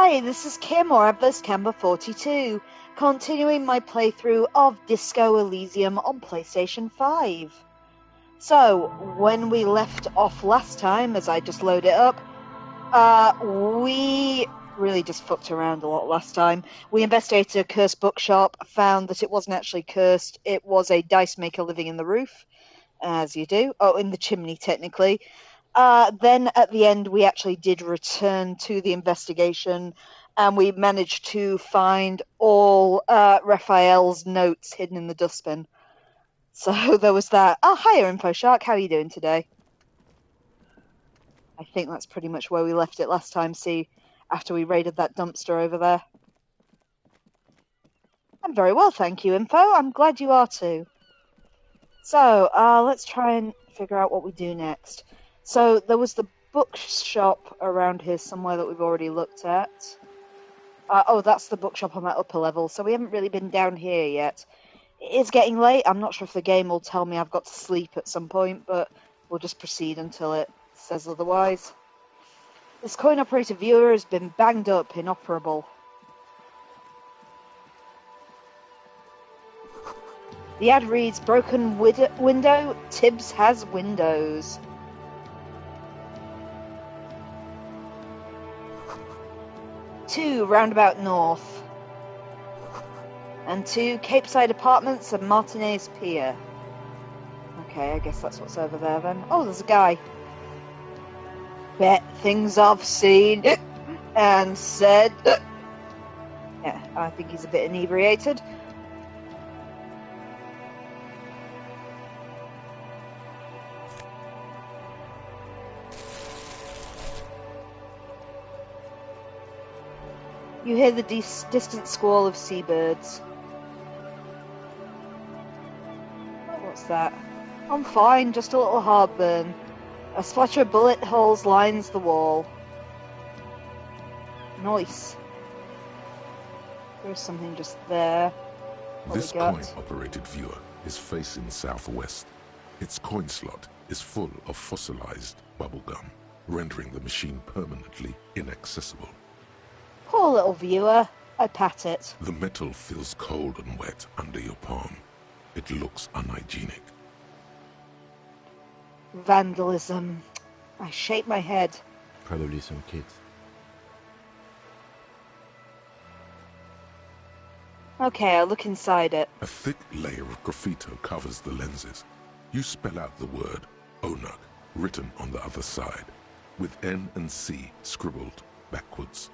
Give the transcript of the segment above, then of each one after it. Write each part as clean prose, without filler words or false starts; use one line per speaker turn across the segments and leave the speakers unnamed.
Hi, this is Kim, or AdverseCamber42, continuing my playthrough of Disco Elysium on PlayStation 5. So, when we left off last time, as I just load it up, we really just fucked around a lot last time. We investigated a cursed bookshop, found that it wasn't actually cursed, it was a dice maker living in the roof, as you do. Oh, in the chimney, technically. Then at the end, we actually did return to the investigation, and we managed to find all Raphael's notes hidden in the dustbin. So there was that. Oh, hiya, Info Shark. How are you doing today? I think that's pretty much where we left it last time, see, after we raided that dumpster over there. I'm very well, thank you, Info. I'm glad you are too. So, let's try and figure out what we do next. So, there was the bookshop around here somewhere that we've already looked at. Oh, that's the bookshop on that upper level, so we haven't really been down here yet. It is getting late. I'm not sure if the game will tell me I've got to sleep at some point, but we'll just proceed until it says otherwise. This coin-operated viewer has been banged up, inoperable. The ad reads, broken window, Tibbs has windows. Two, Roundabout North. And two, Capeside Apartments and Martinez Pier. Okay, I guess that's what's over there then. Oh, there's a guy. Bet things I've seen and said. Yeah, I think he's a bit inebriated. You hear the distant squall of seabirds. What's that? I'm fine, just a little heartburn. A splatter of bullet holes lines the wall. Nice. There's something just there.
This coin-operated viewer is facing southwest. Its coin slot is full of fossilized bubblegum, rendering the machine permanently inaccessible.
Poor little viewer. I pat it.
The metal feels cold and wet under your palm. It looks unhygienic.
Vandalism. I shake my head.
Probably some kids.
Okay, I look inside it.
A thick layer of graffito covers the lenses. You spell out the word Onuk written on the other side, with N and C scribbled backwards.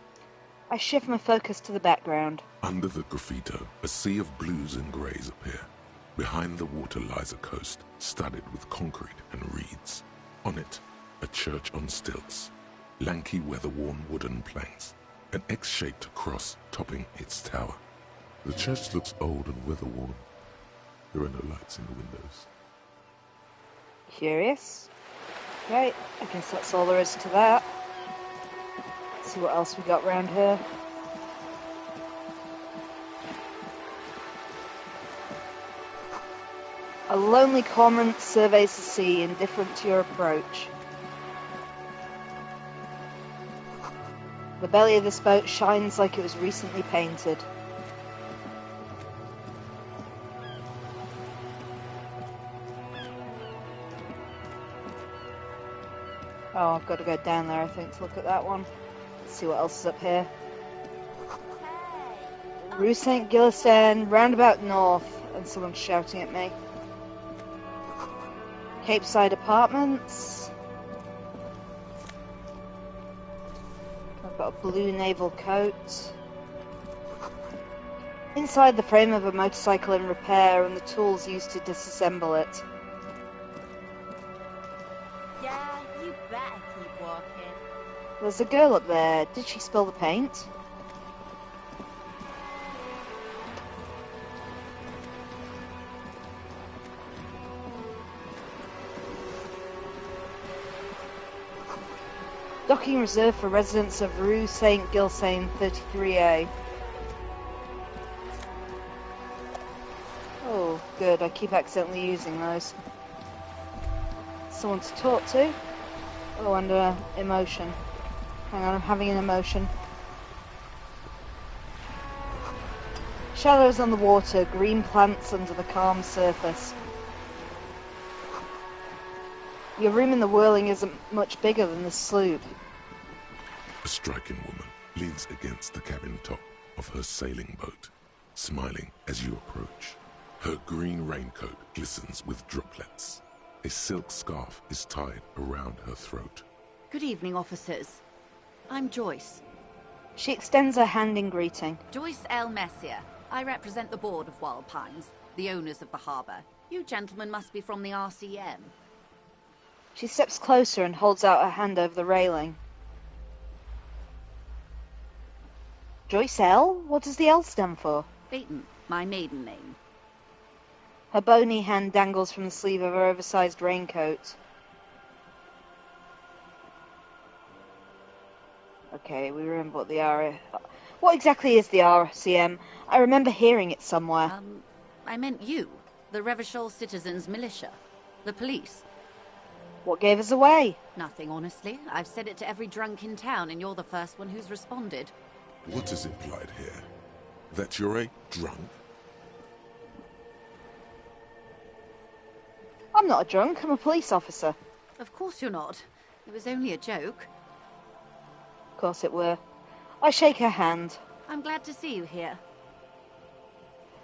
I shift my focus to the background.
Under the graffito, a sea of blues and greys appear. Behind the water lies a coast, studded with concrete and reeds. On it, a church on stilts, lanky weather-worn wooden planks, an X-shaped cross topping its tower. The church looks old and weather-worn. There are no lights in the windows.
Curious. Okay, I guess that's all there is to that. See what else we got around here. A lonely cormorant surveys the sea, indifferent to your approach. The belly of this boat shines like it was recently painted. Oh, I've got to go down there, I think, to look at that one. Let's see what else is up here. Rue St. Gillisan, Roundabout North, and someone's shouting at me. Capeside Apartments. I've got a blue naval coat. Inside the frame of a motorcycle in repair and the tools used to disassemble it.
Yeah, you better keep walking.
There's a girl up there. Did she spill the paint? Docking reserved for residents of Rue St. Gillisan 33A. Oh, good. I keep accidentally using those. Someone to talk to. Oh, and emotion. Hang on, I'm having an emotion. Shadows on the water, green plants under the calm surface. Your room in the Whirling isn't much bigger than the sloop.
A striking woman leans against the cabin top of her sailing boat, smiling as you approach. Her green raincoat glistens with droplets. A silk scarf is tied around her throat.
Good evening, officers. I'm Joyce.
She extends her hand in greeting.
Joyce L. Messier. I represent the board of Wild Pines, the owners of the harbour. You gentlemen must be from the RCM.
She steps closer and holds out her hand over the railing. Joyce L? What does the L stand for?
Peyton, my maiden name.
Her bony hand dangles from the sleeve of her oversized raincoat. Okay, we remember what the R... What exactly is the RCM? I remember hearing it somewhere.
I meant you, the Revachol Citizens Militia, the police.
What gave us away?
Nothing, honestly. I've said it to every drunk in town, and you're the first one who's responded.
What is implied here? That you're a drunk?
I'm not a drunk, I'm a police officer.
Of course you're not. It was only a joke.
Of course it were. I shake her hand.
I'm glad to see you here.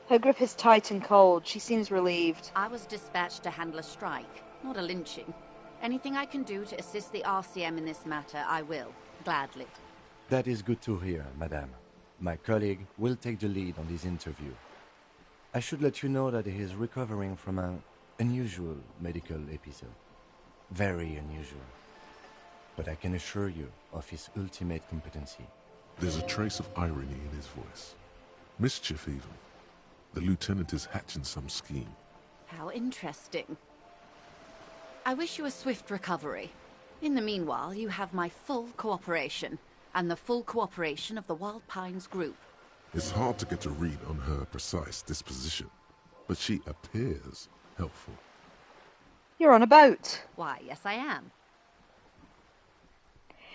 Her grip is tight and cold. She seems relieved.
I was dispatched to handle a strike, not a lynching. Anything I can do to assist the RCM in this matter, I will. Gladly.
That is good to hear, madame. My colleague will take the lead on this interview. I should let you know that he is recovering from an unusual medical episode. Very unusual. But I can assure you of his ultimate competency.
There's a trace of irony in his voice. Mischief, even. The lieutenant is hatching some scheme.
How interesting. I wish you a swift recovery. In the meanwhile, you have my full cooperation, and the full cooperation of the Wild Pines group.
It's hard to get a read on her precise disposition, but she appears helpful.
You're on a boat.
Why, yes I am.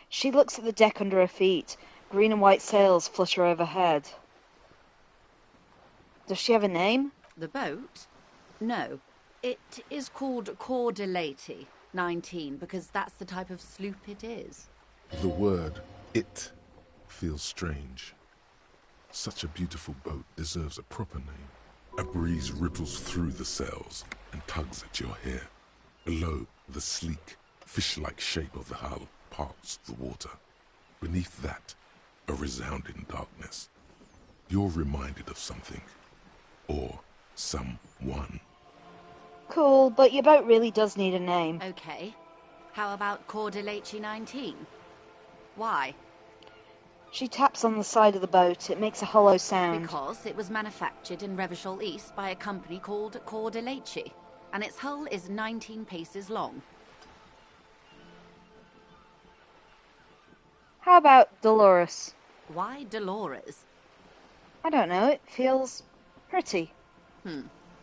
She looks at the deck under her feet. Green and white sails flutter overhead. Does she have a name?
The boat? No. It is called Cordelati 19 because that's the type of sloop it is.
The word "it" feels strange. Such a beautiful boat deserves a proper name. A breeze ripples through the sails and tugs at your hair. Below, the sleek, fish-like shape of the hull parts the water. Beneath that, a resounding darkness. You're reminded of something. Or someone.
Cool, but your boat really does need a name.
Okay. How about Cordelati 19? Why?
She taps on the side of the boat. It makes a hollow sound.
Because it was manufactured in Revachol East by a company called Cordelati, and its hull is 19 paces long.
How about Dolores?
Why Dolores?
I don't know, it feels pretty.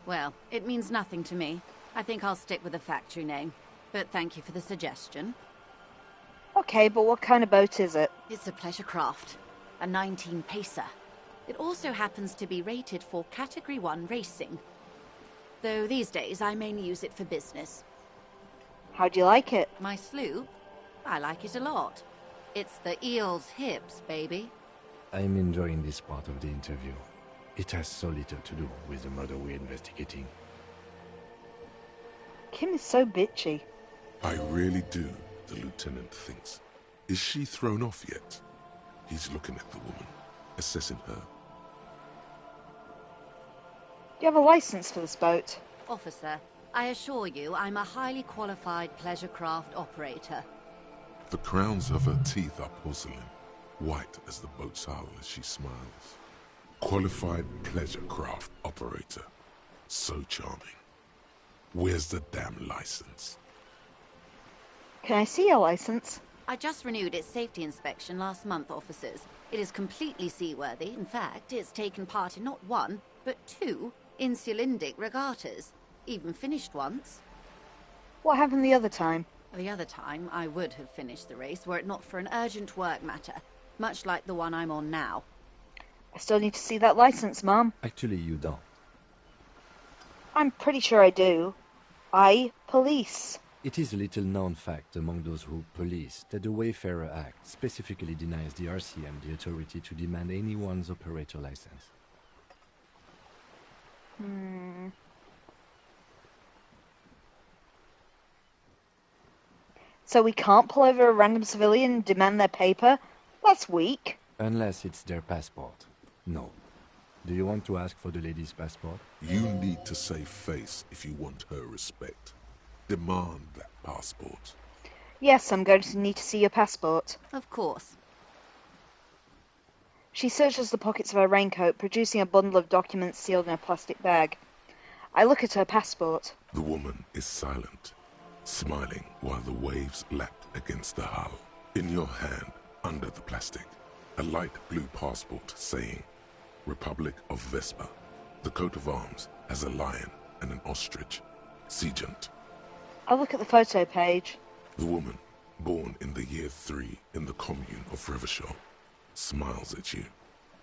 Well, it means nothing to me. I think I'll stick with the factory name. But thank you for the suggestion.
Okay, but what kind of boat is it?
It's a pleasure craft. A 19-pacer. It also happens to be rated for Category 1 racing. Though these days I mainly use it for business.
How do you like it?
My sloop? I like it a lot. It's the eel's hips, baby.
I'm enjoying this part of the interview. It has so little to do with the murder we're investigating.
Kim is so bitchy.
I really do, the lieutenant thinks. Is she thrown off yet? He's looking at the woman, assessing her.
Do you have a license for this boat?
Officer, I assure you I'm a highly qualified pleasure craft operator.
The crowns of her teeth are porcelain, white as the boat's hull as she smiles. Qualified pleasure craft operator. So charming. Where's the damn license?
Can I see your license?
I just renewed its safety inspection last month, officers. It is completely seaworthy. In fact, it's taken part in not one, but two insulindic regattas. Even finished once.
What happened the other time?
The other time, I would have finished the race were it not for an urgent work matter, much like the one I'm on now.
I still need to see that license, Mom.
Actually, you don't.
I'm pretty sure I do. I police.
It is a little-known fact among those who police that the Wayfarer Act specifically denies the RCM the authority to demand anyone's operator license.
So we can't pull over a random civilian and demand their paper? That's weak.
Unless it's their passport. No. Do you want to ask for the lady's passport?
You need to save face if you want her respect. Demand that passport.
Yes, I'm going to need to see your passport.
Of course.
She searches the pockets of her raincoat, producing a bundle of documents sealed in a plastic bag. I look at her passport.
The woman is silent, smiling while the waves lap against the hull. In your hand, under the plastic, a light blue passport saying, Republic of Vespa. The coat of arms has a lion and an ostrich. Seagent.
I look at the photo page.
The woman, born in the year 3 in the commune of Revachol, smiles at you.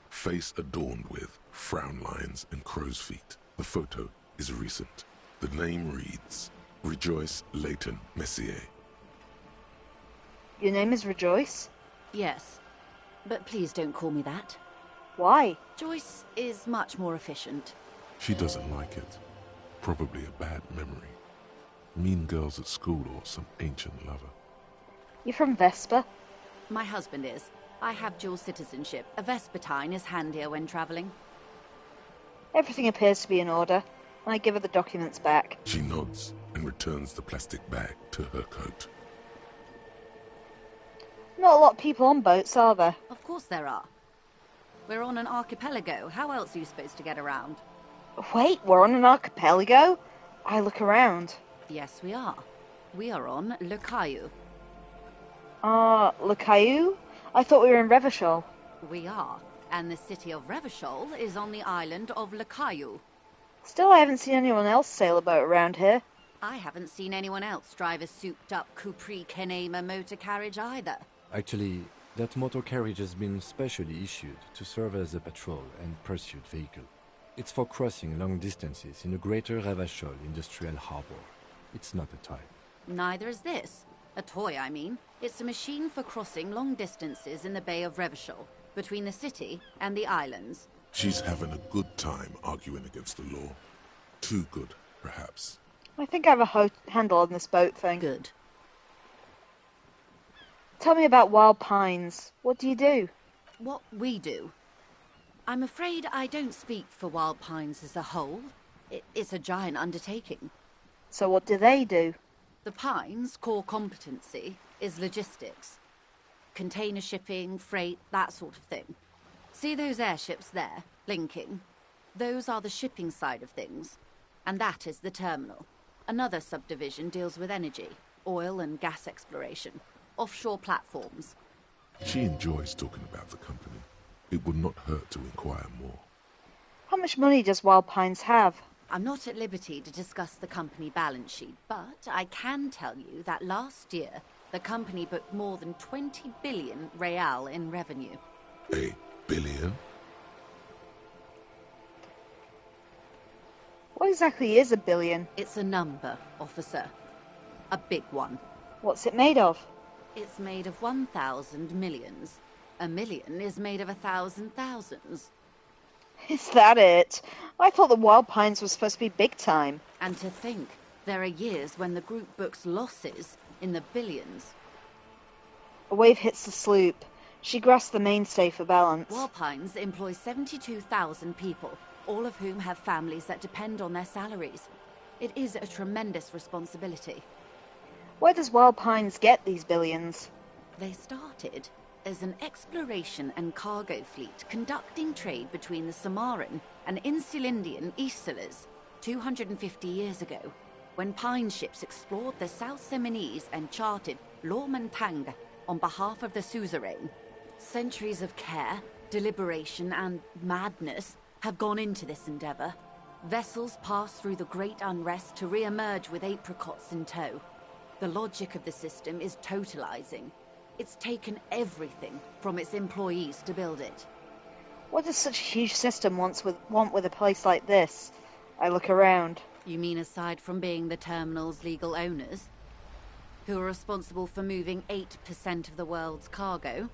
Face adorned with frown lines and crow's feet. The photo is recent. The name reads, Rejoice Leighton Messier.
Your name is Rejoice?
Yes. But please don't call me that.
Why?
Joyce is much more efficient.
She doesn't like it. Probably a bad memory. Mean girls at school or some ancient lover.
You're from Vespa?
My husband is. I have dual citizenship. A Vespertine is handier when travelling.
Everything appears to be in order. I give her the documents back.
She nods and returns the plastic bag to her coat.
Not a lot of people on boats, are there?
Of course there are. We're on an archipelago. How else are you supposed to get around?
Wait, we're on an archipelago? I look around.
Yes, we are. We are on Le Caillou.
Le Caillou? I thought we were in Revachol.
We are. And the city of Revachol is on the island of Le Caillou.
Still, I haven't seen anyone else sail a boat around here.
I haven't seen anyone else drive a souped-up Capri Kenema motor carriage either.
Actually, that motor carriage has been specially issued to serve as a patrol and pursuit vehicle. It's for crossing long distances in the greater Revachol industrial harbor. It's not a toy.
Neither is this. A toy, I mean. It's a machine for crossing long distances in the Bay of Revachol, between the city and the islands.
She's having a good time arguing against the law. Too good, perhaps.
I think I have a handle on this boat thing.
Good.
Tell me about Wild Pines. What do you do?
What we do? I'm afraid I don't speak for Wild Pines as a whole. It's a giant undertaking.
So what do they do?
The Pines' core competency is logistics. Container shipping, freight, that sort of thing. See those airships there, blinking? Those are the shipping side of things. And that is the terminal. Another subdivision deals with energy, oil and gas exploration, offshore platforms.
She enjoys talking about the company. It would not hurt to inquire more.
How much money does Wild Pines have?
I'm not at liberty to discuss the company balance sheet, but I can tell you that last year, the company booked more than 20 billion real in revenue.
A billion?
What exactly is a billion?
It's a number, officer. A big one.
What's it made of?
It's made of 1,000 millions. A million is made of 1,000 thousands.
Is that it? I thought the Wild Pines was supposed to be big time.
And to think, there are years when the group books losses in the billions.
A wave hits the sloop. She grasps the mainstay for balance.
Wild Pines employs 72,000 people, all of whom have families that depend on their salaries. It is a tremendous responsibility.
Where does Wild Pines get these billions?
They started as an exploration and cargo fleet conducting trade between the Samaran and Insulindian Isolas 250 years ago, when pine ships explored the South Seminese and charted Lormantang on behalf of the suzerain. Centuries of care, deliberation, and madness have gone into this endeavor. Vessels pass through the great unrest to re-emerge with apricots in tow. The logic of the system is totalizing. It's taken everything from its employees to build it.
What does such a huge system want with a place like this? I look around.
You mean aside from being the terminal's legal owners, who are responsible for moving 8% of the world's cargo?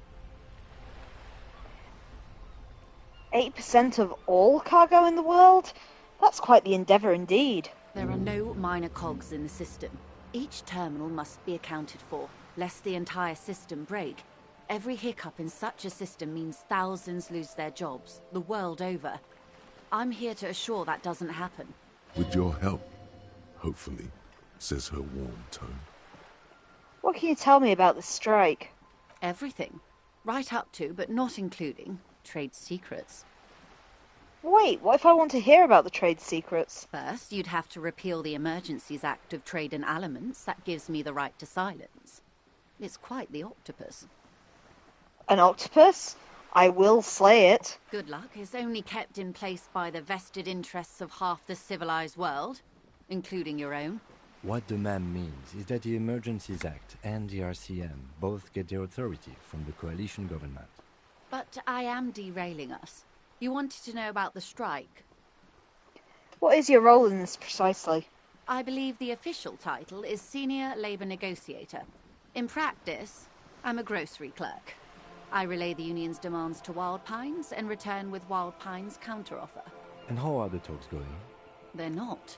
8% of all cargo in the world? That's quite the endeavour indeed.
There are no minor cogs in the system. Each terminal must be accounted for, lest the entire system break. Every hiccup in such a system means thousands lose their jobs, the world over. I'm here to assure that doesn't happen.
With your help, hopefully, says her warm tone.
What can you tell me about this strike?
Everything. Right up to, but not including, trade secrets.
Wait, what if I want to hear about the trade secrets?
First, you'd have to repeal the Emergencies Act of Trade in Elements. That gives me the right to silence. It's quite the octopus.
An octopus? I will slay it.
Good luck. It's only kept in place by the vested interests of half the civilized world, including your own.
What the ma'am means is that the Emergencies Act and the RCM both get their authority from the coalition government.
But I am derailing us. You wanted to know about the strike.
What is your role in this precisely?
I believe the official title is Senior Labour Negotiator. In practice, I'm a grocery clerk. I relay the union's demands to Wild Pines and return with Wild Pines' counteroffer.
And how are the talks going?
They're not.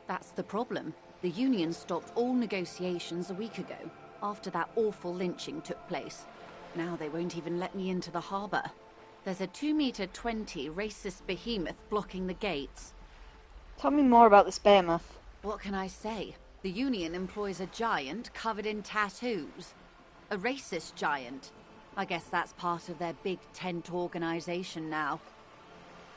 That's the problem. The union stopped all negotiations a week ago, after that awful lynching took place. Now they won't even let me into the harbour. There's a 2-meter-20 racist behemoth blocking the gates.
Tell me more about this behemoth.
What can I say? The union employs a giant covered in tattoos. A racist giant. I guess that's part of their big tent organisation now.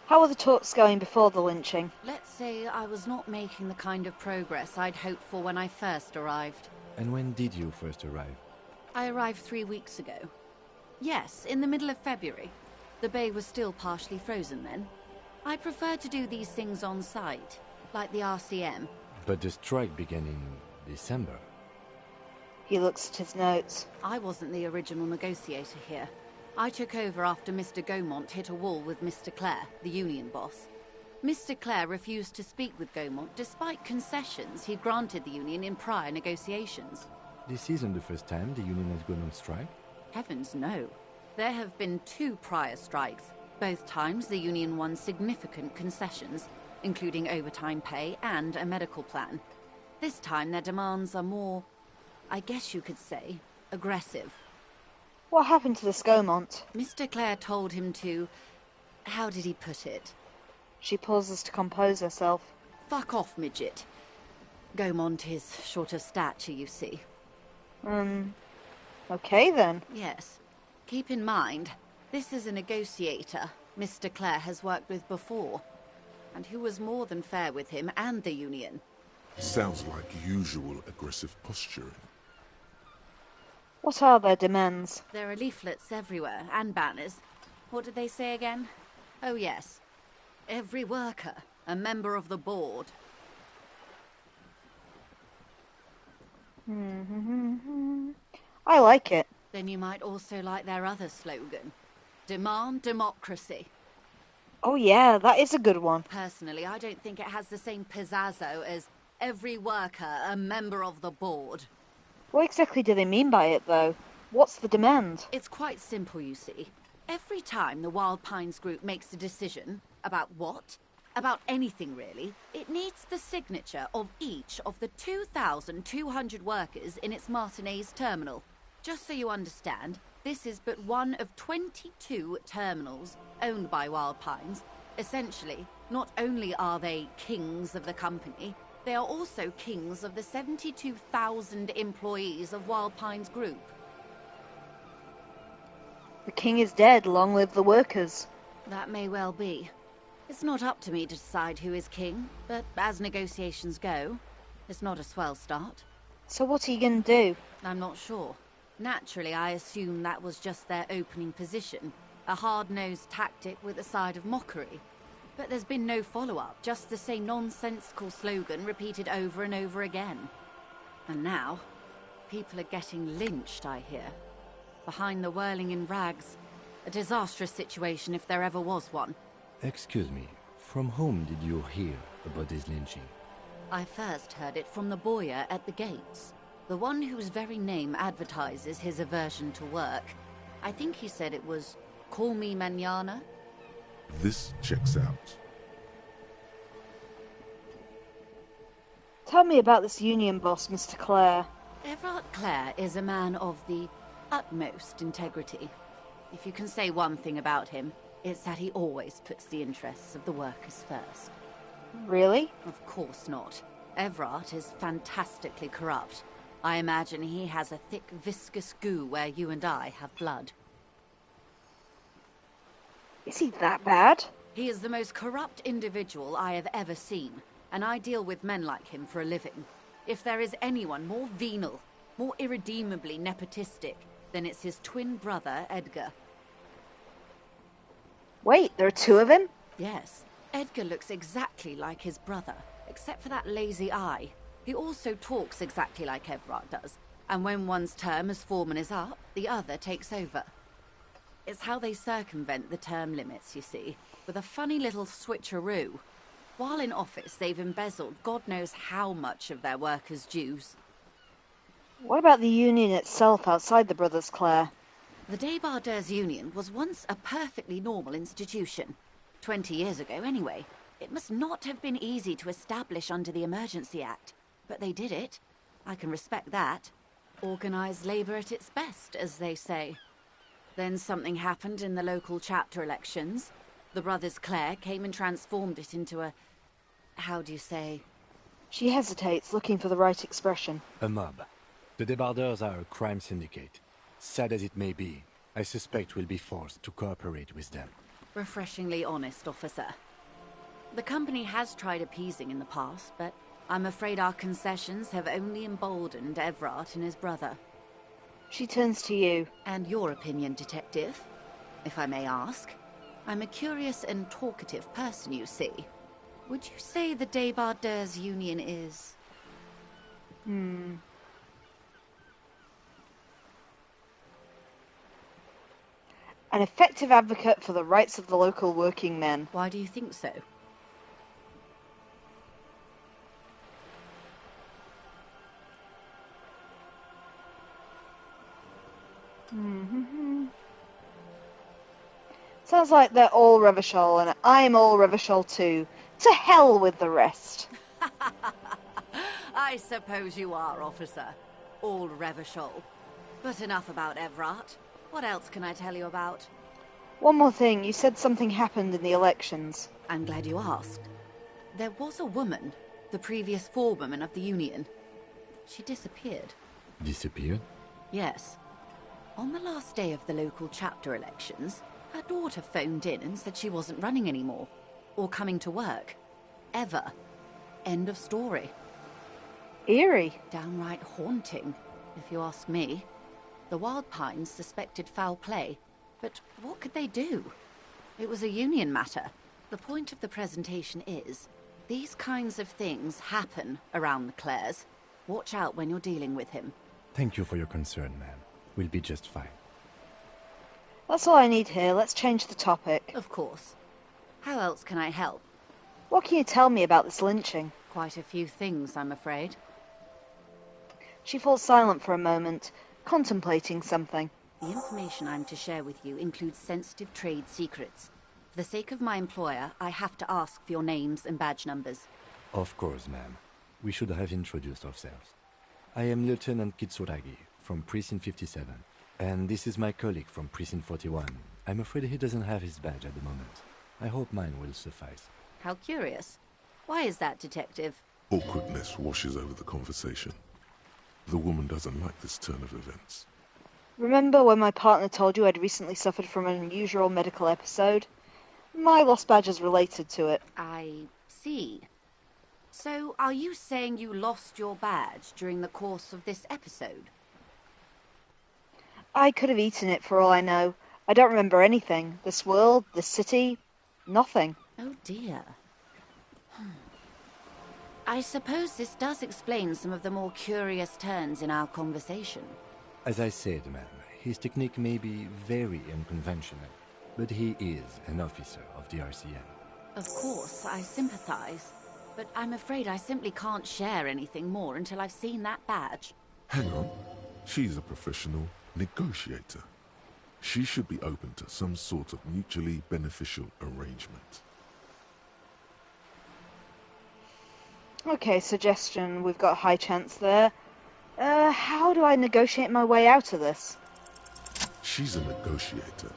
How were the talks going before the lynching?
Let's say I was not making the kind of progress I'd hoped for when I first arrived.
And when did you first arrive?
I arrived 3 weeks ago. Yes, in the middle of February. The bay was still partially frozen then. I prefer to do these things on site, like the RCM.
But the strike began in December.
He looks at his notes.
I wasn't the original negotiator here. I took over after Mr. Gaumont hit a wall with Mr. Clare, the union boss. Mr. Clare refused to speak with Gaumont despite concessions he'd granted the union in prior negotiations.
This isn't the first time the union has gone on strike?
Heavens no. There have been 2 prior strikes. Both times the union won significant concessions, including overtime pay and a medical plan. This time their demands are more, I guess you could say, aggressive.
What happened to this Gaumont?
Mr. Clare told him to... how did he put it?
She pauses to compose herself.
Fuck off, midget. Gaumont is short of stature, you see.
Okay then.
Yes. Keep in mind, this is a negotiator Mr. Clare has worked with before, and who was more than fair with him and the union.
Sounds like usual aggressive posturing.
What are their demands?
There are leaflets everywhere, and banners. What did they say again? Oh yes. Every worker, a member of the board.
I like it.
Then you might also like their other slogan. Demand democracy.
Oh yeah, that is a good one.
Personally, I don't think it has the same pizzazzo as every worker, a member of the board.
What exactly do they mean by it, though? What's the demand?
It's quite simple, you see. Every time the Wild Pines group makes a decision, about what? About anything, really, it needs the signature of each of the 2,200 workers in its Martinez terminal. Just so you understand, this is but one of 22 terminals owned by Wild Pines. Essentially, not only are they kings of the company, they are also kings of the 72,000 employees of Wild Pines Group.
The king is dead, long live the workers.
That may well be. It's not up to me to decide who is king, but as negotiations go, it's not a swell start.
So what are you going to do?
I'm not sure. Naturally, I assume that was just their opening position, a hard-nosed tactic with a side of mockery. But there's been no follow-up, just the same nonsensical slogan repeated over and over again. And now, people are getting lynched, I hear. Behind the Whirling-In-Rags, A disastrous situation if there ever was one.
Excuse me, from whom did you hear about this lynching?
I first heard it from the boyer at the gates. The one whose very name advertises his aversion to work. I think he said it was, "Call me mañana."
This checks out.
Tell me about this union boss, Mr. Clare.
Everard Clare is a man of the utmost integrity. If you can say one thing about him, it's that he always puts the interests of the workers first.
Really?
Of course not. Everard is fantastically corrupt. I imagine he has a thick, viscous goo where you and I have blood.
Is he that bad?
He is the most corrupt individual I have ever seen, and I deal with men like him for a living. If there is anyone more venal, more irredeemably nepotistic, then it's his twin brother, Edgar.
Wait, there are two of him?
Yes, Edgar looks exactly like his brother, except for that lazy eye. He also talks exactly like Everard does, and when one's term as foreman is up, the other takes over. It's how they circumvent the term limits, you see, with a funny little switcheroo. While in office, they've embezzled God knows how much of their workers' dues.
What about the union itself outside the Brothers Clare?
The Débardeurs Union was once a perfectly normal institution. 20 years ago, anyway. It must not have been easy to establish under the Emergency Act, but they did it. I can respect that. Organised labour at its best, as they say. Then something happened in the local chapter elections. The Brothers Clare came and transformed it into a... how do you say?
She hesitates, looking for the right expression.
A mob. The Débardeurs are a crime syndicate. Sad as it may be, I suspect we'll be forced to cooperate with them.
Refreshingly honest, officer. The company has tried appeasing in the past, but I'm afraid our concessions have only emboldened Everard and his brother.
She turns to you.
And your opinion, detective, if I may ask? I'm a curious and talkative person, you see. Would you say the Débardeurs Union is...
An effective advocate for the rights of the local working men.
Why do you think so?
Sounds like they're all Revachol, and I'm all Revachol too. To hell with the rest.
I suppose you are, officer. All Revachol. But enough about Everard. What else can I tell you about?
One more thing, you said something happened in the elections.
I'm glad you asked. There was a woman, the previous forewoman of the Union. She disappeared.
Disappeared?
Yes. On the last day of the local chapter elections, her daughter phoned in and said she wasn't running anymore. Or coming to work. Ever. End of story.
Eerie.
Downright haunting, if you ask me. The Wild Pines suspected foul play, but what could they do? It was a union matter. The point of the presentation is, these kinds of things happen around the Clares. Watch out when you're dealing with him.
Thank you for your concern, ma'am. We'll be just fine.
That's all I need here. Let's change the topic.
Of course. How else can I help?
What can you tell me about this lynching?
Quite a few things, I'm afraid.
She falls silent for a moment, contemplating something.
The information I'm to share with you includes sensitive trade secrets. For the sake of my employer, I have to ask for your names and badge numbers.
Of course, ma'am. We should have introduced ourselves. I am Lieutenant Kitsuragi from Precinct 57, and this is my colleague from Precinct 41. I'm afraid he doesn't have his badge at the moment. I hope mine will suffice.
How curious. Why is that, Detective?
Awkwardness washes over the conversation. The woman doesn't like this turn of events.
Remember when my partner told you I'd recently suffered from an unusual medical episode? My lost badge is related to it.
I see. So, are you saying you lost your badge during the course of this episode?
I could have eaten it for all I know. I don't remember anything. This world, this city, nothing.
Oh dear. I suppose this does explain some of the more curious turns in our conversation.
As I said, ma'am, His technique may be very unconventional, but he is an officer of the RCM.
Of course, I sympathize. But I'm afraid I simply can't share anything more until I've seen that badge.
Hang on. She's a professional negotiator. She should be open to some sort of mutually beneficial arrangement.
Okay, suggestion. We've got a high chance there. How do I negotiate my way out of this?
She's a negotiator.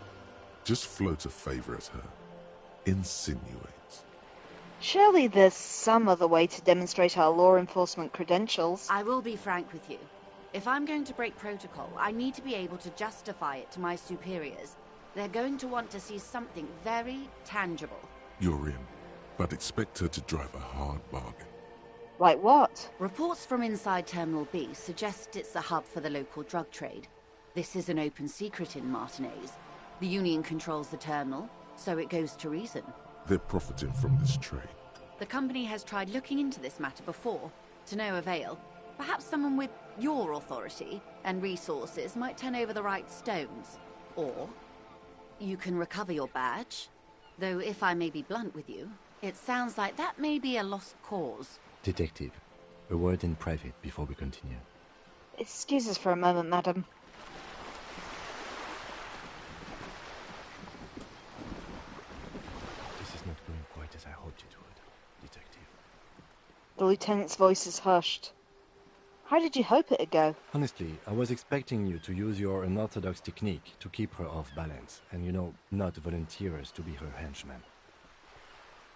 Just float a favor at her. Insinuate.
Surely there's some other way to demonstrate our law enforcement credentials.
I will be frank with you. If I'm going to break protocol, I need to be able to justify it to my superiors. They're going to want to see something very tangible.
You're in, but expect her to drive a hard bargain.
Like what?
Reports from inside Terminal B suggest it's a hub for the local drug trade. This is an open secret in Martinez. The Union controls the terminal, so it goes to reason.
They're profiting from this trade.
The company has tried looking into this matter before, to no avail. Perhaps someone with your authority and resources might turn over the right stones. Or you can recover your badge. Though if I may be blunt with you, it sounds like that may be a lost cause.
Detective, a word in private before we continue.
Excuse us for a moment, madam.
This is not going quite as I hoped it would, Detective.
The lieutenant's voice is hushed. How did you hope it'd go?
Honestly, I was expecting you to use your unorthodox technique to keep her off balance, and not volunteer us to be her henchman.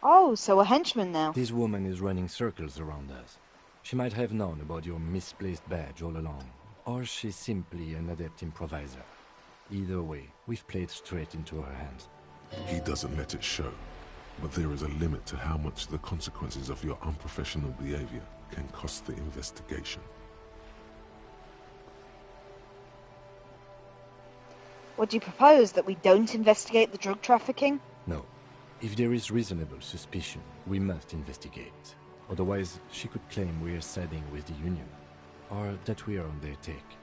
Oh, so a henchman now.
This woman is running circles around us. She might have known about your misplaced badge all along, or she's simply an adept improviser. Either way, we've played straight into her hands.
He doesn't let it show, but there is a limit to how much the consequences of your unprofessional behavior can cost the investigation.
What do you propose, that we don't investigate the drug trafficking?
No. If there is reasonable suspicion, we must investigate. Otherwise, she could claim we're siding with the Union, or that we are on their take.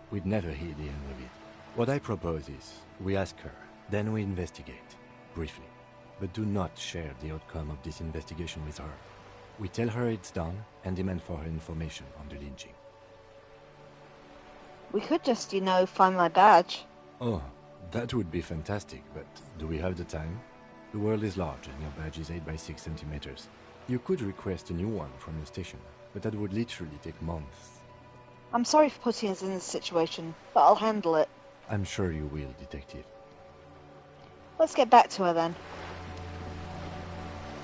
We'd never hear the end of it. What I propose is, we ask her, then we investigate, briefly. But do not share the outcome of this investigation with her. We tell her it's done, and demand for her information on the lynching.
We could just, find my badge.
Oh, that would be fantastic, but do we have the time? The world is large and your badge is 8 by 6 centimeters. You could request a new one from the station, but that would literally take months.
I'm sorry for putting us in this situation, but I'll handle it.
I'm sure you will, Detective.
Let's get back to her then.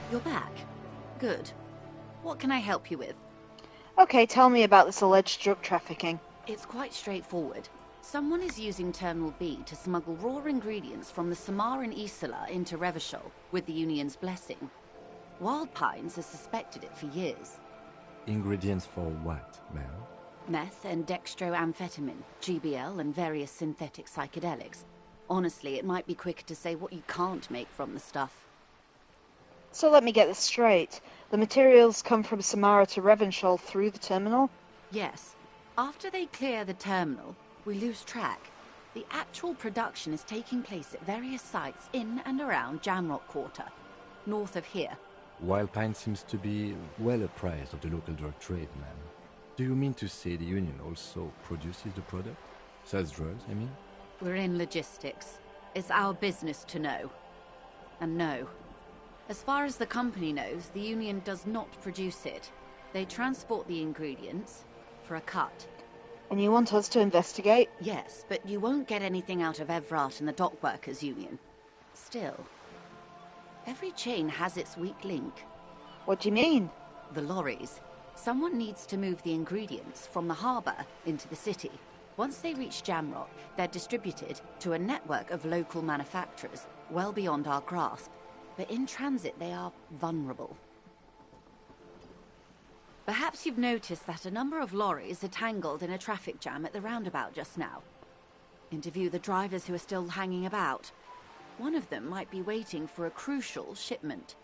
You're back. Good. What can I help you with?
Okay, tell me about this alleged drug trafficking.
It's quite straightforward. Someone is using Terminal B to smuggle raw ingredients from the Samar and Isola into Revachol with the Union's blessing. Wild Pines has suspected it for years.
Ingredients for what, ma'am?
Meth and dextroamphetamine, GBL and various synthetic psychedelics. Honestly, it might be quicker to say what you can't make from the stuff.
So let me get this straight. The materials come from Samara to Revachol through the terminal?
Yes. After they clear the terminal, we lose track. The actual production is taking place at various sites in and around Jamrock Quarter, north of here.
Wild Pine seems to be well apprised of the local drug trade, ma'am. Do you mean to say the Union also produces the product? Sells drugs, I mean?
We're in logistics. It's our business to know. And no. As far as the company knows, the Union does not produce it. They transport the ingredients for a cut.
And you want us to investigate?
Yes, but you won't get anything out of Evrat and the Dock Workers Union. Still, every chain has its weak link.
What do you mean?
The lorries. Someone needs to move the ingredients from the harbour into the city. Once they reach Jamrock, they're distributed to a network of local manufacturers, well beyond our grasp. But in transit, they are vulnerable. Perhaps you've noticed that a number of lorries are tangled in a traffic jam at the roundabout just now. Interview the drivers who are still hanging about. One of them might be waiting for a crucial shipment.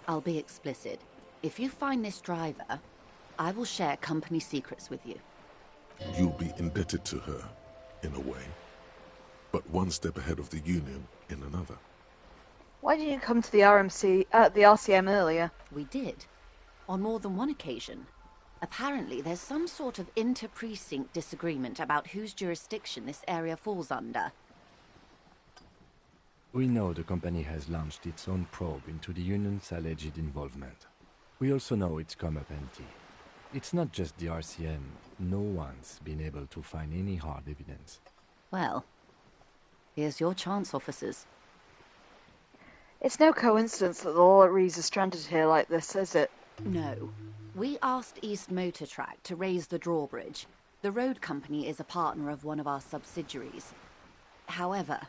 I'll be explicit. If you find this driver, I will share company secrets with you.
You'll be indebted to her, in a way, but one step ahead of the Union in another.
Why didn't you come to the RCM earlier?
We did. On more than one occasion. Apparently, there's some sort of inter-precinct disagreement about whose jurisdiction this area falls under.
We know the company has launched its own probe into the Union's alleged involvement. We also know it's come up empty. It's not just the RCM. No one's been able to find any hard evidence.
Well, here's your chance, officers.
It's no coincidence that the lorries are stranded here like this, is it?
No. We asked East Motor Track to raise the drawbridge. The road company is a partner of one of our subsidiaries. However,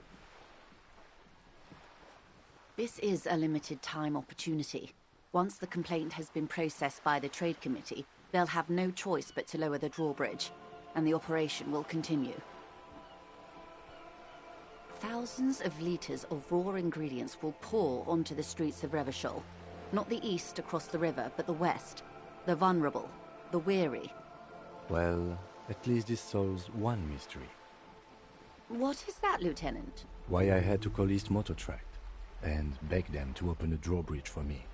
this is a limited time opportunity. Once the complaint has been processed by the Trade Committee, they'll have no choice but to lower the drawbridge, and the operation will continue. Thousands of litres of raw ingredients will pour onto the streets of Revachol. Not the east across the river, but the west. The vulnerable, the weary.
Well, at least this solves one mystery.
What is that, Lieutenant?
Why I had to call East Motor Track and beg them to open a drawbridge for me.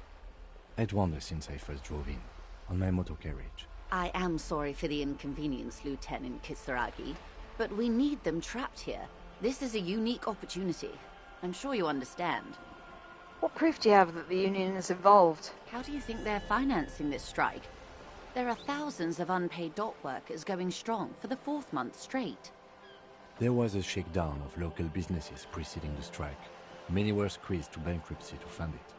I'd wondered since I first drove in, on my motor carriage.
I am sorry for the inconvenience, Lieutenant Kisaragi, but we need them trapped here. This is a unique opportunity. I'm sure you understand.
What proof do you have that the Union is involved?
How do you think they're financing this strike? There are thousands of unpaid dock workers going strong for the 4th month straight.
There was a shakedown of local businesses preceding the strike. Many were squeezed to bankruptcy to fund it.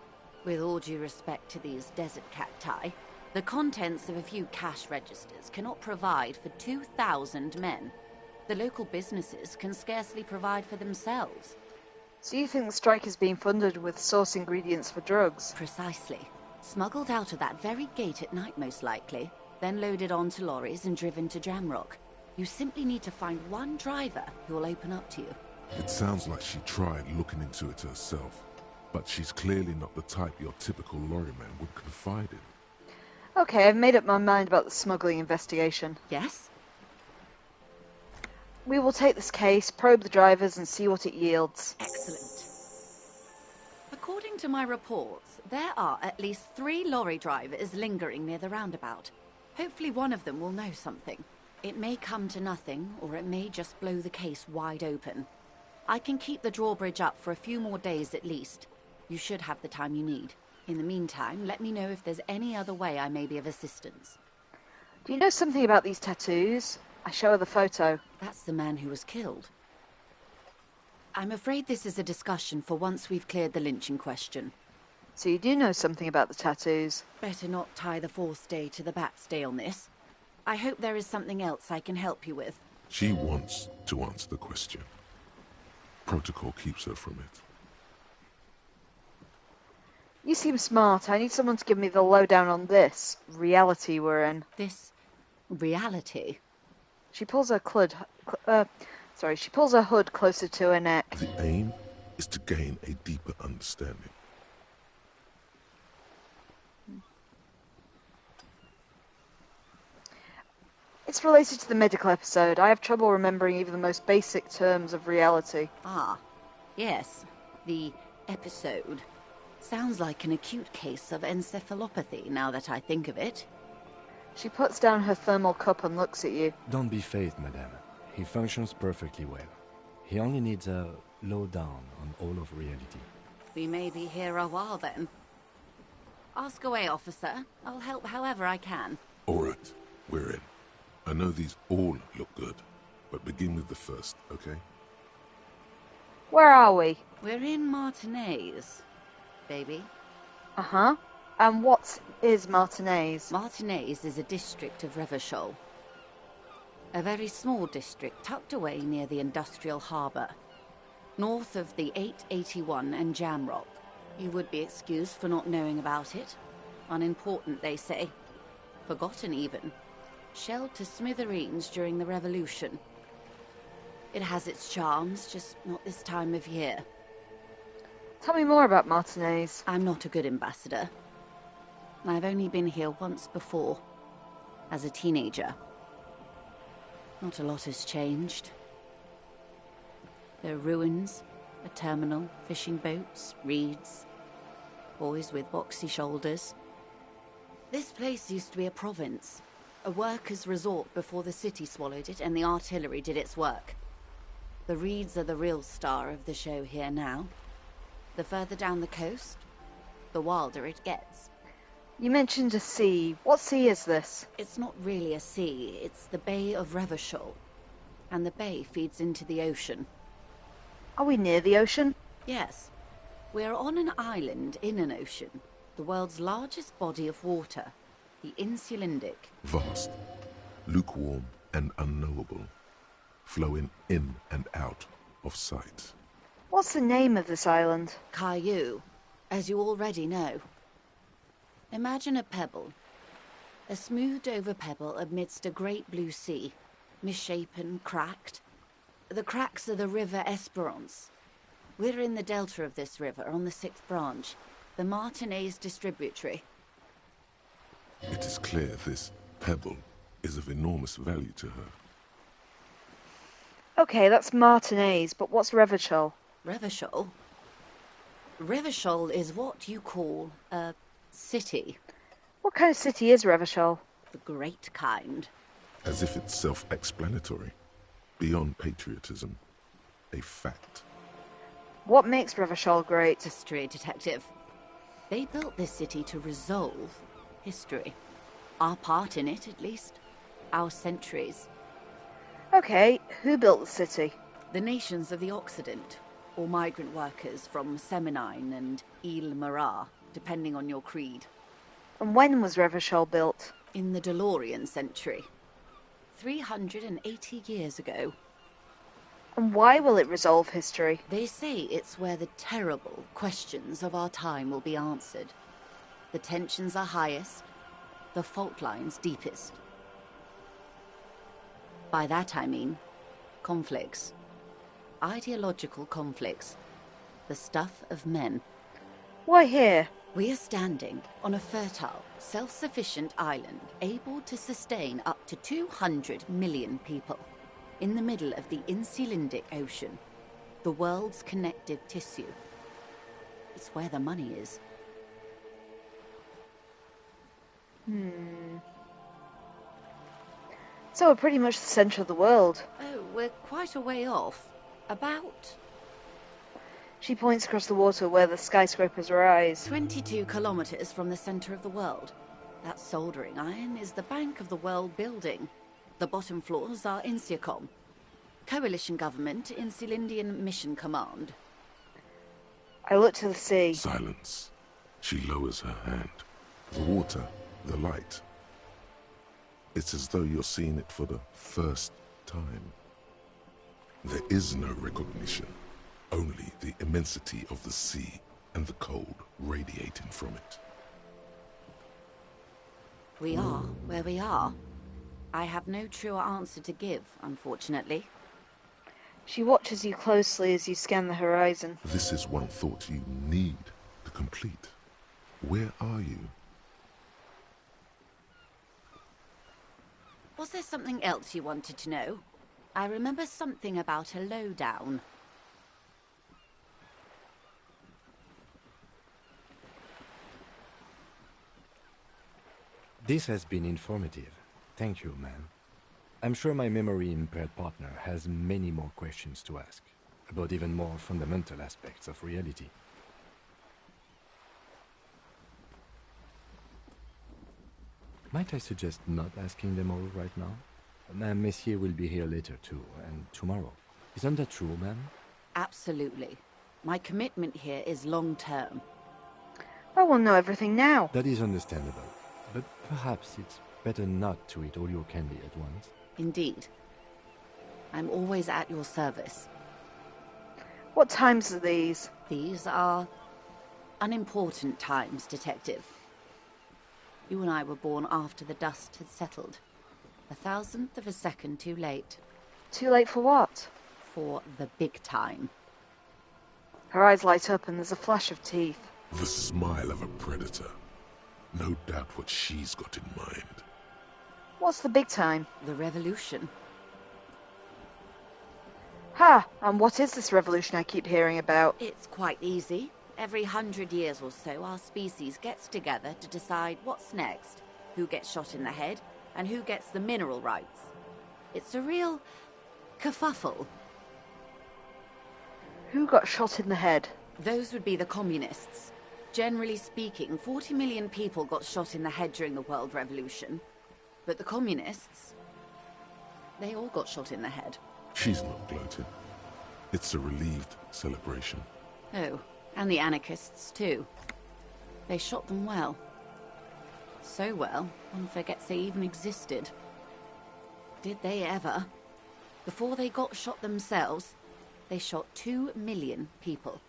With all due respect to these desert cacti, the contents of a few cash registers cannot provide for 2,000 men. The local businesses can scarcely provide for themselves.
So you think the strike is being funded with source ingredients for drugs?
Precisely. Smuggled out of that very gate at night, most likely, then loaded onto lorries and driven to Jamrock. You simply need to find one driver who will open up to you.
It sounds like she tried looking into it herself, but she's clearly not the type your typical lorryman would confide in.
Okay, I've made up my mind about the smuggling investigation.
Yes?
We will take this case, probe the drivers, and see what it yields.
Excellent. According to my reports, there are at least 3 lorry drivers lingering near the roundabout. Hopefully one of them will know something. It may come to nothing, or it may just blow the case wide open. I can keep the drawbridge up for a few more days at least. You should have the time you need. In the meantime, let me know if there's any other way I may be of assistance.
Do you know something about these tattoos? I show her the photo.
That's the man who was killed. I'm afraid this is a discussion for once we've cleared the lynching question.
So you do know something about the tattoos?
Better not tie the 4th day to the Bat's day on this. I hope there is something else I can help you with.
She wants to answer the question. Protocol keeps her from it.
You seem smart. I need someone to give me the lowdown on this reality we're in.
This reality?
She pulls her she pulls her hood closer to her neck.
The aim is to gain a deeper understanding.
It's related to the medical episode. I have trouble remembering even the most basic terms of reality.
Ah, yes. The episode. Sounds like an acute case of encephalopathy, now that I think of it.
She puts down her thermal cup and looks at you.
Don't be phased, madame. He functions perfectly well. He only needs a lowdown on all of reality.
We may be here a while then. Ask away, officer. I'll help however I can.
All right, we're in. I know these all look good, but begin with the first, okay?
Where are we?
We're in Martinez, baby.
Uh-huh. And what is Martinez?
Martinez is a district of Revachol. A very small district tucked away near the industrial harbour. North of the 881 and Jamrock. You would be excused for not knowing about it. Unimportant, they say. Forgotten, even. Shelled to smithereens during the Revolution. It has its charms, just not this time of year.
Tell me more about Martinez.
I'm not a good ambassador. I've only been here once before, as a teenager. Not a lot has changed. There are ruins, a terminal, fishing boats, reeds, boys with boxy shoulders. This place used to be a province, a workers' resort before the city swallowed it and the artillery did its work. The reeds are the real star of the show here now. The further down the coast, the wilder it gets.
You mentioned a sea. What sea is this?
It's not really a sea, it's the Bay of Revachol. And the bay feeds into the ocean.
Are we near the ocean?
Yes. We're on an island in an ocean, the world's largest body of water, the Insulindic.
Vast, lukewarm and unknowable, flowing in and out of sight.
What's the name of this island?
Caillou, as you already know. Imagine a pebble. A smoothed-over pebble amidst a great blue sea, misshapen, cracked. The cracks are the River Esperance. We're in the delta of this river, on the 6th branch, the Martinez distributary.
It is clear this pebble is of enormous value to her.
Okay, that's Martinez, but what's Revachol?
Revachol? Revachol is what you call a city.
What kind of city is Revachol?
The great kind.
As if it's self-explanatory, beyond patriotism, a fact.
What makes Revachol great?
History detective. They built this city to resolve history. Our part in it, at least. Our centuries.
Okay, who built the city?
The nations of the Occident, or migrant workers from Seminine and Ile-Marat, depending on your creed.
And when was Revachol built?
In the DeLorean century. 380 years ago.
And why will it resolve history?
They say it's where the terrible questions of our time will be answered. The tensions are highest, the fault lines deepest. By that I mean conflicts. Ideological conflicts. The stuff of men.
Why here?
We are standing on a fertile, self-sufficient island able to sustain up to 200 million people. In the middle of the Insulindic Ocean, the world's connective tissue. It's where the money is.
So we're pretty much the centre of the world.
Oh, we're quite a way off. About
She points across the water where the skyscrapers rise.
22 kilometers from the center of the world. That soldering iron is the bank of the world building. The bottom floors are Insiacom. Coalition government, Insulindian Mission Command.
I look to the sea.
Silence. She lowers her hand. The water, the light. It's as though you're seeing it for the first time. There is no recognition. Only the immensity of the sea and the cold radiating from it.
We are where we are. I have no truer answer to give, unfortunately.
She watches you closely as you scan the horizon.
This is one thought you need to complete. Where are you?
Was there something else you wanted to know? I remember something about a lowdown.
This has been informative. Thank you, ma'am. I'm sure my memory-impaired partner has many more questions to ask, about even more fundamental aspects of reality. Might I suggest not asking them all right now? Madame Messier will be here later too, and tomorrow. Isn't that true, ma'am?
Absolutely. My commitment here is long-term.
I will know everything now.
That is understandable, but perhaps it's better not to eat all your candy at once.
Indeed. I'm always at your service.
What times are these?
These are unimportant times, Detective. You and I were born after the dust had settled. 1,000th of a second too late.
Too late for what?
For the big time.
Her eyes light up and there's a flash of teeth.
The smile of a predator. No doubt what she's got in mind.
What's the big time?
The revolution.
And what is this revolution I keep hearing about?
It's quite easy. Every 100 years or so, our species gets together to decide what's next, who gets shot in the head, and who gets the mineral rights. It's a real kerfuffle.
Who got shot in the head?
Those would be the communists. Generally speaking, 40 million people got shot in the head during the World Revolution. But the communists, they all got shot in the head.
She's not gloating. It's a relieved celebration.
Oh, and the anarchists too. They shot them well. So well, one forgets they even existed. Did they ever? Before they got shot themselves, they shot 2 million people.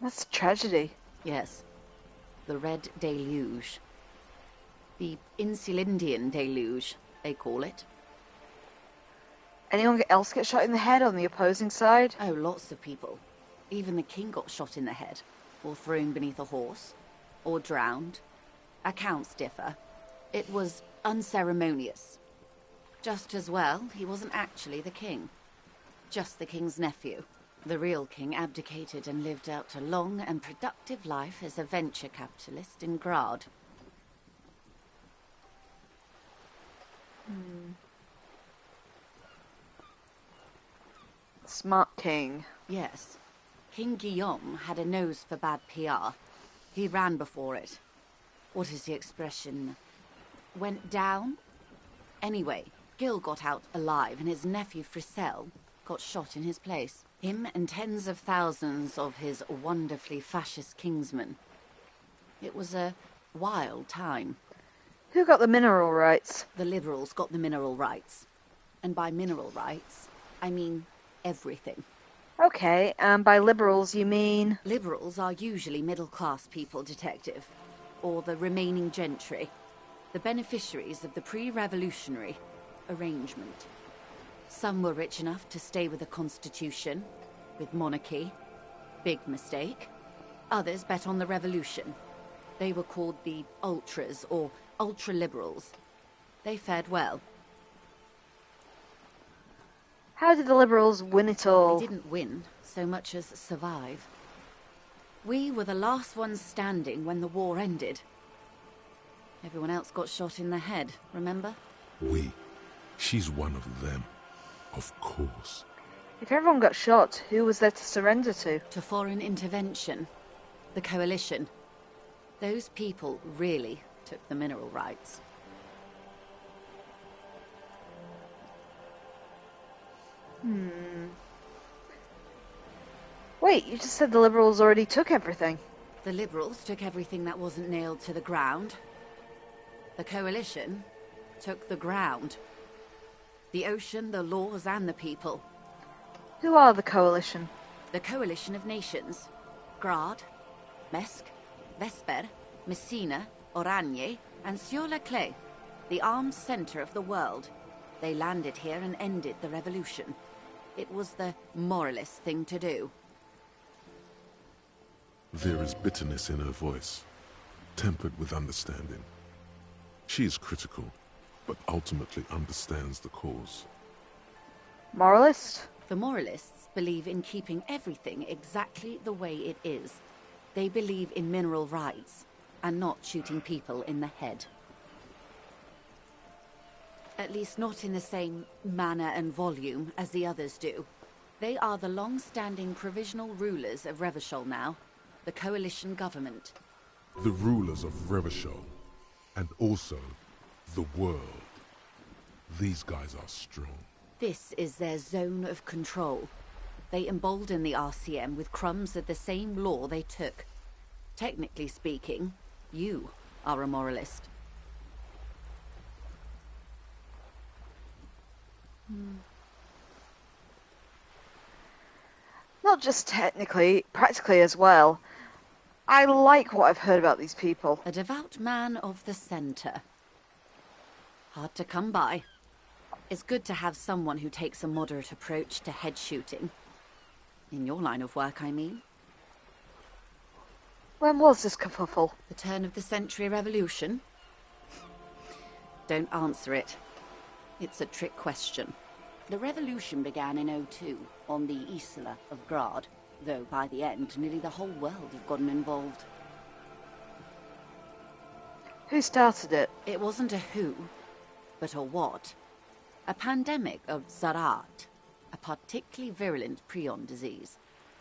That's a tragedy.
Yes. The Red Deluge. The Insulindian Deluge, they call it.
Anyone else get shot in the head on the opposing side?
Oh, lots of people. Even the king got shot in the head, or thrown beneath a horse, or drowned. Accounts differ. It was unceremonious. Just as well, he wasn't actually the king. Just the king's nephew. The real king abdicated and lived out a long and productive life as a venture capitalist in Grad.
Smart king.
Yes. King Guillaume had a nose for bad PR. He ran before it. What is the expression? Went down? Anyway, Gil got out alive and his nephew Frisell got shot in his place. Him and tens of thousands of his wonderfully fascist kingsmen. It was a wild time.
Who got the mineral rights?
The liberals got the mineral rights. And by mineral rights, I mean everything.
Okay, and by liberals you mean?
Liberals are usually middle-class people, Detective. Or the remaining gentry. The beneficiaries of the pre-revolutionary arrangement. Some were rich enough to stay with the Constitution, with monarchy. Big mistake. Others bet on the revolution. They were called the ultras, or ultra-liberals. They fared well.
How did the liberals win it all?
They didn't win so much as survive. We were the last ones standing when the war ended. Everyone else got shot in the head, remember?
We. She's one of them. Of course.
If everyone got shot, who was there to surrender to?
To foreign intervention. The coalition. Those people really took the mineral rights.
Wait, you just said the liberals already took everything.
The liberals took everything that wasn't nailed to the ground. The coalition took the ground. The ocean, the laws, and the people.
Who are the coalition?
The coalition of nations. Grad, Mesk, Vesper, Messina, Oranje, and Sur-la-Clay. The armed center of the world. They landed here and ended the revolution. It was the moralist thing to do.
There is bitterness in her voice, tempered with understanding. She is critical, but ultimately understands the cause.
Moralist?
The moralists believe in keeping everything exactly the way it is. They believe in mineral rights, and not shooting people in the head. At least not in the same manner and volume as the others do. They are the long-standing provisional rulers of Revachol now, the coalition government.
The rulers of Revachol, and also the world. These guys are strong.
This is their zone of control. They embolden the RCM with crumbs of the same law they took. Technically speaking, you are a moralist.
Not just technically, practically as well. I like what I've heard about these people.
A devout man of the center. Hard to come by. It's good to have someone who takes a moderate approach to head shooting. In your line of work, I mean.
When was this kerfuffle?
The turn of the century revolution? Don't answer it. It's a trick question. The revolution began in '02 on the Isla of Grad, though by the end, nearly the whole world had gotten involved.
Who started it?
It wasn't a who, but a what. A pandemic of Zarat, a particularly virulent prion disease,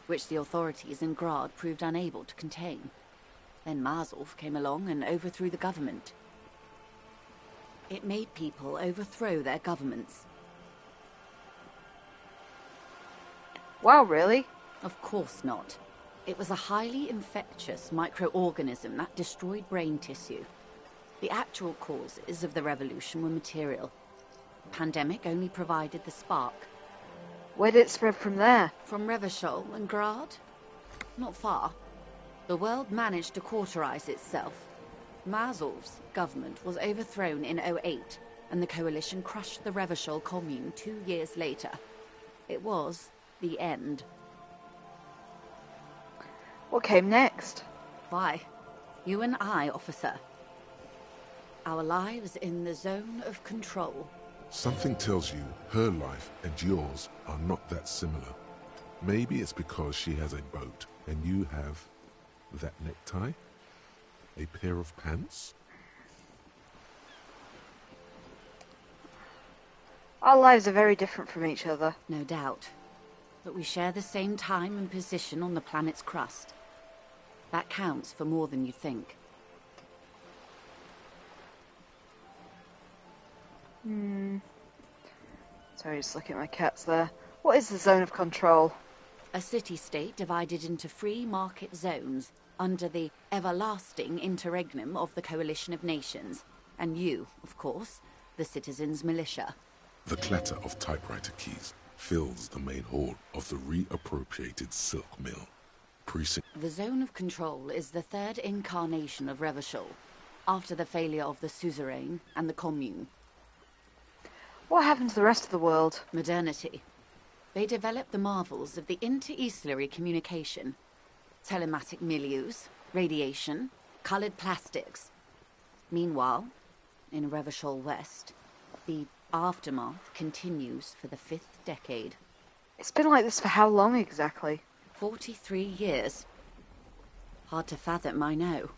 which the authorities in Grad proved unable to contain. Then Marzov came along and overthrew the government. It made people overthrow their governments.
Wow, really?
Of course not. It was a highly infectious microorganism that destroyed brain tissue. The actual causes of the revolution were material. The pandemic only provided the spark.
Where did it spread from there?
From Revachol and Grad? Not far. The world managed to cauterize itself. Marzov's government was overthrown in '08, and the coalition crushed the Revachol commune 2 years later. It was the end.
What came next?
Why? You and I, officer. Our lives in the zone of control.
Something tells you her life and yours are not that similar. Maybe it's because she has a boat and you have that necktie? A pair of pants?
Our lives are very different from each other.
No doubt. But we share the same time and position on the planet's crust. That counts for more than you think.
Sorry, just looking at my cats there. What is the zone of control?
A city-state divided into free market zones under the everlasting interregnum of the Coalition of Nations. And you, of course, the citizens' militia.
The clatter of typewriter keys fills the main hall of the reappropriated silk mill. Precinct.
The zone of control is the third incarnation of Revachol, after the failure of the suzerain and the commune.
What happened to the rest of the world?
Modernity. They developed the marvels of the inter-eastlery communication. Telematic milieus, radiation, coloured plastics. Meanwhile, in Revachol West, the aftermath continues for the 5th decade.
It's been like this for how long exactly?
43 years. Hard to fathom, I know.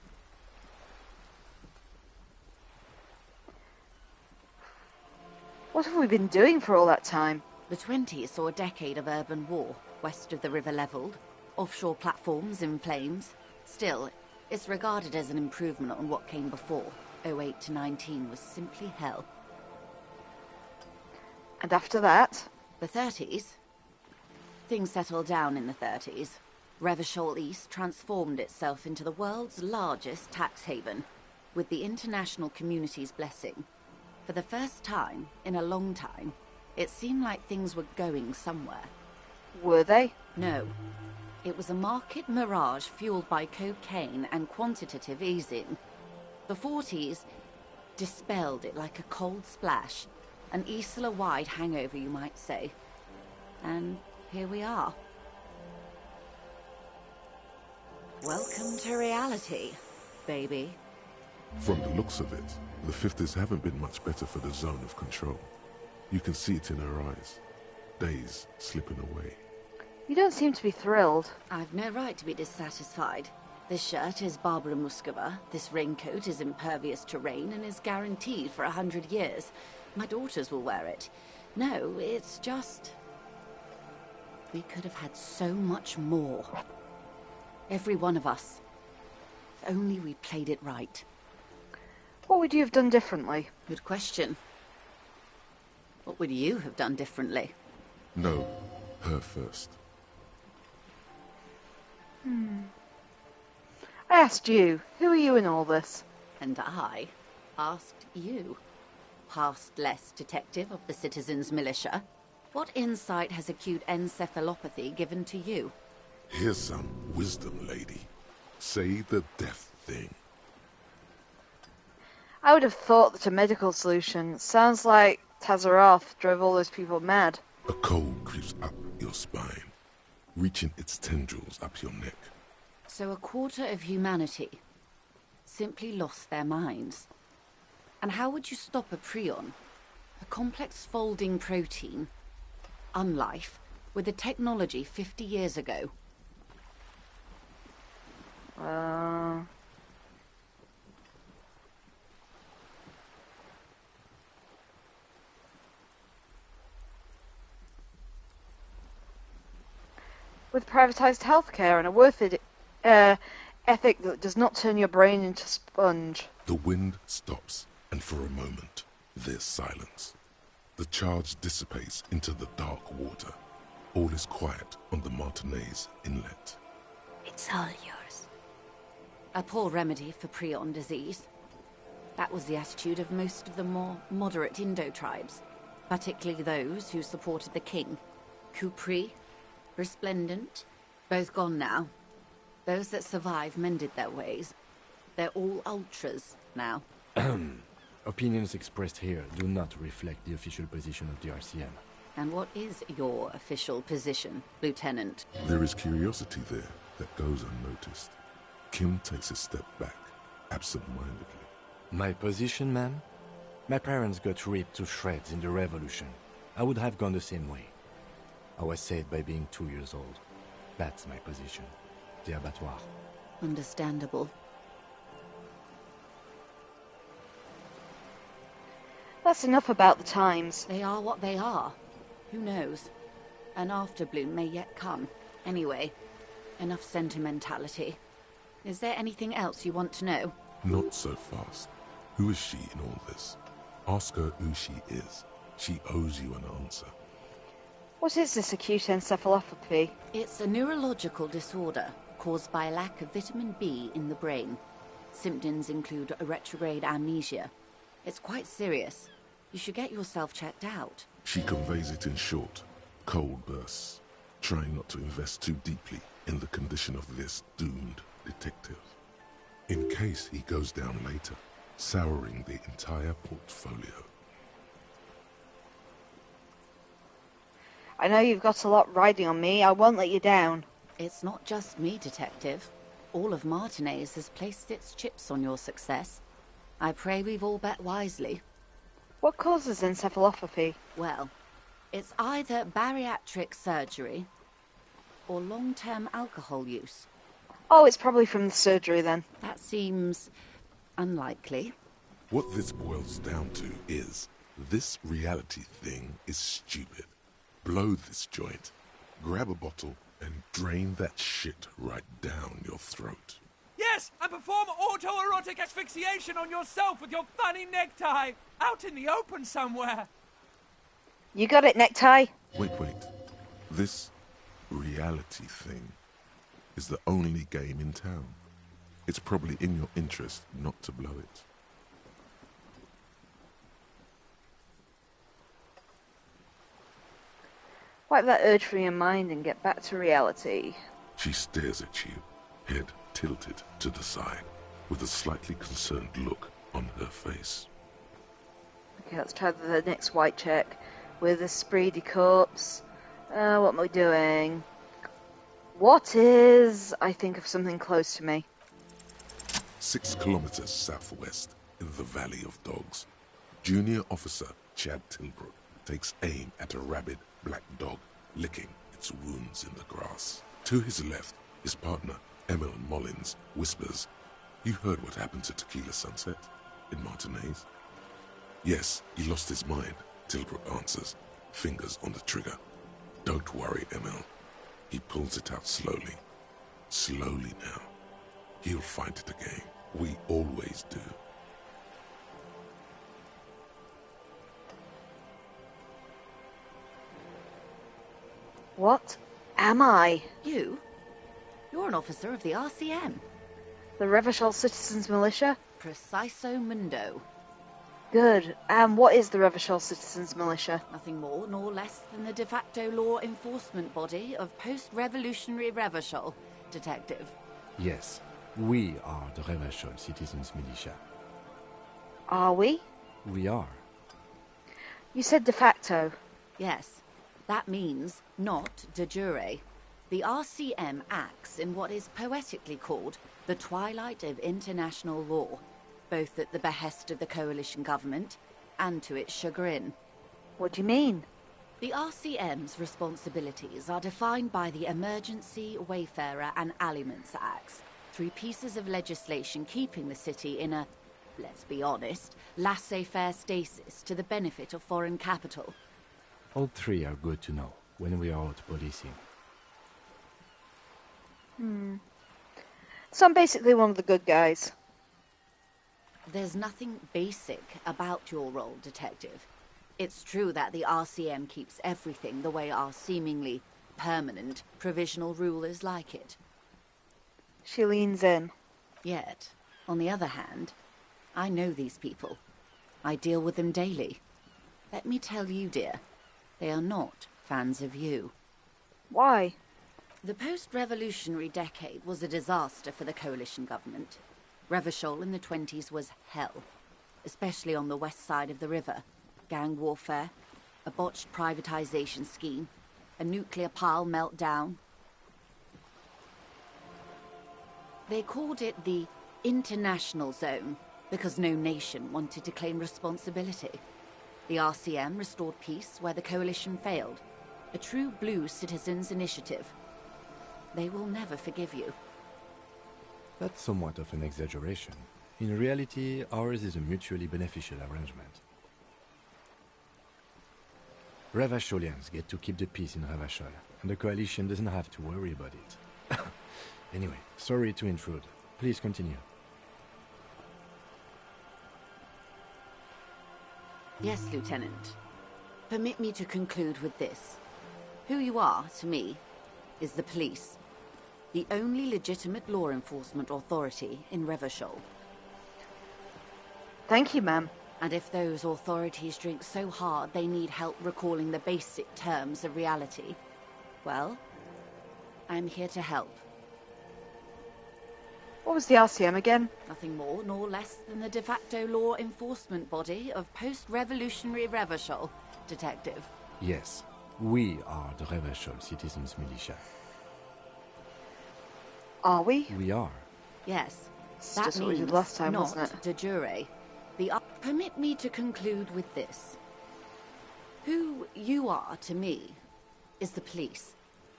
What have we been doing for all that time?
The 20s saw a decade of urban war, west of the river levelled, offshore platforms in flames. Still, it's regarded as an improvement on what came before. '08 to '19 was simply hell.
And after that?
The 30s? Things settled down in the 30s. Revachol East transformed itself into the world's largest tax haven, with the international community's blessing. For the first time in a long time, it seemed like things were going somewhere.
Were they?
No. It was a market mirage fueled by cocaine and quantitative easing. The 40s dispelled it like a cold splash, an Isla-wide hangover, you might say. And here we are. Welcome to reality, baby.
From the looks of it, the 50s haven't been much better for the zone of control. You can see it in her eyes. Days slipping away.
You don't seem to be thrilled.
I've no right to be dissatisfied. This shirt is Barbara Muscova, this raincoat is impervious to rain and is guaranteed for 100 years. My daughters will wear it. No, it's just... we could have had so much more. Every one of us. If only we played it right.
What would you have done differently?
Good question. What would you have done differently?
No, her first.
I asked you, who are you in all this?
And I asked you, past-less detective of the citizens' militia, what insight has acute encephalopathy given to you?
Here's some wisdom, lady. Say the death thing.
I would have thought that a medical solution sounds like Tazaroth drove all those people mad.
A cold creeps up your spine, reaching its tendrils up your neck.
So a quarter of humanity simply lost their minds. And how would you stop a prion, a complex folding protein, unlife, with the technology 50 years ago.
With privatised healthcare and a ethic that does not turn your brain into sponge.
The wind stops, and for a moment, there's silence. The charge dissipates into the dark water. All is quiet on the Martinez inlet.
It's all yours.
A poor remedy for prion disease. That was the attitude of most of the more moderate Indo tribes, particularly those who supported the king. Kupri, Resplendent, both gone now. Those that survived mended their ways. They're all ultras now.
Opinions expressed here do not reflect the official position of the RCM.
And what is your official position, Lieutenant?
There is curiosity there that goes unnoticed. Kim takes a step back, absent-mindedly.
My position, ma'am? My parents got ripped to shreds in the revolution. I would have gone the same way. I was saved by being 2 years old. That's my position. The abattoir.
Understandable.
That's enough about the times.
They are what they are. Who knows? An afterbloom may yet come. Anyway, enough sentimentality. Is there anything else you want to know?
Not so fast. Who is she in all this? Ask her who she is. She owes you an answer.
What is this acute encephalopathy?
It's a neurological disorder caused by a lack of vitamin B in the brain. Symptoms include a retrograde amnesia. It's quite serious. You should get yourself checked out.
She conveys it in short, cold bursts, trying not to invest too deeply in the condition of this doomed detective. In case he goes down later, souring the entire portfolio.
I know you've got a lot riding on me. I won't let you down.
It's not just me, Detective. All of Martinez has placed its chips on your success. I pray we've all bet wisely.
What causes encephalopathy?
Well, it's either bariatric surgery or long-term alcohol use.
Oh, it's probably from the surgery then.
That seems unlikely.
What this boils down to is, this reality thing is stupid. Blow this joint, grab a bottle, and drain that shit right down your throat.
Yes, and perform autoerotic asphyxiation on yourself with your funny necktie, out in the open somewhere.
You got it, necktie?
Wait. This reality thing is the only game in town. It's probably in your interest not to blow it.
Wipe that urge from your mind and get back to reality.
She stares at you, head tilted to the side, with a slightly concerned look on her face.
Okay, let's try the next white check. With a spreedy corpse. What am I doing? What is... I think of something close to me.
6 kilometers southwest, in the Valley of Dogs, Junior Officer Chad Tilbrook takes aim at a rabid black dog licking its wounds in the grass. To his left, his partner, Emil Mullins, whispers, "You heard what happened to Tequila Sunset in Martinez?" "Yes, he lost his mind," Tilbrook answers, fingers on the trigger. "Don't worry, Emil." He pulls it out slowly. Slowly now. He'll find it again. We always do.
What am I?
You? You're an officer of the RCM.
The Revachol Citizens Militia?
Preciso mundo.
Good. And what is the Revachol Citizens Militia?
Nothing more nor less than the de facto law enforcement body of post-revolutionary Revachol, Detective.
Yes, we are the Revachol Citizens Militia.
Are we?
We are.
You said de facto.
Yes. That means not de jure. The RCM acts in what is poetically called the twilight of international law, both at the behest of the coalition government and to its chagrin.
What do you mean?
The RCM's responsibilities are defined by the Emergency, Wayfarer and Aliments Acts, 3 pieces of legislation keeping the city in a, let's be honest, laissez-faire stasis to the benefit of foreign capital.
All 3 are good to know when we are out policing.
So I'm basically one of the good guys.
There's nothing basic about your role, Detective. It's true that the RCM keeps everything the way our seemingly permanent provisional rulers like it.
She leans in.
Yet, on the other hand, I know these people. I deal with them daily. Let me tell you, dear, they are not fans of you.
Why?
The post-revolutionary decade was a disaster for the coalition government. Revachol in the 20s was hell, especially on the west side of the river. Gang warfare, a botched privatization scheme, a nuclear pile meltdown. They called it the international zone because no nation wanted to claim responsibility. The RCM restored peace where the coalition failed, a true blue citizens' initiative. They will never forgive you.
That's somewhat of an exaggeration. In reality, ours is a mutually beneficial arrangement. Revacholians get to keep the peace in Revachol, and the coalition doesn't have to worry about it. Anyway, sorry to intrude. Please continue.
Yes, Lieutenant. Permit me to conclude with this. Who you are, to me, is the police. The only legitimate law enforcement authority in Revachol.
Thank you, ma'am.
And if those authorities drink so hard they need help recalling the basic terms of reality, well, I'm here to help.
What was the RCM again?
Nothing more nor less than the de facto law enforcement body of post-revolutionary Revachol, Detective.
Yes, we are the Revachol Citizens Militia.
Are we?
We are.
Yes,
It's
that
just what we
means
did last time,
not
wasn't it?
de jure. Permit me to conclude with this. Who you are to me is the police,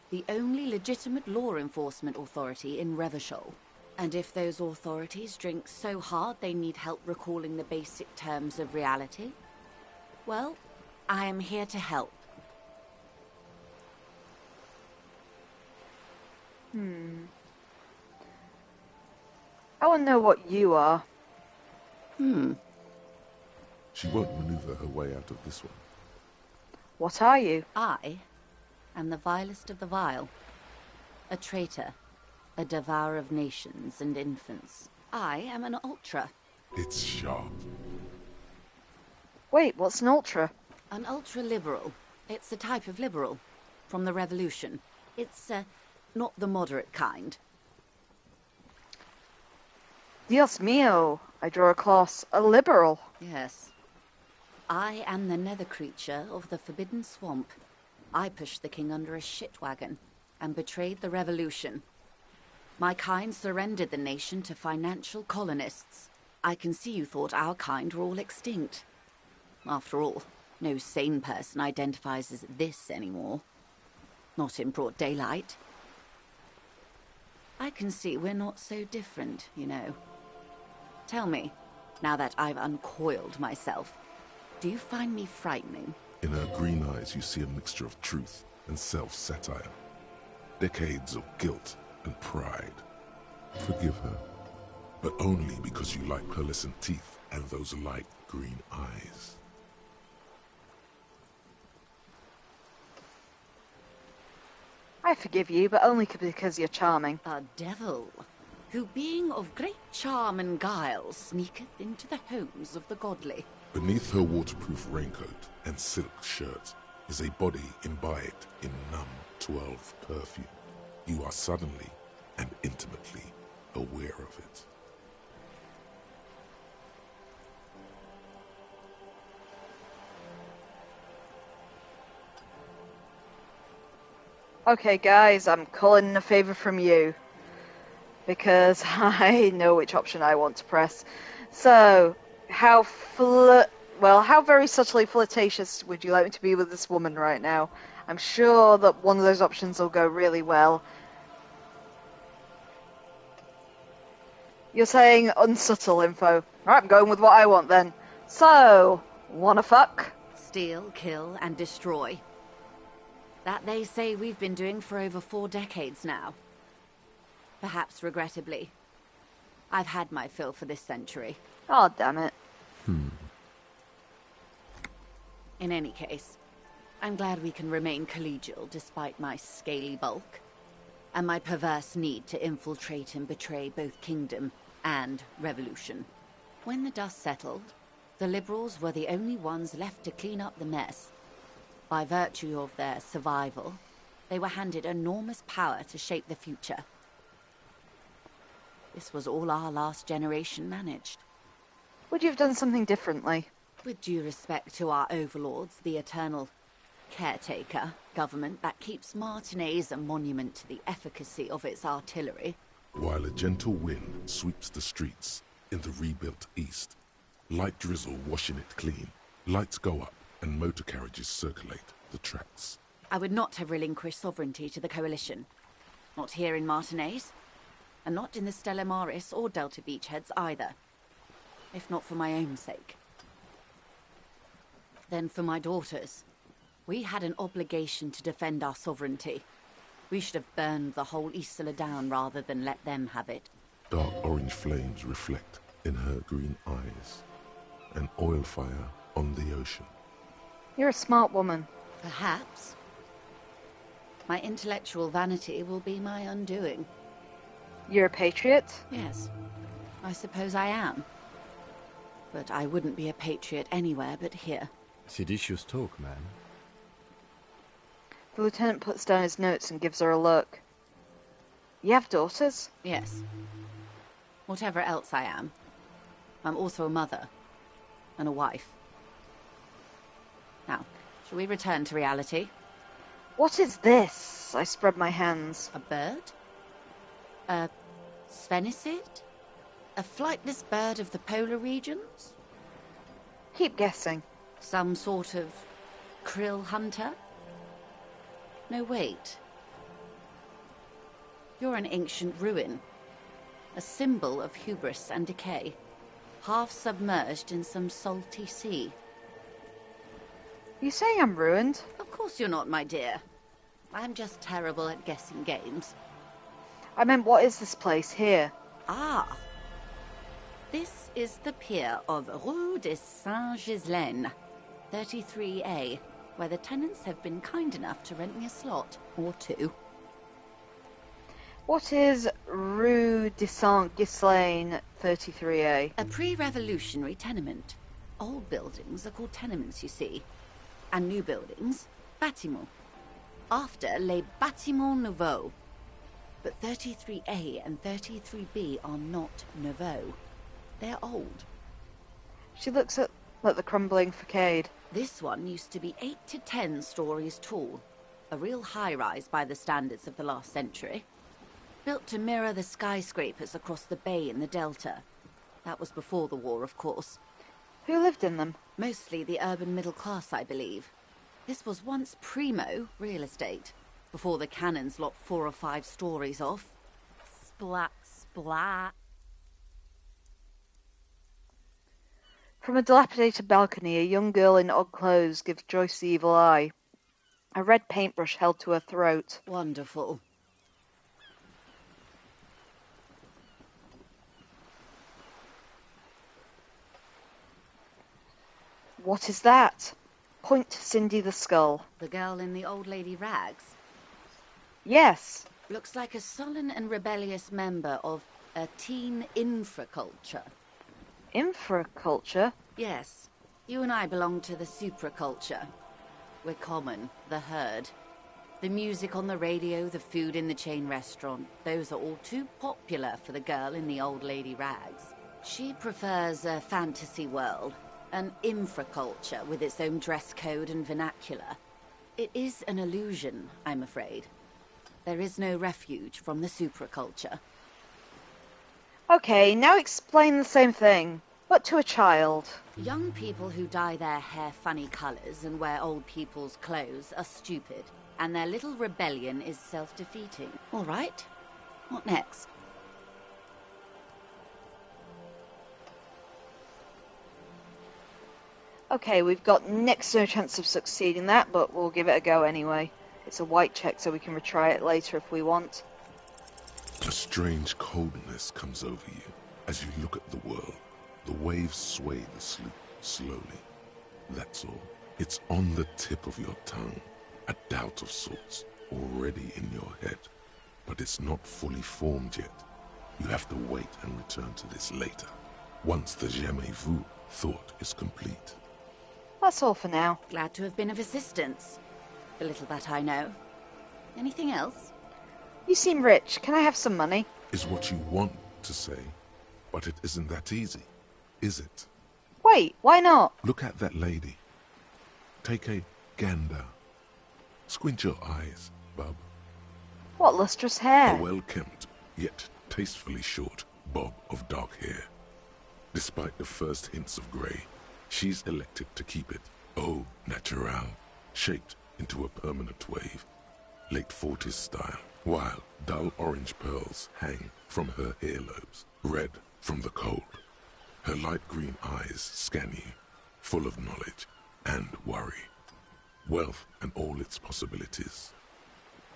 the only legitimate law enforcement authority in Revachol. And if those authorities drink so hard they need help recalling the basic terms of reality, well, I am here to help.
I want to know what you are.
She won't maneuver her way out of this one.
What are you?
I am the vilest of the vile. A traitor. A devourer of nations and infants. I am an ultra.
It's sharp.
Wait, what's an ultra?
An ultra-liberal. It's a type of liberal. From the revolution. It's, not the moderate kind.
Dios mío, I draw a class. A liberal.
Yes. I am the nether creature of the Forbidden Swamp. I pushed the king under a shit wagon and betrayed the revolution. My kind surrendered the nation to financial colonists. I can see you thought our kind were all extinct. After all, no sane person identifies as this anymore. Not in broad daylight. I can see we're not so different, you know. Tell me, now that I've uncoiled myself, do you find me frightening?
In her green eyes, you see a mixture of truth and self-satire. Decades of guilt and pride. Forgive her, but only because you like pearlescent teeth and those light green eyes.
I forgive you, but only because you're charming.
A devil, who being of great charm and guile, sneaketh into the homes of the godly.
Beneath her waterproof raincoat and silk shirt is a body imbibed in numb 12 perfume. You are suddenly and intimately aware of it.
Okay, guys, I'm calling in a favor from you. Because I know which option I want to press. So, how Well, how very subtly flirtatious would you like me to be with this woman right now? I'm sure that one of those options will go really well. You're saying unsubtle info. Right, I'm going with what I want then. So, wanna fuck?
Steal, kill, and destroy. That they say we've been doing for over 4 decades now. Perhaps regrettably. I've had my fill for this century.
Oh, damn it.
In any case, I'm glad we can remain collegial despite my scaly bulk, and my perverse need to infiltrate and betray both kingdom and revolution. When the dust settled, the liberals were the only ones left to clean up the mess. By virtue of their survival, they were handed enormous power to shape the future. This was all our last generation managed.
Would you have done something differently?
With due respect to our overlords, the eternal caretaker government that keeps Martinez a monument to the efficacy of its artillery.
While a gentle wind sweeps the streets in the rebuilt east, light drizzle washing it clean, lights go up and motor carriages circulate the tracks.
I would not have relinquished sovereignty to the Coalition. Not here in Martinez, and not in the Stella Maris or Delta Beachheads either. If not for my own sake. Then for my daughters. We had an obligation to defend our sovereignty. We should have burned the whole Isola down rather than let them have it.
Dark orange flames reflect in her green eyes. An oil fire on the ocean.
You're a smart woman.
Perhaps. My intellectual vanity will be my undoing.
You're a patriot?
Yes, I suppose I am. But I wouldn't be a patriot anywhere but here.
Seditious talk, man.
The lieutenant puts down his notes and gives her a look. You have daughters?
Yes. Whatever else I am, I'm also a mother. And a wife. Now, shall we return to reality?
What is this? I spread my hands.
A bird? A sphenicid? A flightless bird of the polar regions?
Keep guessing.
Some sort of krill hunter? No, wait. You're an ancient ruin. A symbol of hubris and decay. Half submerged in some salty sea.
You saying I'm ruined?
Of course you're not, my dear. I'm just terrible at guessing games.
I meant, what is this place here?
Ah. This is the pier of Rue de Saint-Ghislaine, 33A, where the tenants have been kind enough to rent me a slot or two.
What is Rue de Saint-Ghislaine 33A?
A pre-revolutionary tenement. Old buildings are called tenements, you see. And new buildings, bâtiments. After les bâtiments nouveaux. But 33A and 33B are not nouveaux. They're old.
She looks at the crumbling facade.
This one used to be 8 to 10 stories tall. A real high-rise by the standards of the last century. Built to mirror the skyscrapers across the bay in the Delta. That was before the war, of course.
Who lived in them?
Mostly the urban middle class, I believe. This was once primo real estate, before the cannons lopped 4 or 5 stories off. Splat, splat.
From a dilapidated balcony, a young girl in odd clothes gives Joyce the evil eye. A red paintbrush held to her throat.
Wonderful.
What is that? Point to Cindy the skull.
The girl in the old lady rags.
Yes.
Looks like a sullen and rebellious member of a teen infraculture.
Infraculture?
Yes. You and I belong to the supraculture. We're common, the herd. The music on the radio, the food in the chain restaurant, those are all too popular for the girl in the old lady rags. She prefers a fantasy world, an infraculture with its own dress code and vernacular. It is an illusion, I'm afraid. There is no refuge from the supraculture.
Okay, now explain the same thing. but to a child.
Young people who dye their hair funny colours and wear old people's clothes are stupid, and their little rebellion is self-defeating. All right, what next?
Okay, we've got next to no chance of succeeding that, but we'll give it a go anyway. It's a white check, so we can retry it later if we want.
A strange coldness comes over you as you look at the world. The waves sway the sloop slowly. That's all. It's on the tip of your tongue, a doubt of sorts, already in your head. But it's not fully formed yet. You have to wait and return to this later, once the jamais vu thought is complete.
That's all for now.
Glad to have been of assistance. The little that I know. Anything else?
You seem rich. Can I have some money?
Is what you want to say, but it isn't that easy, is it?
Wait, why not?
Look at that lady. Take a gander. Squint your eyes, bub.
What lustrous hair.
A well-kempt, yet tastefully short bob of dark hair. Despite the first hints of grey, she's elected to keep it au naturel, shaped into a permanent wave, late 40s style, while dull orange pearls hang from her earlobes, red from the cold. Her light green eyes scan you, full of knowledge and worry. Wealth and all its possibilities.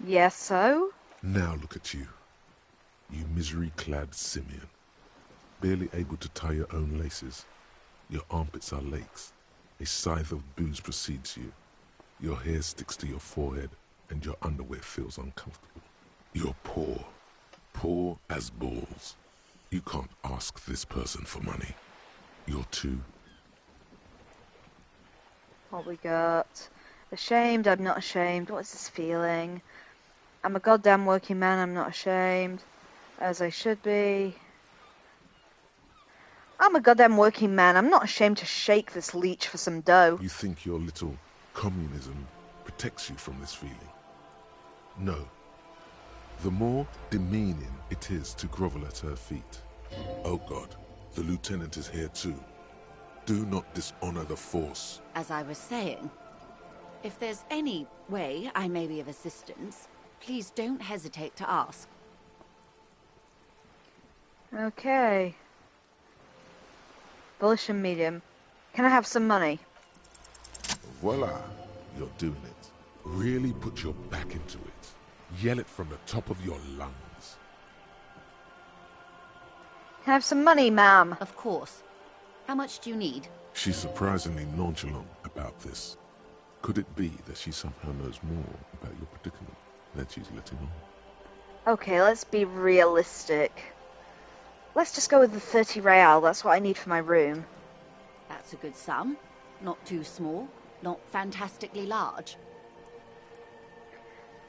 Yes, so?
Now look at you, you misery-clad simian, barely able to tie your own laces. Your armpits are lakes. A scythe of booze precedes you. Your hair sticks to your forehead, and your underwear feels uncomfortable. You're poor. Poor as balls. You can't ask this person for money. You're too...
What we got? Ashamed, I'm not ashamed. What is this feeling? I'm a goddamn working man, I'm not ashamed. As I should be. I'm a goddamn working man, I'm not ashamed to shake this leech for some dough.
You think your little communism protects you from this feeling? No. The more demeaning it is to grovel at her feet. Oh God, the lieutenant is here too. Do not dishonor the force.
As I was saying, if there's any way I may be of assistance, please don't hesitate to ask.
Okay. Bullish and medium. Can I have some money?
Voila, you're doing it. Really put your back into it. Yell it from the top of your lungs.
Can I have some money, ma'am?
Of course. How much do you need?
She's surprisingly nonchalant about this. Could it be that she somehow knows more about your predicament than she's letting on?
Okay, let's be realistic. Let's just go with the 30 real. That's what I need for my room.
That's a good sum. Not too small, not fantastically large.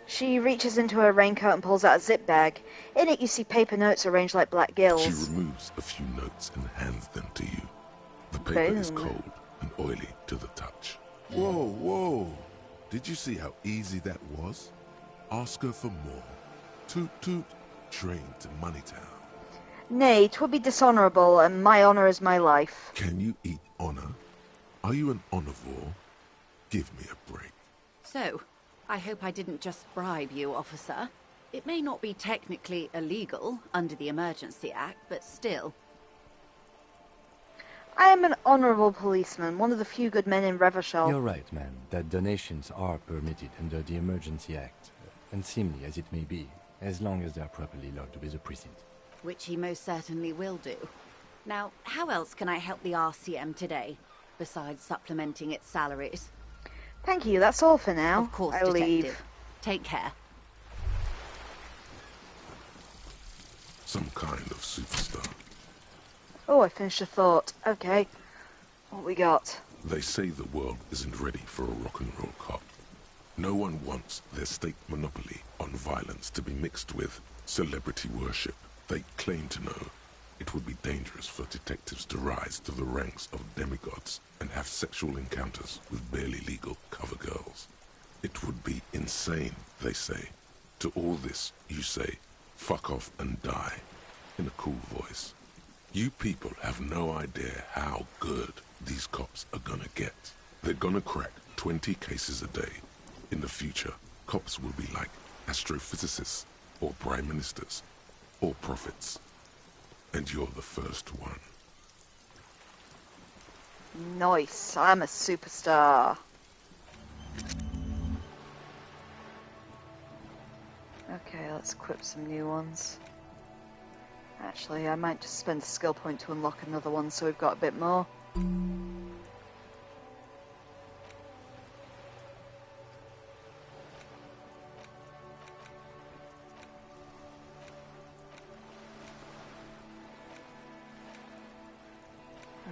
She reaches into her raincoat and pulls out a zip bag. In it you see paper notes arranged like black gills.
She removes a few notes and hands them to you. The paper is cold and oily to the touch. Whoa, whoa. Did you see how easy that was? Ask her for more. Toot toot, train to Moneytown.
Nay, 'twould be dishonourable, and my honour is my life.
Can you eat honour? Are you an omnivore? Give me a break.
So, I hope I didn't just bribe you, officer. It may not be technically illegal under the Emergency Act, but still.
I am an honourable policeman, one of the few good men in Revershall.
You're right, ma'am, that donations are permitted under the Emergency Act, unseemly as it may be, as long as they are properly logged with the precinct.
Which he most certainly will do. Now, how else can I help the RCM today, besides supplementing its salaries?
Thank you, that's all for now.
Of course,
I
Detective.
leave.
Take care.
Some kind of superstar.
Oh, I finished a thought. Okay. What we got?
They say the world isn't ready for a rock and roll cop. No one wants their state monopoly on violence to be mixed with celebrity worship. They claim to know it would be dangerous for detectives to rise to the ranks of demigods and have sexual encounters with barely legal cover girls. It would be insane, they say. To all this, you say, fuck off and die, in a cool voice. You people have no idea how good these cops are gonna get. They're gonna crack 20 cases a day. In the future, cops will be like astrophysicists, or prime ministers, or prophets. And you're the first one.
Nice, I'm a superstar. Okay, let's equip some new ones. Actually, I might just spend a skill point to unlock another one so we've got a bit more.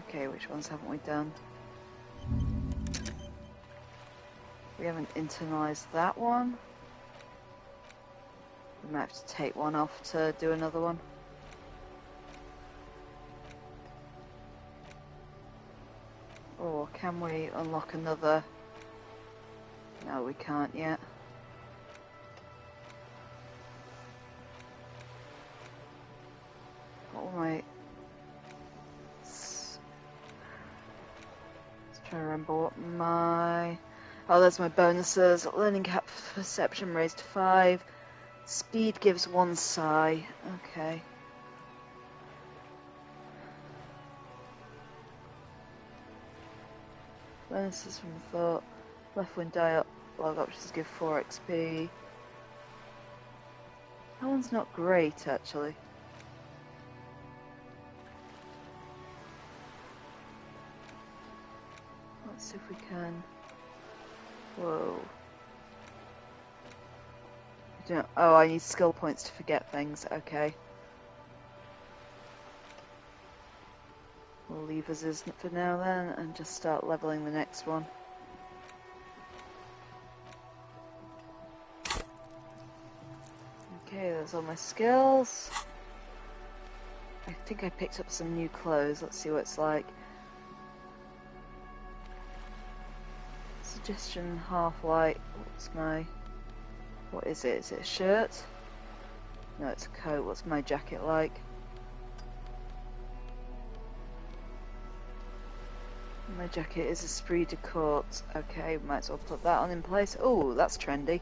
Okay, which ones haven't we done? We haven't internalized that one. We might have to take one off to do another one. Or can we unlock another? No, we can't yet. What am I? Let's try to remember what my... Oh, there's my bonuses. Learning cap perception raised to 5. Speed gives 1 psi. Okay. Bonuses from thought. Left wind dialogue options give 4 XP. That one's not great, actually. Let's see if we can... Whoa. Oh, I need skill points to forget things. Okay. We'll leave as is for now then, and just start leveling the next one. Okay, there's all my skills. I think I picked up some new clothes. Let's see what it's like. Suggestion half-light. What's my... What is it? Is it a shirt? No, it's a coat. What's my jacket like? My jacket is esprit de corps. Okay, might as well put that on in place. Oh, that's trendy.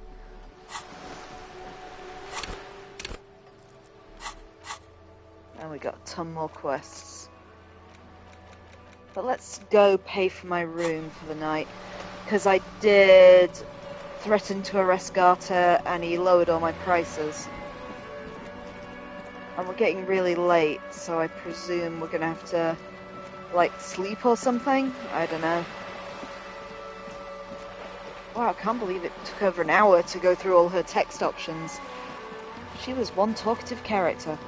And we got a ton more quests. But let's go pay for my room for the night. Because I did threaten to arrest Garter and he lowered all my prices. And we're getting really late, so I presume we're gonna have to, like, sleep or something? I don't know. Wow, I can't believe it took over an hour to go through all her text options. She was one talkative character.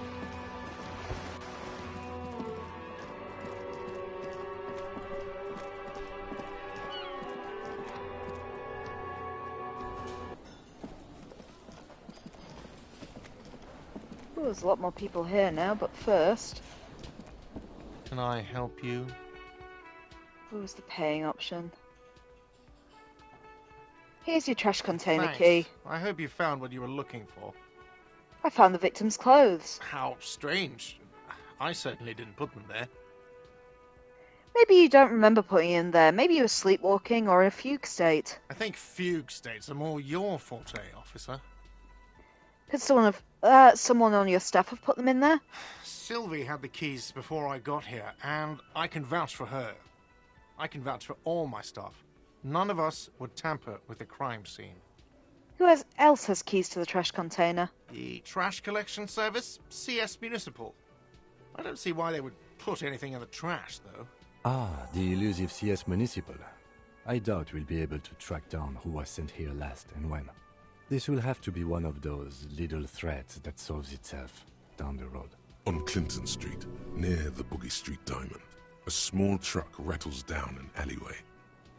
Ooh, there's a lot more people here now, but first...
Can I help you?
What was the paying option? Here's your trash container
Thanks.
key.
I hope you found what you were looking for.
I found the victim's clothes.
How strange. I certainly didn't put them there.
Maybe you don't remember putting in there. Maybe you were sleepwalking or in a fugue state.
I think fugue states are more your forte, officer.
Could someone on your staff have put them in there?
Sylvie had the keys before I got here, and I can vouch for her. I can vouch for all my staff. None of us would tamper with the crime scene.
Who else has keys to the trash container?
The trash collection service? CS Municipal. I don't see why they would put anything in the trash, though.
Ah, the elusive CS Municipal. I doubt we'll be able to track down who was sent here last and when. This will have to be one of those little threads that solves itself down the road.
On Clinton Street, near the Boogie Street Diamond, a small truck rattles down an alleyway.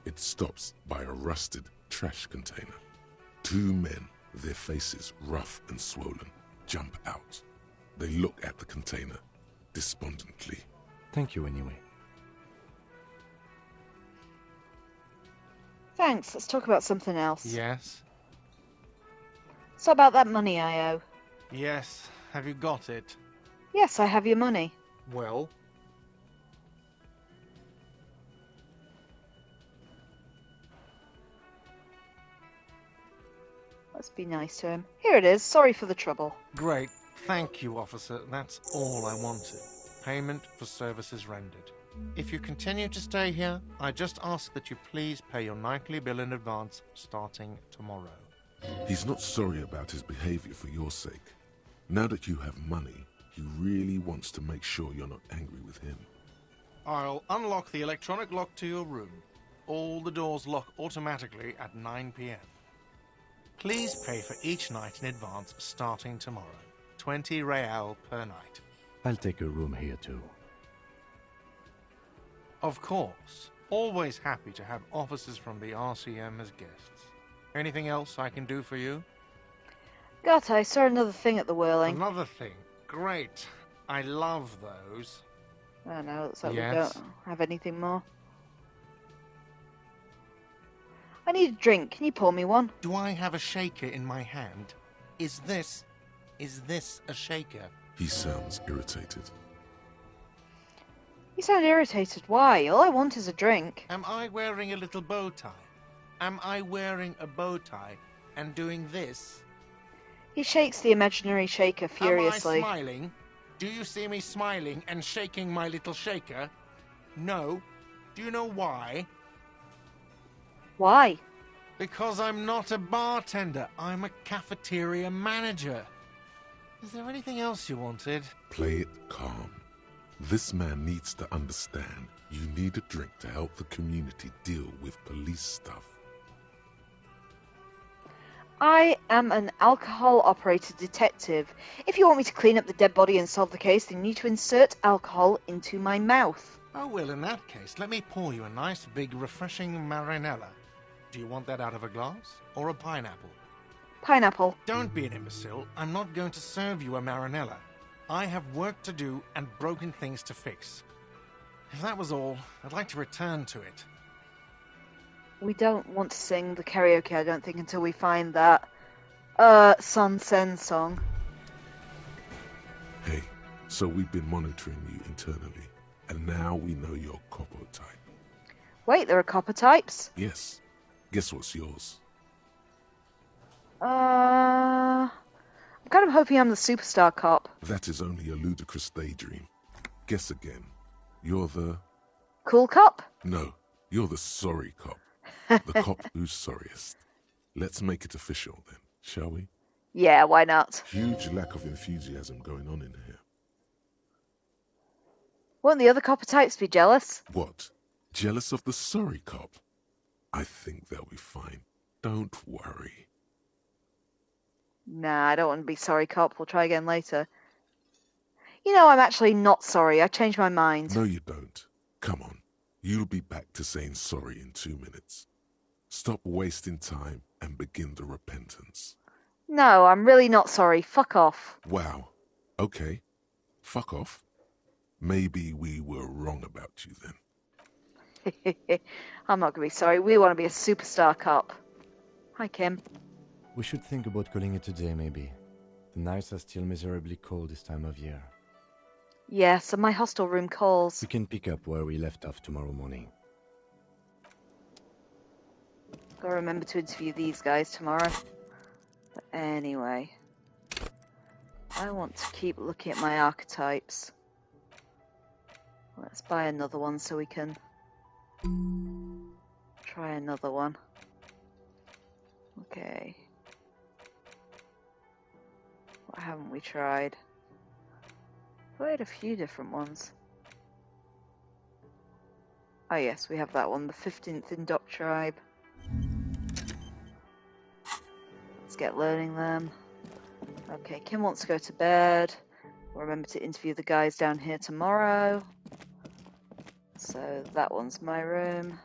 It stops by a rusted trash container. 2 men, their faces rough and swollen, jump out. They look at the container despondently.
Thank you anyway.
Thanks, let's talk about something else.
Yes?
So about that money I owe.
Yes. Have you got it?
Yes, I have your money.
Well?
Let's be nice to him. Here it is. Sorry for the trouble.
Great. Thank you, officer. That's all I wanted. Payment for services rendered. If you continue to stay here, I just ask that you please pay your nightly bill in advance starting tomorrow.
He's not sorry about his behavior for your sake. Now that you have money, he really wants to make sure you're not angry with him.
I'll unlock the electronic lock to your room. All the doors lock automatically at 9 p.m. Please pay for each night in advance starting tomorrow. 20 real per night.
I'll take a room here too.
Of course. Always happy to have officers from the RCM as guests. Anything else I can do for you?
God, I saw another thing at the Whirling.
Another thing. Great. I love those.
Oh no, looks like
Yes.
we don't have anything more. I need a drink. Can you pour me one?
Do I have a shaker in my hand? Is this a shaker?
He sounds irritated.
You sound irritated. Why? All I want is a drink.
Am I wearing a little bow tie? Am I wearing a bow tie and doing this?
He shakes the imaginary shaker furiously.
Am I smiling? Do you see me smiling and shaking my little shaker? No. Do you know why?
Why?
Because I'm not a bartender. I'm a cafeteria manager. Is there anything else you wanted?
Play it calm. This man needs to understand you need a drink to help the community deal with police stuff.
I am an alcohol-operated detective. If you want me to clean up the dead body and solve the case, then you need to insert alcohol into my mouth.
Oh, well, in that case, let me pour you a nice, big, refreshing marinella. Do you want that out of a glass or a pineapple?
Pineapple.
Don't be an imbecile. I'm not going to serve you a marinella. I have work to do and broken things to fix. If that was all, I'd like to return to it.
We don't want to sing the karaoke, I don't think, until we find that Son Sen song.
Hey, so we've been monitoring you internally, and now we know your copper type.
Wait, there are copper types?
Yes. Guess what's yours?
I'm kind of hoping I'm the superstar cop.
That is only a ludicrous daydream. Guess again. You're the...
Cool cop?
No, you're the sorry cop. The cop who's sorriest. Let's make it official then, shall we?
Yeah, why not?
Huge lack of enthusiasm going on in here.
Won't the other copper types be jealous?
What? Jealous of the sorry cop? I think they'll be fine. Don't worry.
Nah, I don't want to be sorry cop. We'll try again later. You know, I'm actually not sorry. I changed my mind.
No, you don't. Come on. You'll be back to saying sorry in 2 minutes. Stop wasting time and begin the repentance.
No, I'm really not sorry. Fuck off.
Wow. Okay. Fuck off. Maybe we were wrong about you then.
I'm not going to be sorry. We want to be a superstar cop. Hi, Kim.
We should think about calling it a day, maybe. The nights are still miserably cold this time of year.
Yes, and my hostel room calls.
We can pick up where we left off tomorrow morning.
Gotta remember to interview these guys tomorrow. But anyway, I want to keep looking at my archetypes. Let's buy another one so we can try another one. Okay. What haven't we tried? We had a few different ones. Oh yes, we have that one, the 15th Indoc Tribe. Let's get learning them. Okay, Kim wants to go to bed. We'll remember to interview the guys down here tomorrow. So that one's my room.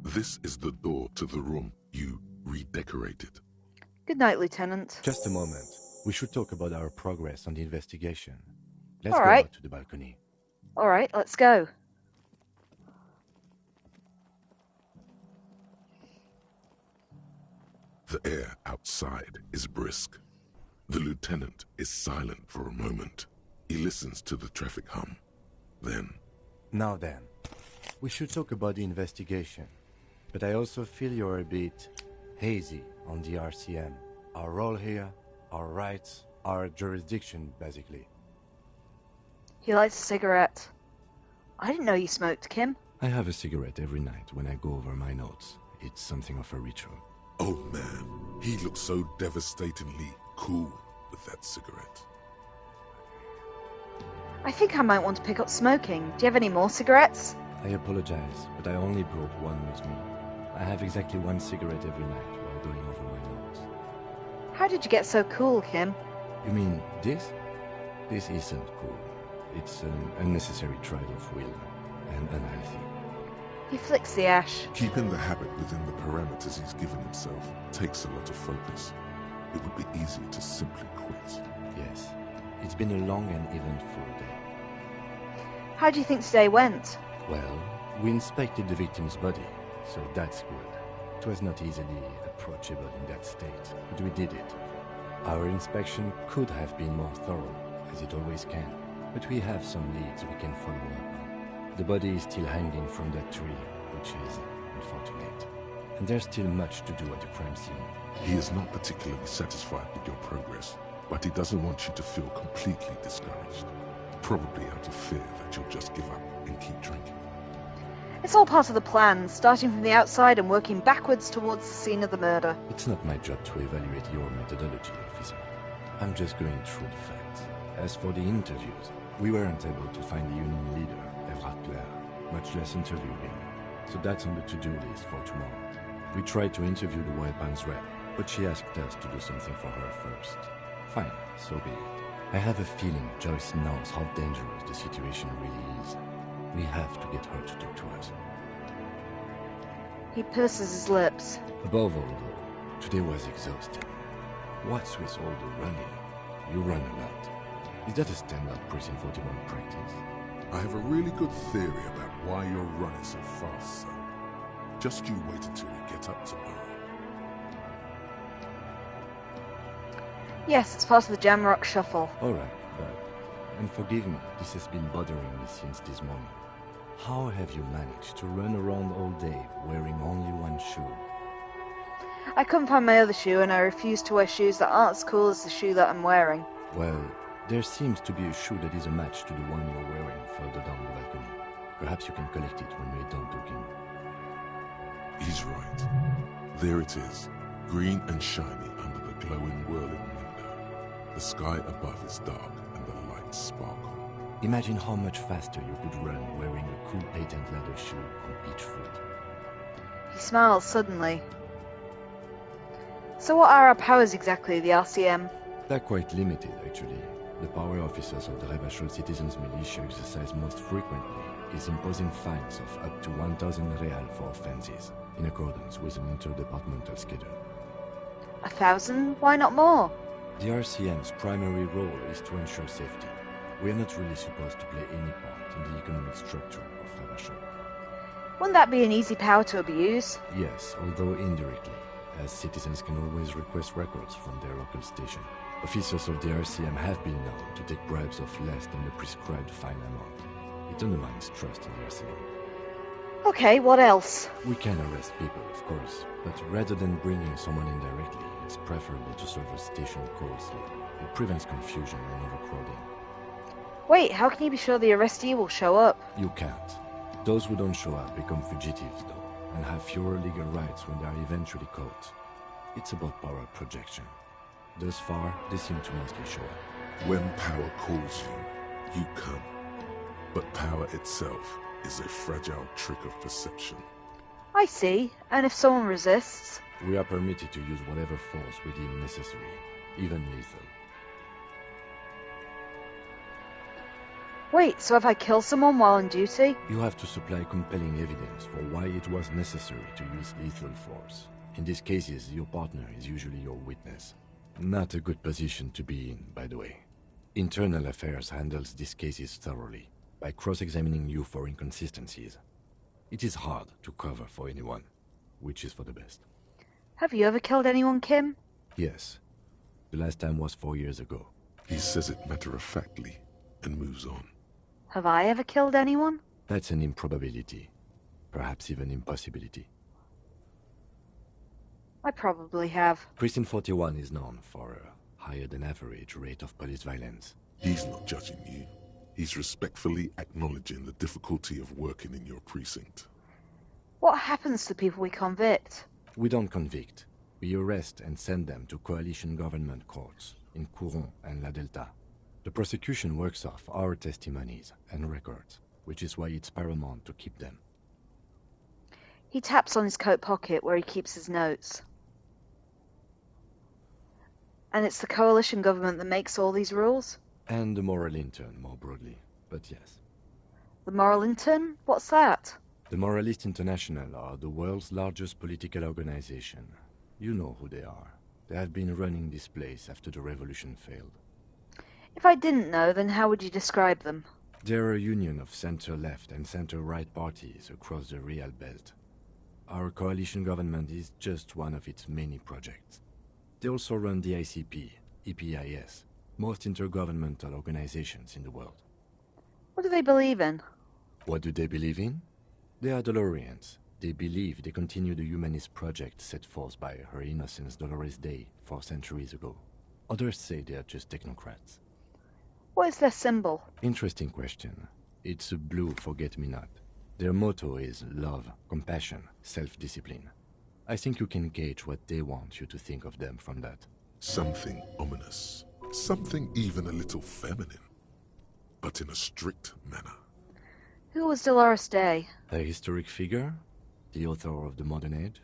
This is the door to the room you redecorated.
Good night, Lieutenant.
Just a moment. We should talk about our progress on the investigation. Let's
All
go
right.
out to the balcony.
Alright, let's go.
The air outside is brisk. The lieutenant is silent for a moment. He listens to the traffic hum. Then,
Now then, we should talk about the investigation. But I also feel you're a bit hazy on the RCM. Our role here, our rights, our jurisdiction, basically.
He lights a cigarette. I didn't know you smoked, Kim.
I have a cigarette every night when I go over my notes. It's something of a ritual.
oh man, he looks so devastatingly cool with that cigarette.
I think I might want to pick up smoking. Do you have any more cigarettes?
I apologize, but I only brought one with me. I have exactly one cigarette every night while going over my notes.
How did you get so cool, Kim?
You mean this? This isn't cool. It's an unnecessary trial of will, and unhealthy.
He flicks the ash.
Keeping the habit within the parameters he's given himself takes a lot of focus. It would be easier to simply quit.
Yes, it's been a long and eventful day.
How do you think today went?
Well, we inspected the victim's body, so that's good. It was not easily approachable in that state, but we did it. Our inspection could have been more thorough, as it always can, but we have some leads we can follow up on. The body is still hanging from that tree, which is unfortunate. And there's still much to do at the crime scene.
He is not particularly satisfied with your progress, but he doesn't want you to feel completely discouraged. Probably out of fear that you'll just give up and keep drinking.
It's all part of the plan, starting from the outside and working backwards towards the scene of the murder.
It's not my job to evaluate your methodology, officer. I'm just going through the facts. As for the interviews, we weren't able to find the union leader, Claire, much less interview him. So that's on the to-do list for tomorrow. We tried to interview the Wild Pines rep, but she asked us to do something for her first. Fine, so be it. I have a feeling Joyce knows how dangerous the situation really is. We have to get her to talk to us.
He purses his lips.
Above all, though, today was exhausting. What's with all the running? You run a lot. Is that a standard Prison 41 practice?
I have a really good theory about why you're running so fast, son. Just you wait until we get up tomorrow.
Yes, it's part of the Jamrock Shuffle.
Alright, but... And forgive me, this has been bothering me since this morning. How have you managed to run around all day wearing only one shoe?
I couldn't find my other shoe and I refuse to wear shoes that aren't as cool as the shoe that I'm wearing.
Well, there seems to be a shoe that is a match to the one you're wearing further down the balcony. Perhaps you can collect it when we're done talking.
He's right. There it is, green and shiny under the glowing whirling window. The sky above is dark and the lights sparkle.
Imagine how much faster you could run wearing a cool patent leather shoe on each foot.
He smiles suddenly. So what are our powers exactly, the RCM?
They're quite limited, actually. The power officers of the Rebachol Citizens Militia exercise most frequently is imposing fines of up to 1,000 real for offenses, in accordance with an interdepartmental schedule.
1,000? Why not more?
The RCM's primary role is to ensure safety. We are not really supposed to play any part in the economic structure of Rebachol.
Wouldn't that be an easy power to abuse?
Yes, although indirectly, as citizens can always request records from their local station. Officers of the RCM have been known to take bribes of less than the prescribed fine amount. It undermines trust in the RCM.
Okay, what else?
We can arrest people, of course, but rather than bringing someone in directly, it's preferable to serve a station closely. It prevents confusion and overcrowding.
Wait, how can you be sure the arrestee will show up?
You can't. Those who don't show up become fugitives, though, and have fewer legal rights when they are eventually caught. It's about power projection. Thus far, they seem to mostly show up.
When power calls you, you come. But power itself is a fragile trick of perception.
I see. And if someone resists?
We are permitted to use whatever force we deem necessary, even lethal.
Wait, so if I kill someone while on duty?
You have to supply compelling evidence for why it was necessary to use lethal force. In these cases, your partner is usually your witness. Not a good position to be in, by the way. Internal Affairs handles these cases thoroughly, by cross-examining you for inconsistencies. It is hard to cover for anyone, which is for the best.
Have you ever killed anyone, Kim?
Yes. The last time was 4 years ago.
He says it matter-of-factly and moves on.
Have I ever killed anyone?
That's an improbability. Perhaps even impossibility.
I probably have.
Precinct 41 is known for a higher than average rate of police violence.
He's not judging you. He's respectfully acknowledging the difficulty of working in your precinct.
What happens to people we convict?
We don't convict. We arrest and send them to coalition government courts in Courant and La Delta. The prosecution works off our testimonies and records, which is why it's paramount to keep them.
He taps on his coat pocket where he keeps his notes. And it's the coalition government that makes all these rules?
And the moral intern, more broadly, but yes.
The moral intern? What's that?
The Moralist International are the world's largest political organization. You know who they are. They have been running this place after the revolution failed.
If I didn't know, then how would you describe them?
They're a union of center-left and center-right parties across the Real Belt. Our coalition government is just one of its many projects. They also run the ICP, EPIS, most intergovernmental organizations in the world.
What do they believe in?
What do they believe in? They are Dolorians. They believe they continue the humanist project set forth by Her Innocence Dolores Day 4 centuries ago. Others say they are just technocrats.
What is their symbol?
Interesting question. It's a blue forget-me-not. Their motto is love, compassion, self-discipline. I think you can gauge what they want you to think of them from that.
Something ominous. Something even a little feminine. But in a strict manner.
Who was Dolores Day?
A historic figure? The author of the modern age?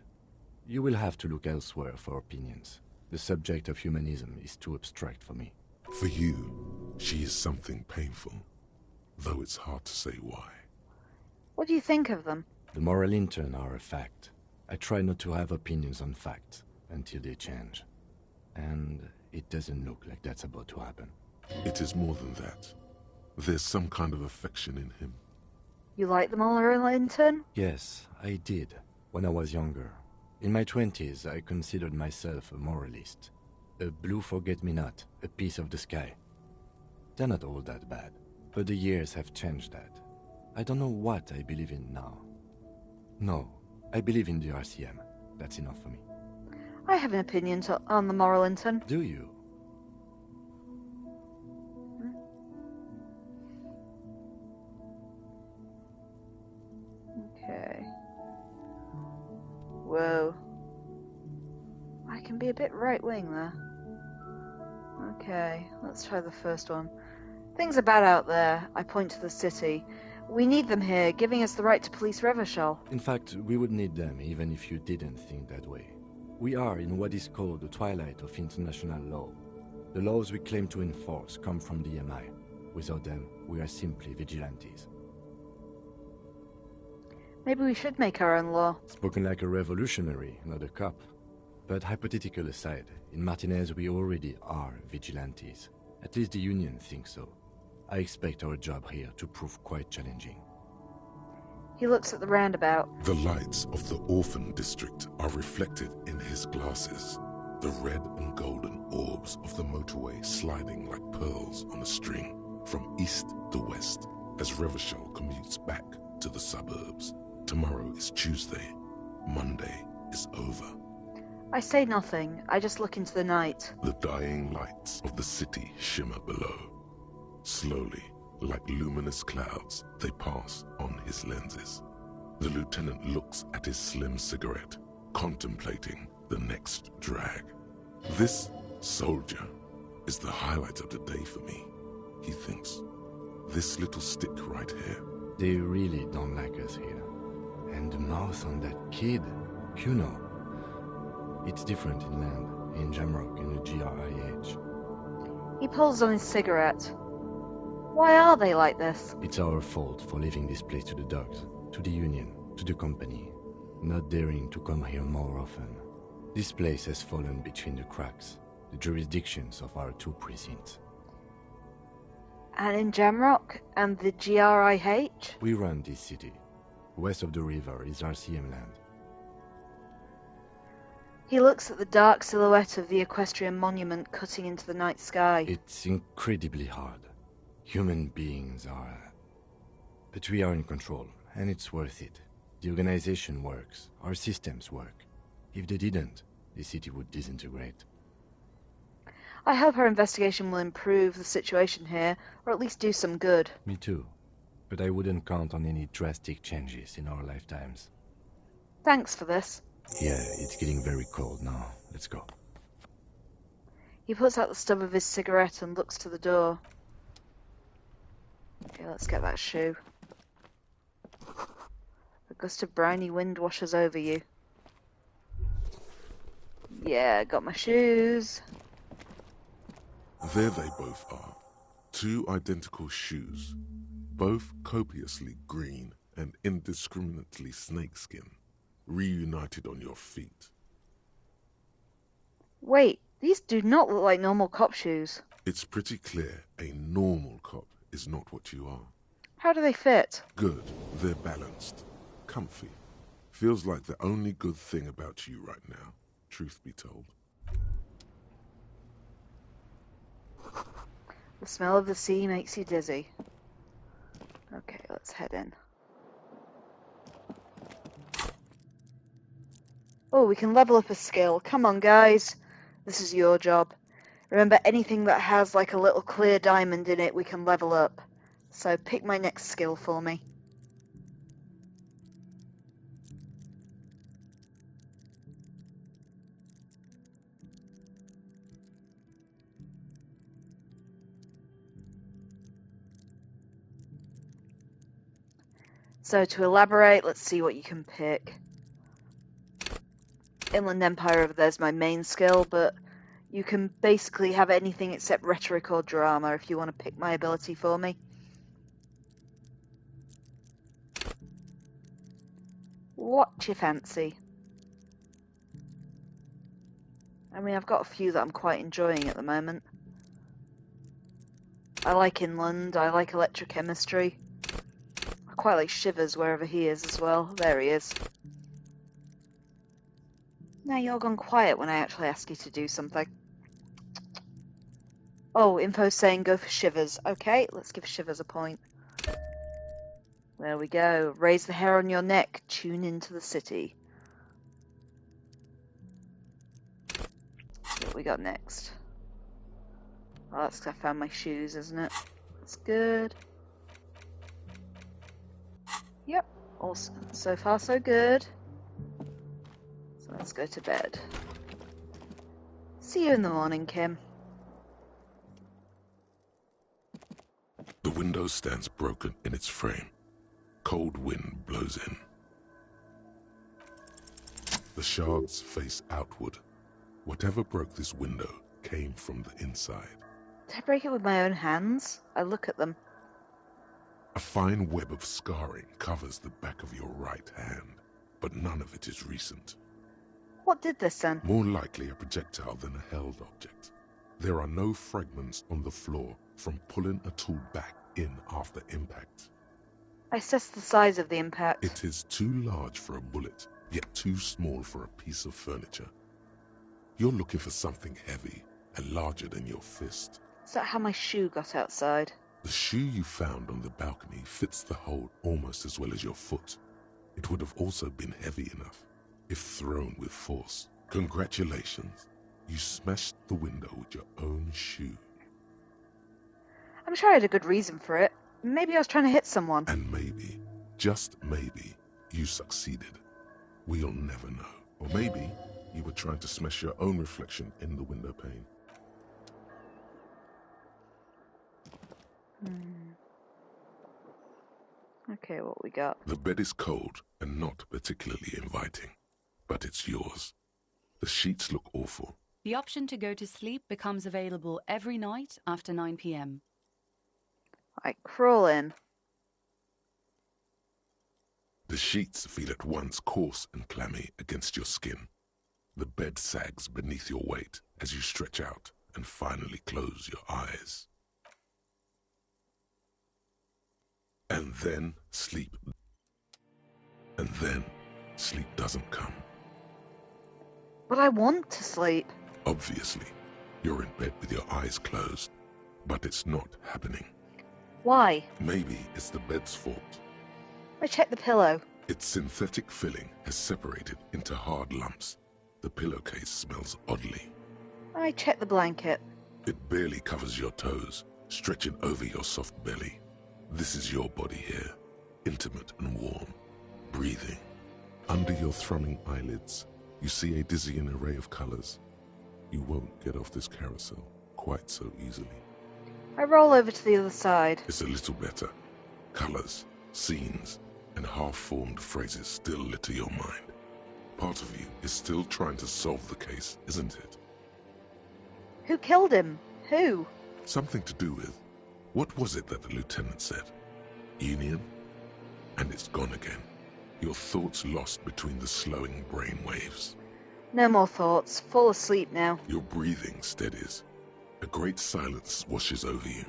You will have to look elsewhere for opinions. The subject of humanism is too abstract for me.
For you, she is something painful. Though it's hard to say why.
What do you think of them?
The moral intern are a fact. I try not to have opinions on facts until they change. And it doesn't look like that's about to happen.
It is more than that. There's some kind of affection in him.
You like the moral intern?
Yes, I did, when I was younger. In my 20s, I considered myself a moralist. A blue forget-me-not, a piece of the sky. They're not all that bad, but the years have changed that. I don't know what I believe in now. No, I believe in the RCM. That's enough for me.
I have an opinion on the moral intern.
Do you?
Okay. Whoa. I can be a bit right-wing there. Okay, let's try the first one. Things are bad out there. I point to the city. We need them here, giving us the right to police Revachol.
In fact, we would need them even if you didn't think that way. We are in what is called the twilight of international law. The laws we claim to enforce come from the MI. Without them, we are simply vigilantes.
Maybe we should make our own law.
Spoken like a revolutionary, not a cop. But hypothetical aside, in Martinez we already are vigilantes. At least the Union thinks so. I expect our job here to prove quite challenging.
He looks at the roundabout.
The lights of the orphan district are reflected in his glasses. The red and golden orbs of the motorway sliding like pearls on a string from east to west as Revachol commutes back to the suburbs. Tomorrow is Tuesday. Monday is over.
I say nothing. I just look into the night.
The dying lights of the city shimmer below. Slowly, like luminous clouds, they pass on his lenses. The lieutenant looks at his slim cigarette, contemplating the next drag. This soldier is the highlight of the day for me, he thinks. This little stick right here.
They really don't like us here. And the mouth on that kid, Kuno. It's different in land, in Jamrock, in the GRIH.
He pulls on his cigarette. Why are they like this?
It's our fault for leaving this place to the dogs, to the Union, to the company, not daring to come here more often. This place has fallen between the cracks, the jurisdictions of our 2 precincts.
And in Jamrock and the GRIH?
We run this city. West of the river is RCM land.
He looks at the dark silhouette of the equestrian monument cutting into the night sky.
It's incredibly hard. Human beings are But we are in control, and it's worth it. The organization works. Our systems work. If they didn't, the city would disintegrate.
I hope our investigation will improve the situation here, or at least do some good.
Me too. But I wouldn't count on any drastic changes in our lifetimes.
Thanks for this.
Yeah, it's getting very cold now. Let's go.
He puts out the stub of his cigarette and looks to the door. Okay, let's get that shoe. A gust of briny wind washes over you. Yeah, got my shoes.
There they both are. Two identical shoes, both copiously green and indiscriminately snakeskin, reunited on your feet.
Wait, these do not look like normal cop shoes.
It's pretty clear a normal cop is not what you are.
How do they fit?
Good, they're balanced, comfy. Feels like the only good thing about you right now, truth be told.
The smell of the sea makes you dizzy. Okay, let's head in. Oh, we can level up a skill. Come on, guys. This is your job. Remember, anything that has like a little clear diamond in it, we can level up. So pick my next skill for me. So to elaborate, let's see what you can pick. Inland Empire over there's my main skill, but you can basically have anything except rhetoric or drama if you want to pick my ability for me. What you fancy? I mean, I've got a few that I'm quite enjoying at the moment. I like Inland, I like electrochemistry. I quite like Shivers wherever he is as well. There he is. Now you're gone quiet when I actually ask you to do something. Oh, info's saying go for Shivers. Okay, let's give Shivers a point. There we go. Raise the hair on your neck. Tune into the city. What we got next? Oh, that's 'cause I found my shoes, isn't it? That's good. Yep. Also, so far so good. So let's go to bed. See you in the morning, Kim.
The window stands broken in its frame. Cold wind blows in. The shards face outward. Whatever broke this window came from the inside.
Did I break it with my own hands? I look at them.
A fine web of scarring covers the back of your right hand, but none of it is recent.
What did this then?
More likely a projectile than a held object. There are no fragments on the floor from pulling a tool back in after impact.
I assess the size of the impact.
It is too large for a bullet, yet too small for a piece of furniture. You're looking for something heavy and larger than your fist.
Is that how my shoe got outside?
The shoe you found on the balcony fits the hole almost as well as your foot. It would have also been heavy enough if thrown with force. Congratulations. You smashed the window with your own shoe.
I'm sure I had a good reason for it. Maybe I was trying to hit someone.
And maybe, just maybe, you succeeded. We'll never know. Or maybe you were trying to smash your own reflection in the window pane.
Okay, what we got?
The bed is cold and not particularly inviting, but it's yours. The sheets look awful.
The option to go to sleep becomes available every night after 9 p.m.
I crawl in.
The sheets feel at once coarse and clammy against your skin. The bed sags beneath your weight as you stretch out and finally close your eyes. And then sleep. And then sleep doesn't come.
But I want to sleep.
Obviously, you're in bed with your eyes closed, but it's not happening.
Why?
Maybe it's the bed's fault.
I checked the pillow.
Its synthetic filling has separated into hard lumps. The pillowcase smells oddly.
I checked the blanket.
It barely covers your toes, stretching over your soft belly. This is your body here, intimate and warm, breathing. Under your thrumming eyelids, you see a dizzying array of colors. You won't get off this carousel quite so easily.
I roll over to the other side.
It's a little better. Colors, scenes, and half-formed phrases still litter your mind. Part of you is still trying to solve the case, isn't it?
Who killed him? Who?
Something to do with... What was it that the lieutenant said? Union? And it's gone again. Your thoughts lost between the slowing brain waves.
No more thoughts. Fall asleep now.
Your breathing steadies. A great silence washes over you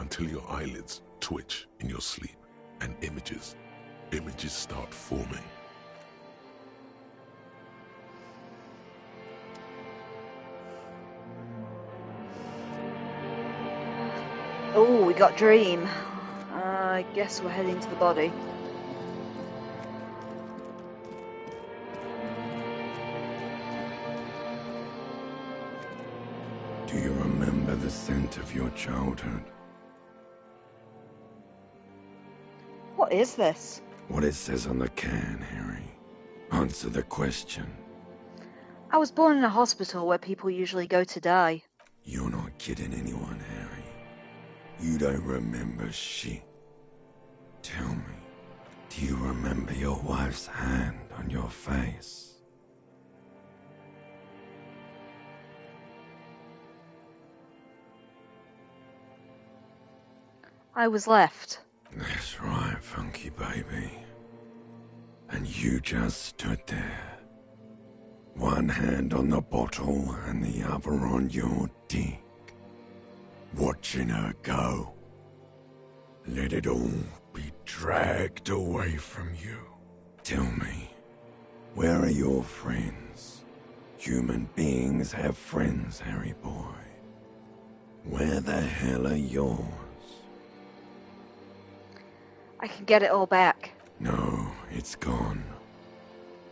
until your eyelids twitch in your sleep and images start forming.
Oh, we got dream. I guess we're heading to the body.
Do you remember the scent of your childhood?
What is this?
What it says on the can, Harry. Answer the question.
I was born in a hospital where people usually go to die.
You're not kidding anyone, Harry. You don't remember shit. Tell me, do you remember your wife's hand on your face?
I was left.
That's right, funky baby. And you just stood there. One hand on the bottle and the other on your dick. Watching her go. Let it all be dragged away from you. Tell me, where are your friends? Human beings have friends, Harry boy. Where the hell are yours?
I can get it all back.
No, it's gone.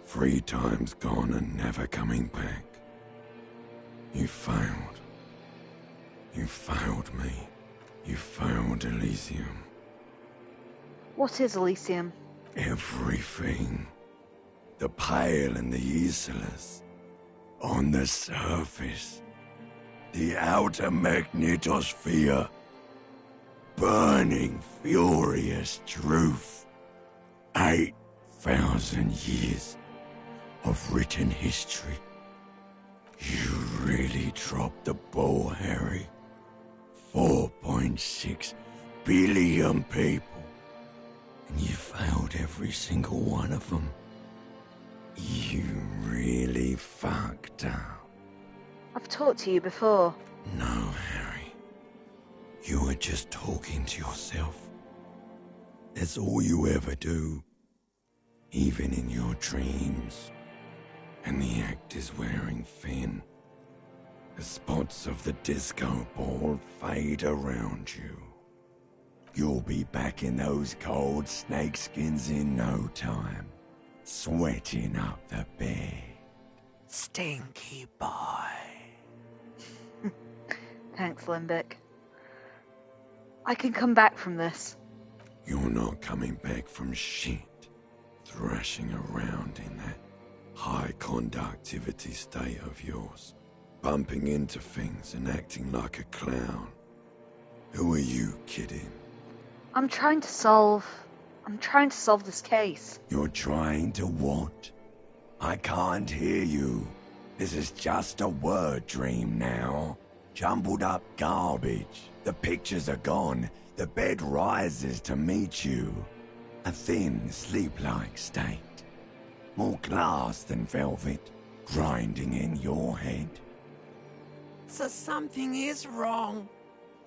3 times gone and never coming back. You failed. You failed me. You failed Elysium.
What is Elysium?
Everything. The Pale and the Islas. On the surface. The outer magnetosphere. Burning, furious truth. 8,000 years of written history. You really dropped the ball, Harry. 4.6 billion people. And you failed every single one of them. You really fucked up.
I've talked to you before.
No, Harry. You were just talking to yourself. That's all you ever do. Even in your dreams. And the act is wearing thin. The spots of the disco ball fade around you. You'll be back in those cold snakeskins in no time. Sweating up the bed. Stinky boy.
Thanks, Limbic. I can come back from this.
You're not coming back from shit. Thrashing around in that high conductivity state of yours. Bumping into things and acting like a clown. Who are you kidding?
I'm trying to solve this case.
You're trying to what? I can't hear you. This is just a word dream now. Jumbled up garbage. The pictures are gone. The bed rises to meet you. A thin, sleep-like state. More glass than velvet, grinding in your head.
So something is wrong.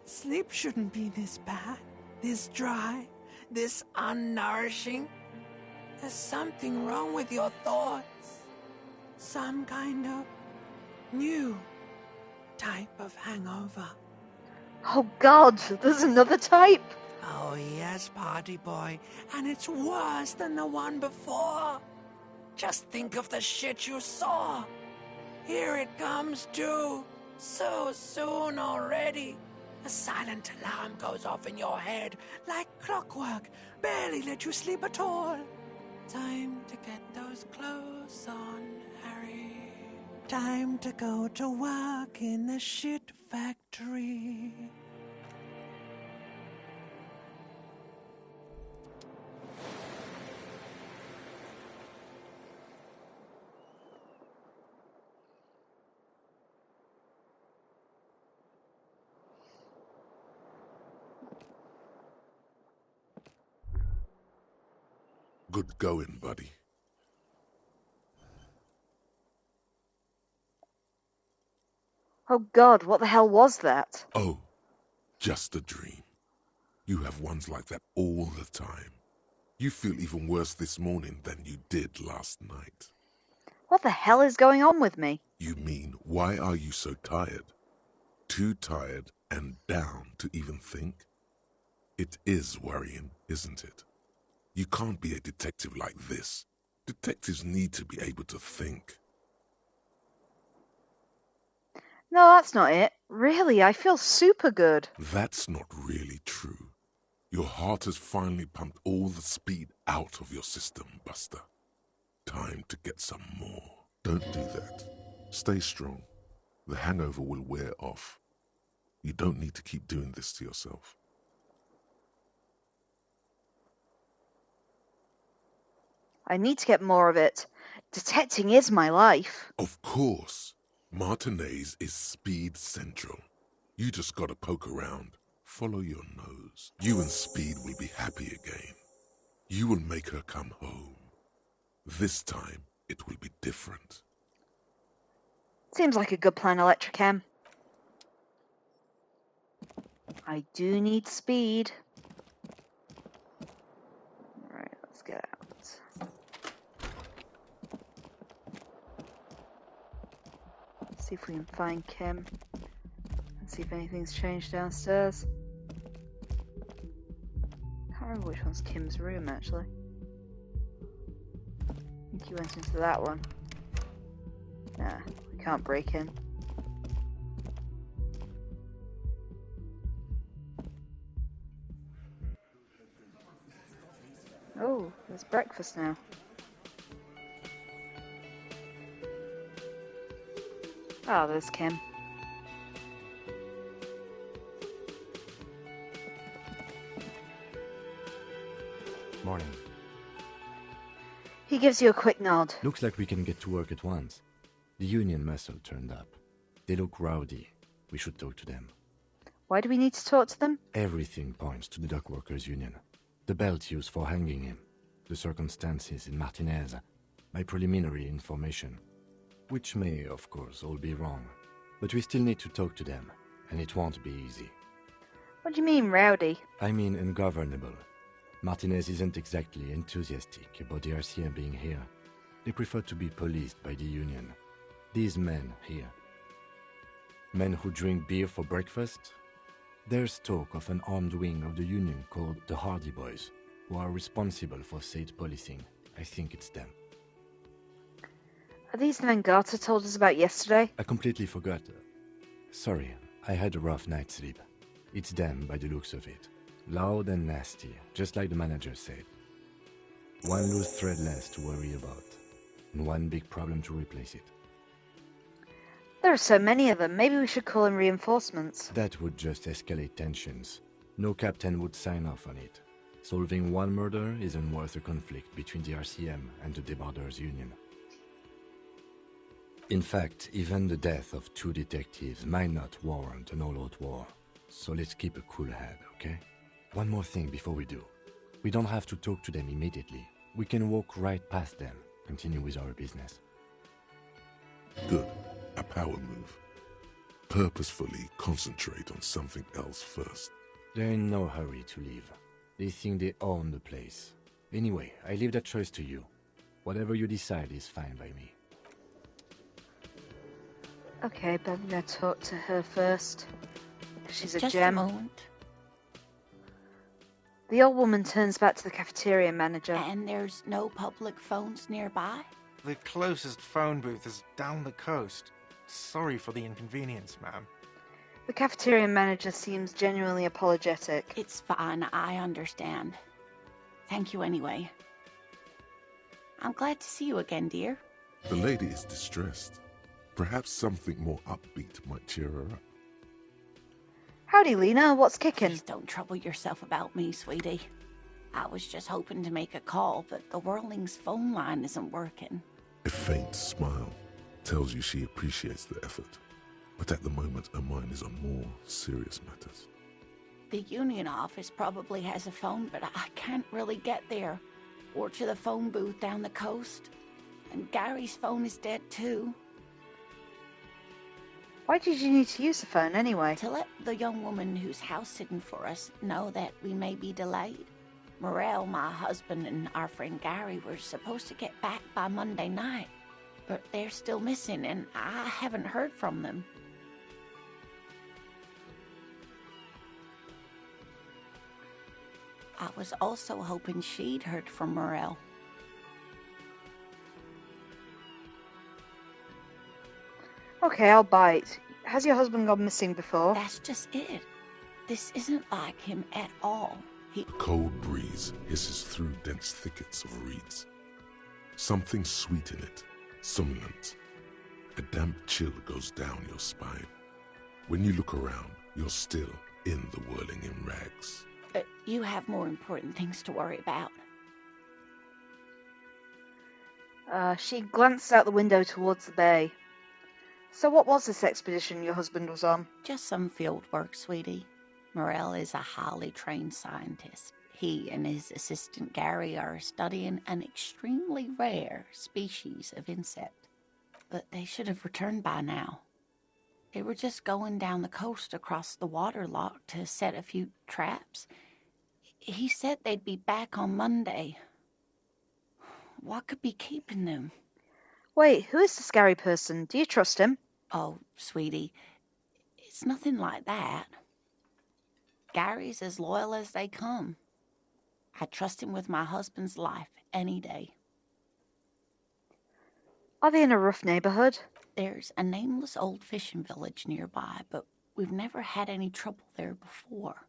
Sleep shouldn't be this bad, this dry, this unnourishing. There's something wrong with your thoughts. Some kind of new type of hangover.
Oh God, there's another type.
Oh yes, party boy, and it's worse than the one before. Just think of the shit you saw. Here it comes too, so soon already. A silent alarm goes off in your head like clockwork, barely let you sleep at all. Time to get those clothes on, Harry. Time to go to work in the shit factory.
Good going, buddy.
Oh God, what the hell was that?
Oh, just a dream. You have ones like that all the time. You feel even worse this morning than you did last night.
What the hell is going on with me?
You mean, why are you so tired? Too tired and down to even think? It is worrying, isn't it? You can't be a detective like this. Detectives need to be able to think.
No, that's not it. Really, I feel super good.
That's not really true. Your heart has finally pumped all the speed out of your system, Buster. Time to get some more. Don't do that. Stay strong. The hangover will wear off. You don't need to keep doing this to yourself.
I need to get more of it. Detecting is my life.
Of course. Martinez is Speed Central. You just gotta poke around. Follow your nose. You and Speed will be happy again. You will make her come home. This time, it will be different.
Seems like a good plan, Electric M. I do need speed. Alright, let's get out. See if we can find Kim. And see if anything's changed downstairs. Can't remember which one's Kim's room, actually. I think he went into that one. Nah, we can't break in. Oh, there's breakfast now. Oh, there's Kim.
Morning.
He gives you a quick nod.
Looks like we can get to work at once. The union muscle turned up. They look rowdy. We should talk to them.
Why do we need to talk to them?
Everything points to the dock workers' union. The belt used for hanging him, the circumstances in Martinez, my preliminary information, which may, of course, all be wrong. But we still need to talk to them, and it won't be easy.
What do you mean, rowdy?
I mean ungovernable. Martinez isn't exactly enthusiastic about the RCM being here. They prefer to be policed by the union. These men here. Men who drink beer for breakfast? There's talk of an armed wing of the union called the Hardy Boys, who are responsible for state policing. I think it's them.
Are these the men Garter told us about yesterday?
I completely forgot. Sorry, I had a rough night's sleep. It's them by the looks of it. Loud and nasty, just like the manager said. One loose thread less to worry about, and one big problem to replace it.
There are so many of them. Maybe we should call in reinforcements.
That would just escalate tensions. No captain would sign off on it. Solving one murder isn't worth a conflict between the RCM and the Debarders Union. In fact, even the death of 2 detectives might not warrant an all-out war. So let's keep a cool head, okay? One more thing before we do. We don't have to talk to them immediately. We can walk right past them, continue with our business.
Good. A power move. Purposefully concentrate on something else first.
They're in no hurry to leave. They think they own the place. Anyway, I leave that choice to you. Whatever you decide is fine by me.
Okay, but I'm gonna talk to her first. She's a
Just
gem.
a moment.
The old woman turns back to the cafeteria manager.
And there's no public phones nearby?
The closest phone booth is down the coast. Sorry for the inconvenience, ma'am.
The cafeteria manager seems genuinely apologetic.
It's fine, I understand. Thank you anyway. I'm glad to see you again, dear.
The lady is distressed. Perhaps something more upbeat might cheer her up.
Howdy, Lena. What's kicking?
Please don't trouble yourself about me, sweetie. I was just hoping to make a call, but the Whirling's phone line isn't working.
A faint smile tells you she appreciates the effort, but at the moment her mind is on more serious matters.
The union office probably has a phone, but I can't really get there, or to the phone booth down the coast. And Gary's phone is dead too.
Why did you need to use the phone anyway?
To let the young woman who's house-sitting for us know that we may be delayed. Morel, my husband, and our friend Gary were supposed to get back by Monday night, but they're still missing, and I haven't heard from them. I was also hoping she'd heard from Morel.
Okay, I'll bite. Has your husband gone missing before?
That's just it. This isn't like him at all.
A cold breeze hisses through dense thickets of reeds. Something sweet in it, somnolent. A damp chill goes down your spine. When you look around, you're still in the Whirling-In-Rags.
You have more important things to worry about.
She glanced out the window towards the bay. So what was this expedition your husband was on?
Just some field work, sweetie. Morel is a highly trained scientist. He and his assistant Gary are studying an extremely rare species of insect. But they should have returned by now. They were just going down the coast across the water lock to set a few traps. He said they'd be back on Monday. What could be keeping them?
Wait, who is this Gary person? Do you trust him?
Oh, sweetie, it's nothing like that. Gary's as loyal as they come. I trust him with my husband's life any day.
Are they in a rough neighborhood?
There's a nameless old fishing village nearby, but we've never had any trouble there before.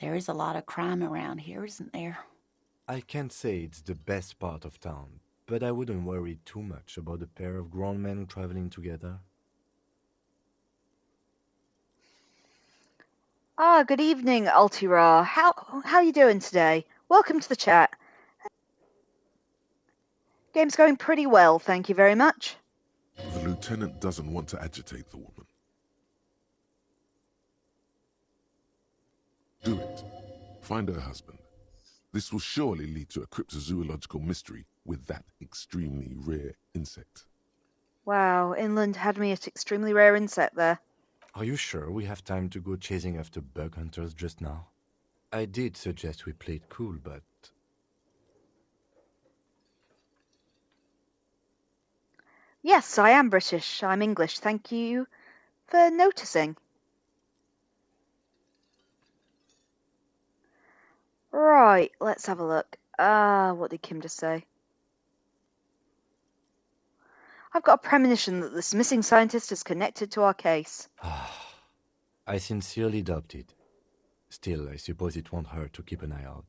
There is a lot of crime around here, isn't there?
I can't say it's the best part of town, but I wouldn't worry too much about a pair of grown men traveling together.
Good evening, Altira. How you doing today? Welcome to the chat. Game's going pretty well, thank you very much.
The lieutenant doesn't want to agitate the woman. Do it. Find her husband. This will surely lead to a cryptozoological mystery with that extremely rare insect.
Wow, Inland had me at extremely rare insect there.
Are you sure we have time to go chasing after bug hunters just now? I did suggest we play it cool, but...
Yes, I am British. I'm English. Thank you for noticing. Right, let's have a look. What did Kim just say? I've got a premonition that this missing scientist is connected to our case.
I sincerely doubt it. Still, I suppose it won't hurt to keep an eye out.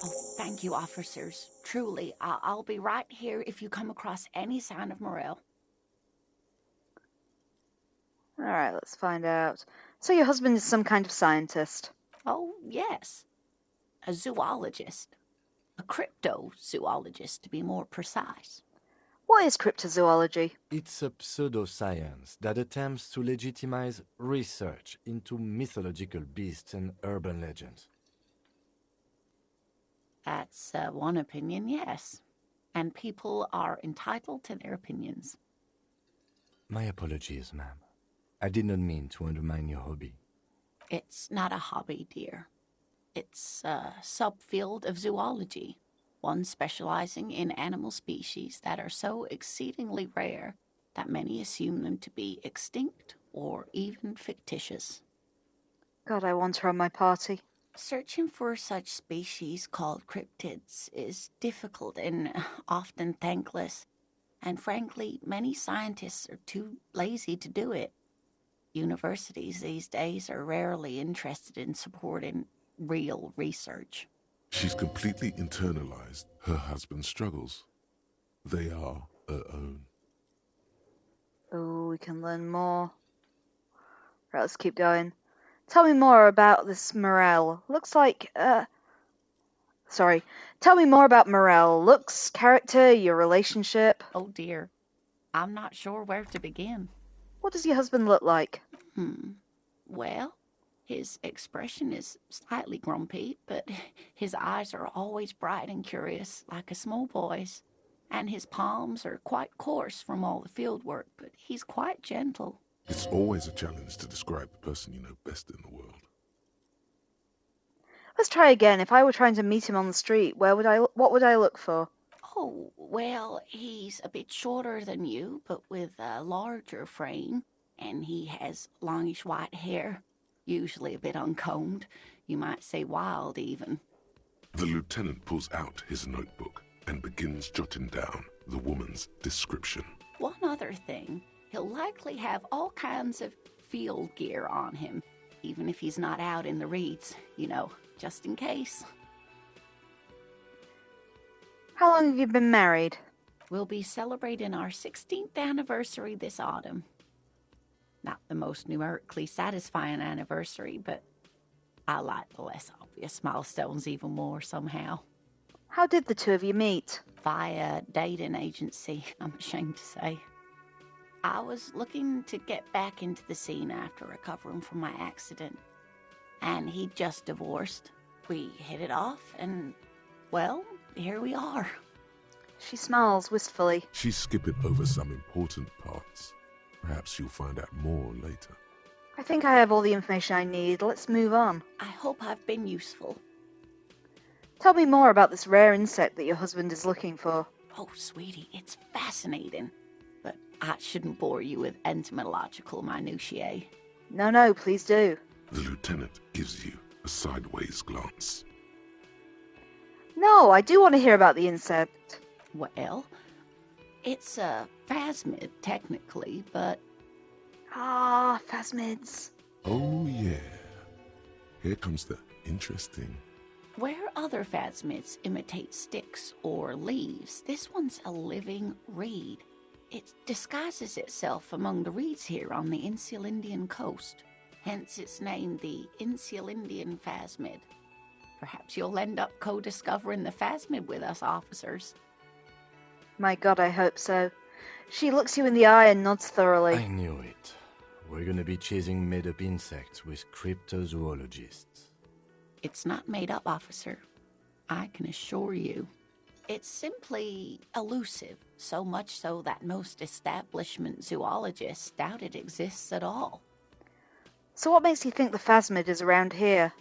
Oh, thank you, officers. Truly, I'll be right here if you come across any sign of Morel.
Alright, let's find out. So your husband is some kind of scientist?
Oh, yes. A zoologist. A cryptozoologist, to be more precise.
What is cryptozoology?
It's a pseudoscience that attempts to legitimize research into mythological beasts and urban legends.
That's one opinion, yes. And people are entitled to their opinions.
My apologies, ma'am. I did not mean to undermine your hobby.
It's not a hobby, dear. It's a subfield of zoology, one specializing in animal species that are so exceedingly rare that many assume them to be extinct or even fictitious.
God, I want her on my party.
Searching for such species called cryptids is difficult and often thankless, and frankly, many scientists are too lazy to do it. Universities these days are rarely interested in supporting real research.
She's completely internalized her husband's struggles. They are her own.
Oh, we can learn more. Right, let's keep going. Tell me more about this Morel. Looks like, Tell me more about Morel. Looks, character, your relationship.
Oh dear. I'm not sure where to begin.
What does your husband look like?
Well, his expression is slightly grumpy, but his eyes are always bright and curious, like a small boy's. And his palms are quite coarse from all the field work, but he's quite gentle.
It's always a challenge to describe the person you know best in the world.
Let's try again. If I were trying to meet him on the street, what would I look for?
Oh, well, he's a bit shorter than you, but with a larger frame, and he has longish white hair, usually a bit uncombed. You might say wild, even.
The lieutenant pulls out his notebook and begins jotting down the woman's description.
One other thing, he'll likely have all kinds of field gear on him, even if he's not out in the reeds, just in case.
How long have you been married?
We'll be celebrating our 16th anniversary this autumn. Not the most numerically satisfying anniversary, but I like the less obvious milestones even more somehow.
How did the two of you meet?
Via dating agency, I'm ashamed to say. I was looking to get back into the scene after recovering from my accident, and he'd just divorced. We hit it off, and, well, here we are.
She smiles wistfully.
She's skipping over some important parts. Perhaps you'll find out more later.
I think I have all the information I need. Let's move on.
I hope I've been useful.
Tell me more about this rare insect that your husband is looking for.
Oh, sweetie, it's fascinating. But I shouldn't bore you with entomological minutiae.
No, please do.
The lieutenant gives you a sideways glance.
No, I do want to hear about the insect.
Well, it's a phasmid, technically, but...
Ah, phasmids.
Oh, yeah. Here comes the interesting...
Where other phasmids imitate sticks or leaves, this one's a living reed. It disguises itself among the reeds here on the Insulindian coast. Hence its name, the Insulindian phasmid. Perhaps you'll end up co-discovering the phasmid with us, officers.
My God, I hope so. She looks you in the eye and nods thoroughly.
I knew it. We're gonna be chasing made-up insects with cryptozoologists.
It's not made up, officer. I can assure you. It's simply elusive, so much so that most establishment zoologists doubt it exists at all.
So what makes you think the phasmid is around here?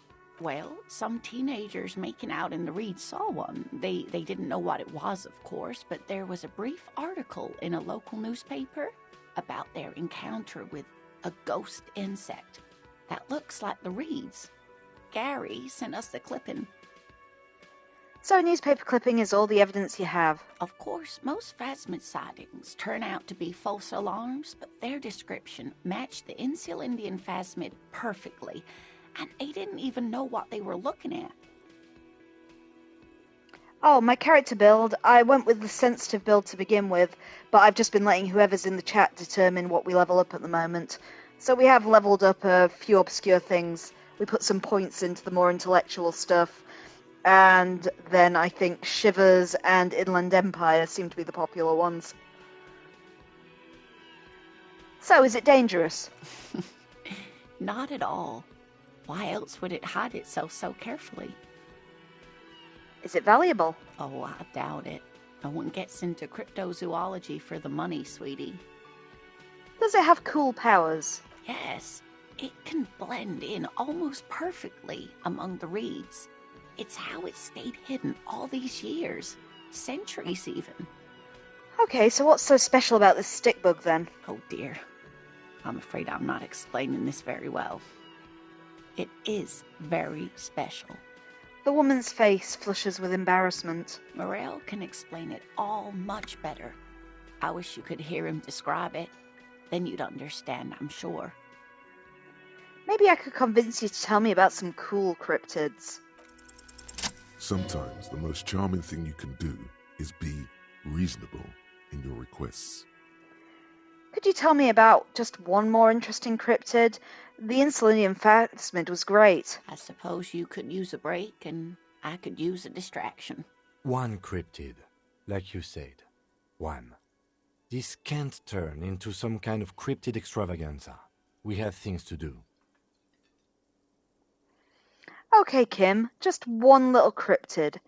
Well, some teenagers making out in the reeds saw one. They didn't know what it was, of course, but there was a brief article in a local newspaper about their encounter with a ghost insect that looks like the reeds. Gary sent us the clipping.
So a newspaper clipping is all the evidence you have?
Of course, most phasmid sightings turn out to be false alarms, but their description matched the Insulindian phasmid perfectly, and they didn't even know what they were looking at.
Oh, my character build. I went with the sensitive build to begin with, but I've just been letting whoever's in the chat determine what we level up at the moment. So we have leveled up a few obscure things. We put some points into the more intellectual stuff, and then I think Shivers and Inland Empire seem to be the popular ones. So, is it dangerous?
Not at all. Why else would it hide itself so carefully?
Is it valuable?
Oh, I doubt it. No one gets into cryptozoology for the money, sweetie.
Does it have cool powers?
Yes. It can blend in almost perfectly among the reeds. It's how it stayed hidden all these years. Centuries, even.
Okay, so what's so special about this stick bug, then?
Oh, dear. I'm afraid I'm not explaining this very well. It is very special.
The woman's face flushes with embarrassment.
Morel can explain it all much better. I wish you could hear him describe it. Then you'd understand, I'm sure.
Maybe I could convince you to tell me about some cool cryptids.
Sometimes the most charming thing you can do is be reasonable in your requests.
Could you tell me about just one more interesting cryptid? The Insulinian phasmid was great.
I suppose you could use a break, and I could use a distraction.
One cryptid, like you said. One. This can't turn into some kind of cryptid extravaganza. We have things to do.
Okay, Kim, just one little cryptid.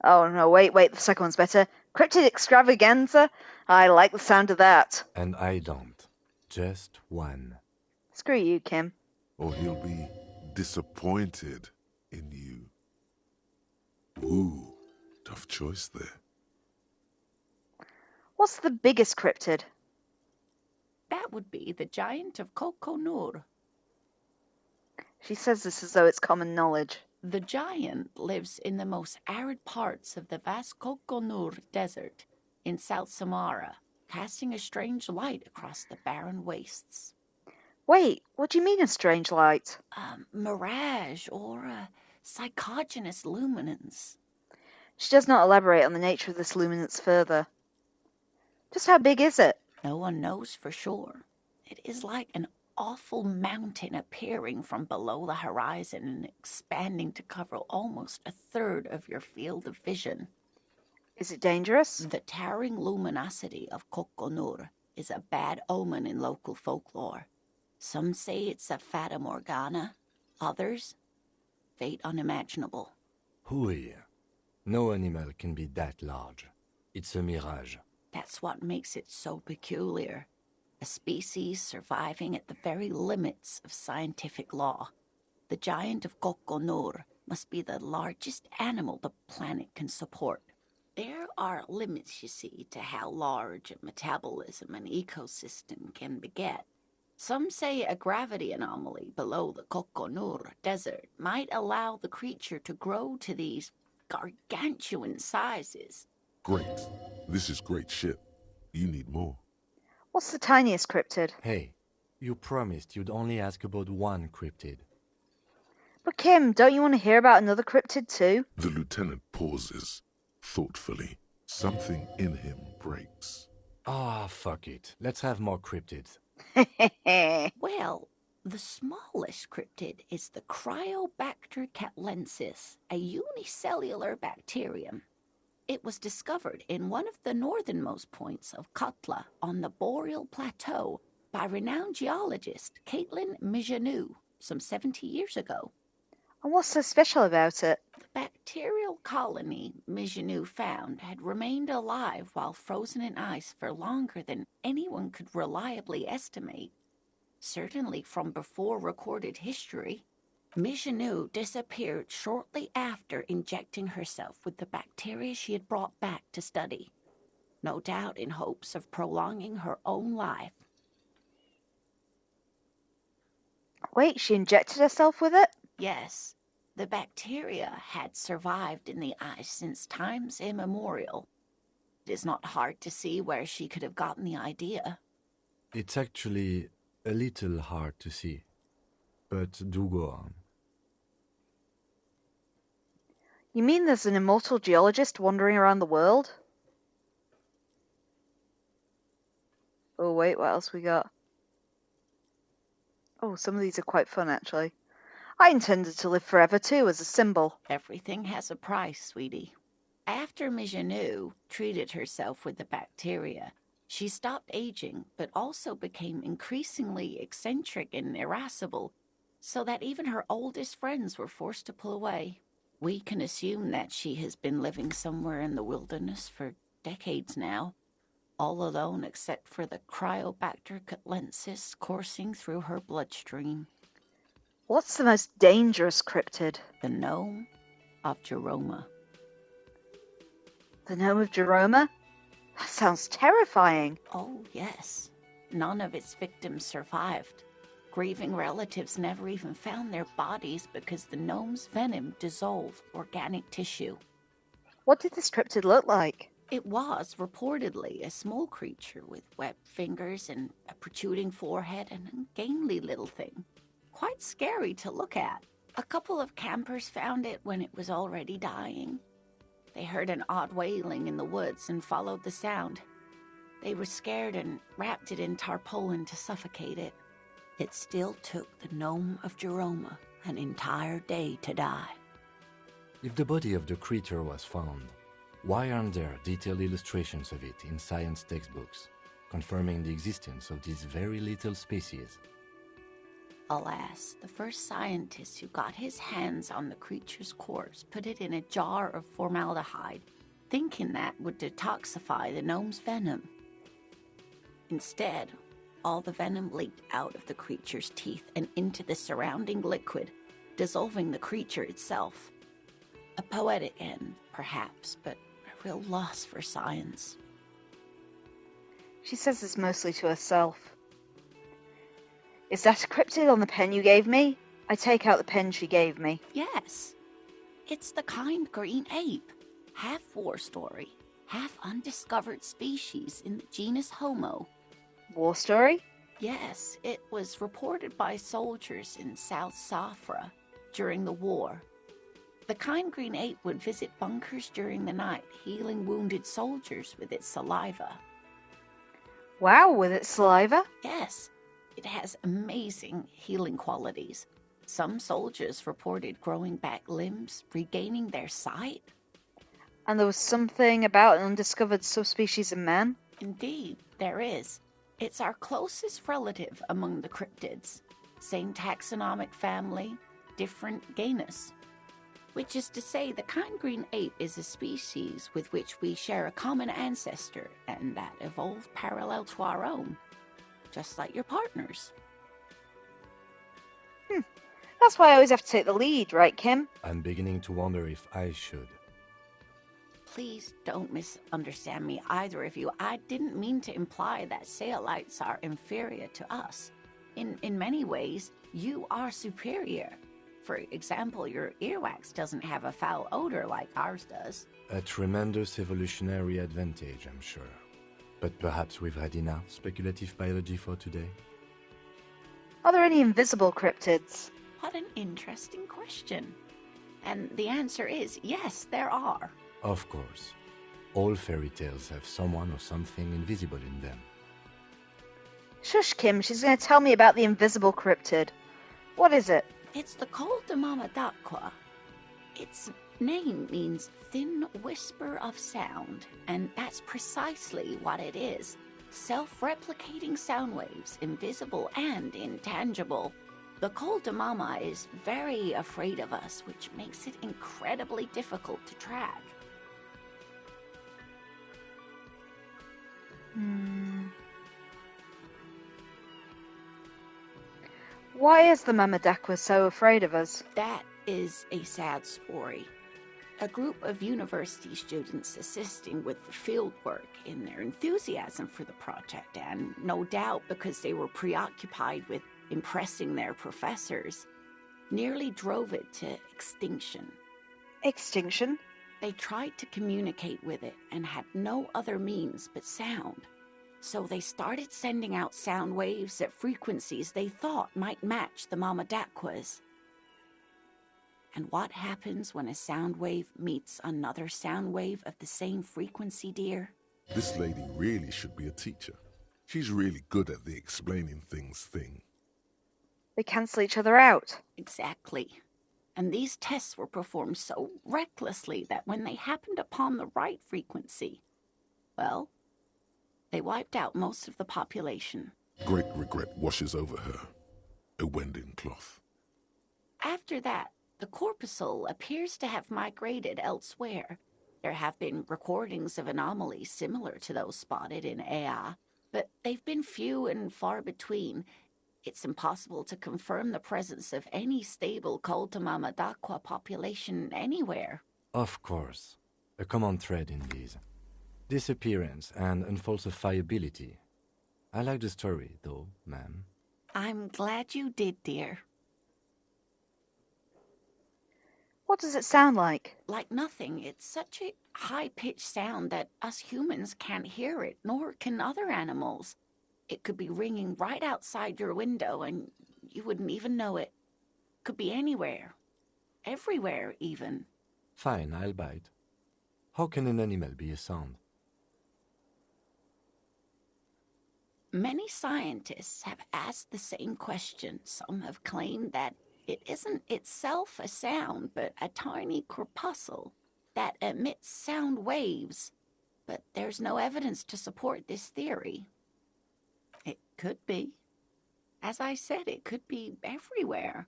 Oh, no, wait, the second one's better. Cryptid extravaganza? I like the sound of that.
And I don't. Just one.
Screw you, Kim.
Or he'll be disappointed in you. Ooh, tough choice there.
What's the biggest cryptid?
That would be the giant of Coconur.
She says this as though it's common knowledge.
The giant lives in the most arid parts of the vast Coconur Desert in South Samara, casting a strange light across the barren wastes.
Wait, what do you mean a strange light?
Mirage or psychogenous luminance.
She does not elaborate on the nature of this luminance further. Just how big is it?
No one knows for sure. It is like an awful mountain appearing from below the horizon and expanding to cover almost a third of your field of vision.
Is it dangerous?
The towering luminosity of Coconur is a bad omen in local folklore. Some say it's a fata morgana, others, fate unimaginable.
Hui. No animal can be that large. It's a mirage.
That's what makes it so peculiar. A species surviving at the very limits of scientific law. The giant of Coconur must be the largest animal the planet can support. There are limits, you see, to how large a metabolism an ecosystem can beget. Some say a gravity anomaly below the Coconur Desert might allow the creature to grow to these gargantuan sizes.
Great. This is great shit. You need more.
What's the tiniest cryptid?
Hey, you promised you'd only ask about one cryptid.
But Kim, don't you want to hear about another cryptid too?
The lieutenant pauses, thoughtfully. Something in him breaks.
Fuck it. Let's have more cryptids.
Well, the smallest cryptid is the Cryobacter catlensis, a unicellular bacterium. It was discovered in one of the northernmost points of Katla on the Boreal Plateau by renowned geologist Caitlin Mijanou some 70 years ago.
And what's so special about it?
The bacterial colony Mijanou found had remained alive while frozen in ice for longer than anyone could reliably estimate. Certainly from before recorded history. Mijanou disappeared shortly after injecting herself with the bacteria she had brought back to study, no doubt in hopes of prolonging her own life.
Wait, she injected herself with it?
Yes, the bacteria had survived in the ice since times immemorial. It is not hard to see where she could have gotten the idea.
It's actually a little hard to see. But do go on.
You mean there's an immortal geologist wandering around the world? Oh wait, what else we got? Oh, some of these are quite fun actually. I intended to live forever too, as a symbol.
Everything has a price, sweetie. After Mijanou treated herself with the bacteria, she stopped aging, but also became increasingly eccentric and irascible, so that even her oldest friends were forced to pull away. We can assume that she has been living somewhere in the wilderness for decades now, all alone except for the Cryobacter catlensis coursing through her bloodstream.
What's the most dangerous cryptid?
The gnome of Jeroma.
The gnome of Jeroma? That sounds terrifying.
Oh, yes. None of its victims survived. Grieving relatives never even found their bodies because the gnome's venom dissolved organic tissue.
What did this cryptid look like?
It was reportedly a small creature with webbed fingers and a protruding forehead and an ungainly little thing. Quite scary to look at. A couple of campers found it when it was already dying. They heard an odd wailing in the woods and followed the sound. They were scared and wrapped it in tarpaulin to suffocate it. It still took the gnome of Jeroma an entire day to die.
If the body of the creature was found, why aren't there detailed illustrations of it in science textbooks, confirming the existence of this very little species?
Alas, the first scientist who got his hands on the creature's corpse put it in a jar of formaldehyde, thinking that would detoxify the gnome's venom. Instead, all the venom leaked out of the creature's teeth and into the surrounding liquid, dissolving the creature itself. A poetic end, perhaps, but a real loss for science.
She says this mostly to herself. Is that a cryptid on the pen you gave me? I take out the pen she gave me.
Yes. It's the kind green ape. Half war story, half undiscovered species in the genus Homo.
War story?
Yes, it was reported by soldiers in South Safra during the war. The kind green ape would visit bunkers during the night, healing wounded soldiers with its saliva.
Wow, with its saliva?
Yes, it has amazing healing qualities. Some soldiers reported growing back limbs, regaining their sight.
And there was something about an undiscovered subspecies of man?
Indeed, there is. It's our closest relative among the cryptids. Same taxonomic family, different genus. Which is to say, the kind green ape is a species with which we share a common ancestor and that evolved parallel to our own, just like your partners.
That's why I always have to take the lead, right, Kim?
I'm beginning to wonder if I should.
Please don't misunderstand me, either of you. I didn't mean to imply that Saolites are inferior to us. In many ways, you are superior. For example, your earwax doesn't have a foul odor like ours does.
A tremendous evolutionary advantage, I'm sure. But perhaps we've had enough speculative biology for today?
Are there any invisible cryptids?
What an interesting question. And the answer is yes, there are.
Of course. All fairy tales have someone or something invisible in them.
Shush, Kim, she's going to tell me about the invisible cryptid. What is it?
It's the Col de Mamadaqua. Its name means thin whisper of sound, and that's precisely what it is. Self-replicating sound waves, invisible and intangible. The Col de Mama is very afraid of us, which makes it incredibly difficult to track.
Why is the Mamadaqua so afraid of us?
That is a sad story. A group of university students assisting with the field work in their enthusiasm for the project, and no doubt because they were preoccupied with impressing their professors, nearly drove it to extinction.
Extinction?
They tried to communicate with it and had no other means but sound. So they started sending out sound waves at frequencies they thought might match the Mamadaquas. And what happens when a sound wave meets another sound wave of the same frequency, dear?
This lady really should be a teacher. She's really good at the explaining things thing.
They cancel each other out.
Exactly. And these tests were performed so recklessly that when they happened upon the right frequency, well, they wiped out most of the population.
Great regret washes over her. A wending cloth.
After that, the corpuscle appears to have migrated elsewhere. There have been recordings of anomalies similar to those spotted in Ea, but they've been few and far between. It's impossible to confirm the presence of any stable Col de Mamadaqua population anywhere.
Of course. A common thread in these. Disappearance and unfalsifiability. I like the story, though, ma'am.
I'm glad you did, dear.
What does it sound like?
Like nothing. It's such a high-pitched sound that us humans can't hear it, nor can other animals. It could be ringing right outside your window and you wouldn't even know it. Could be anywhere. Everywhere, even.
Fine, I'll bite. How can an animal be a sound?
Many scientists have asked the same question. Some have claimed that it isn't itself a sound, but a tiny corpuscle that emits sound waves. But there's no evidence to support this theory. It could be. As I said, it could be everywhere.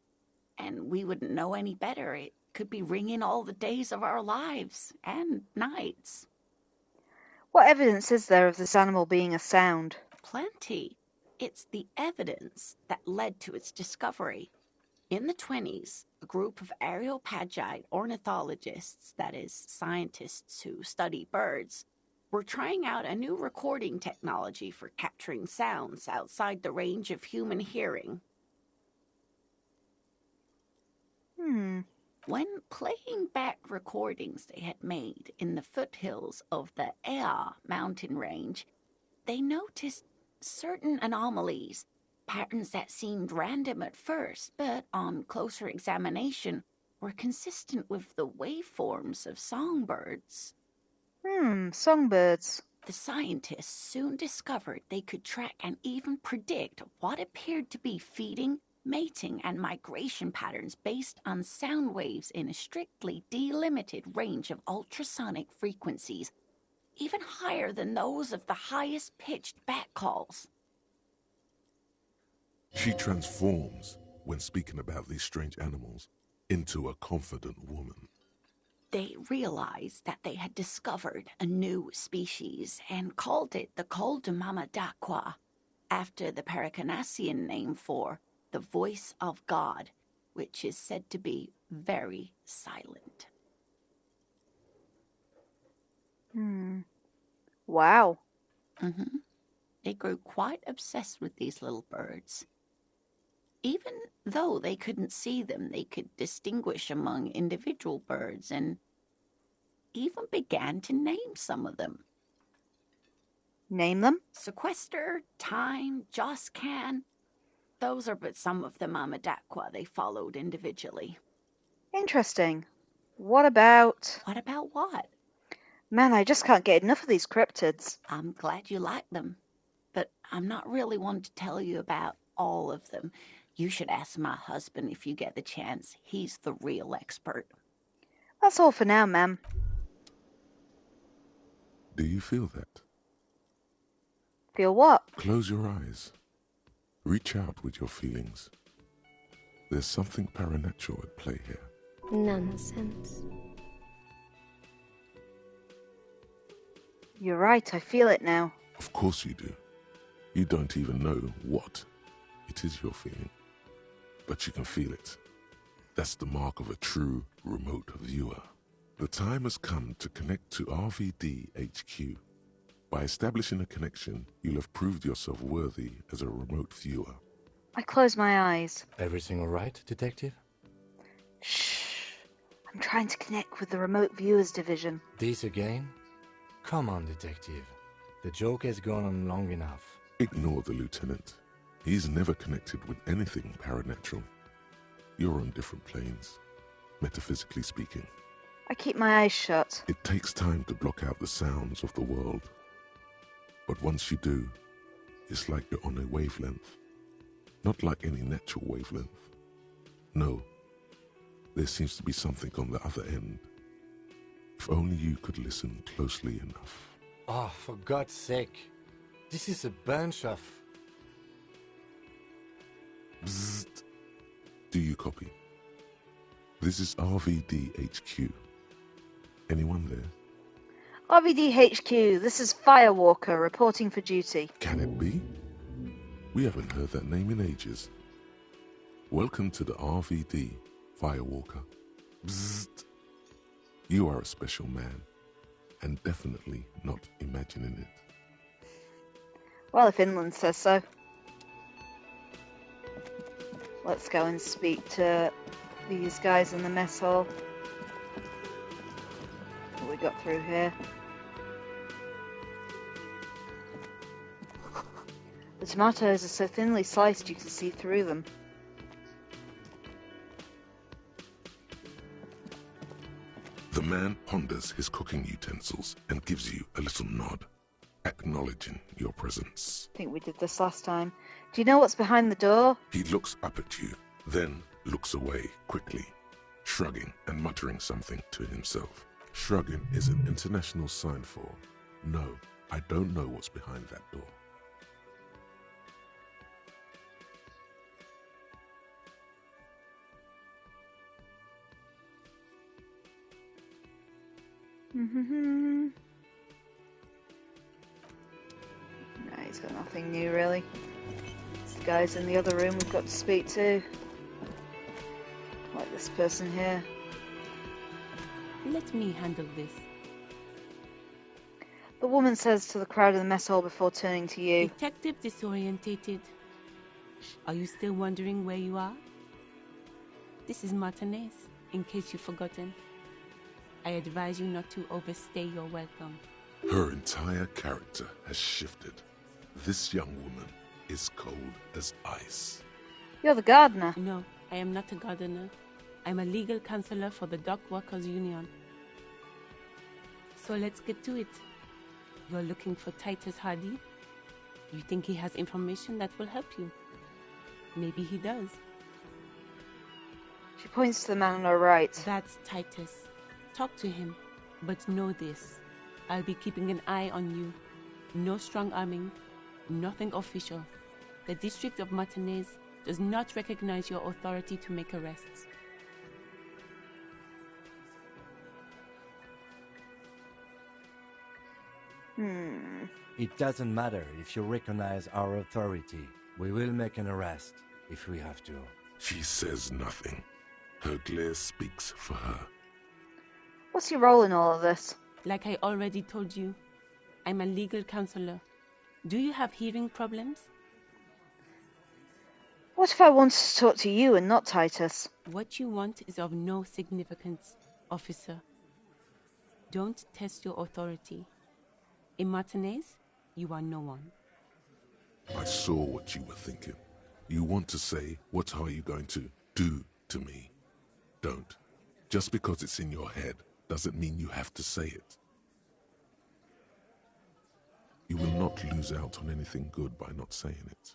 And we wouldn't know any better. It could be ringing all the days of our lives and nights.
What evidence is there of this animal being a sound?
Plenty. It's the evidence that led to its discovery. In the 1920s, a group of Areopagite ornithologists, that is, scientists who study birds, were trying out a new recording technology for capturing sounds outside the range of human hearing. When playing back recordings they had made in the foothills of the Ea mountain range, they noticed certain anomalies, patterns that seemed random at first, but on closer examination were consistent with the waveforms of songbirds.
Songbirds.
The scientists soon discovered they could track and even predict what appeared to be feeding, mating, and migration patterns based on sound waves in a strictly delimited range of ultrasonic frequencies, even higher than those of the highest-pitched bat calls.
She transforms, when speaking about these strange animals, into a confident woman.
They realized that they had discovered a new species and called it the Coldamamadaqua, after the Paracanassian name for the voice of God, which is said to be very silent.
Wow.
They grew quite obsessed with these little birds. Even though they couldn't see them, they could distinguish among individual birds and even began to name some of them.
Name them?
Sequester, Time, Joscan. Those are but some of the Mamadaqua they followed individually.
Interesting. What about...
What about what?
Man, I just can't get enough of these cryptids.
I'm glad you like them, but I'm not really one to tell you about all of them. You should ask my husband if you get the chance. He's the real expert.
That's all for now, ma'am.
Do you feel that?
Feel what?
Close your eyes. Reach out with your feelings. There's something paranatural at play here.
Nonsense.
You're right, I feel it now.
Of course you do. You don't even know what it is you're feeling. But you can feel it. That's the mark of a true remote viewer. The time has come to connect to RVD HQ. By establishing a connection, you'll have proved yourself worthy as a remote viewer.
I close my eyes.
Everything all right, Detective?
Shh. I'm trying to connect with the remote viewers division.
This again? Come on, Detective. The joke has gone on long enough.
Ignore the lieutenant. He's never connected with anything paranatural. You're on different planes, metaphysically speaking.
I keep my eyes shut.
It takes time to block out the sounds of the world. But once you do, it's like you're on a wavelength. Not like any natural wavelength. No, there seems to be something on the other end. If only you could listen closely enough.
Oh, for God's sake. This is a bunch of...
Bzzzt. Do you copy? This is RVD HQ. Anyone there?
RVD HQ, this is Firewalker reporting for duty.
Can it be? We haven't heard that name in ages. Welcome to the RVD, Firewalker. Bzzzt. You are a special man, and definitely not imagining it.
Well, if Inland says so. Let's go and speak to these guys in the mess hall. What we got through here? The tomatoes are so thinly sliced you can see through them.
The man ponders his cooking utensils and gives you a little nod, acknowledging your presence.
I think we did this last time. Do you know what's behind the door?
He looks up at you, then looks away quickly, shrugging and muttering something to himself. Shrugging is an international sign for, no, I don't know what's behind that door.
No, he's got nothing new really. It's the guys in the other room we've got to speak to. Like this person here.
Let me handle this.
The woman says to the crowd in the mess hall before turning to you.
Detective disorientated. Are you still wondering where you are? This is Martinez, in case you've forgotten. I advise you not to overstay your welcome.
Her entire character has shifted. This young woman is cold as ice.
You're the gardener.
No, I am not a gardener. I'm a legal counselor for the Dock Workers Union. So let's get to it. You're looking for Titus Hardy? You think he has information that will help you? Maybe he does.
She points to the man on her right.
That's Titus. Talk to him, but know this. I'll be keeping an eye on you. No strong arming, nothing official. The District of Martinez does not recognize your authority to make arrests.
It doesn't matter if you recognize our authority. We will make an arrest if we have to.
She says nothing. Her glare speaks for her.
What's your role in all of this?
Like I already told you, I'm a legal counselor. Do you have hearing problems?
What if I wanted to talk to you and not Titus?
What you want is of no significance, officer. Don't test your authority. In Martinez, you are no one.
I saw what you were thinking. You want to say, what are you going to do to me? Don't. Just because it's in your head doesn't mean you have to say it. You will not lose out on anything good by not saying it.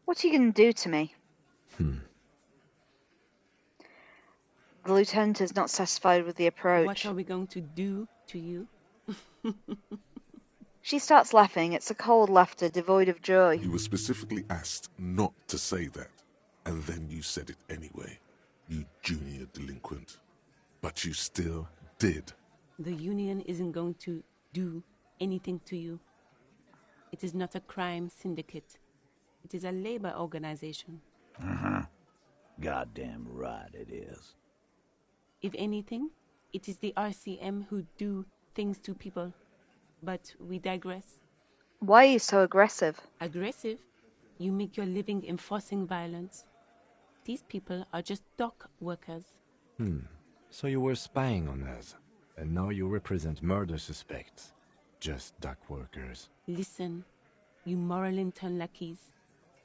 What are you going to do to me? The lieutenant is not satisfied with the approach.
What are we going to do to you?
She starts laughing. It's a cold laughter, devoid of joy.
You were specifically asked not to say that, and then you said it anyway, you junior delinquent. But you still did.
The union isn't going to do anything to you. It is not a crime syndicate. It is a labor organization.
Goddamn right it is.
If anything, it is the RCM who do things to people. But we digress.
Why are you so aggressive?
Aggressive? You make your living enforcing violence. These people are just dock workers.
So you were spying on us, and now you represent murder suspects. Just dock workers.
Listen, you moral intern lackeys.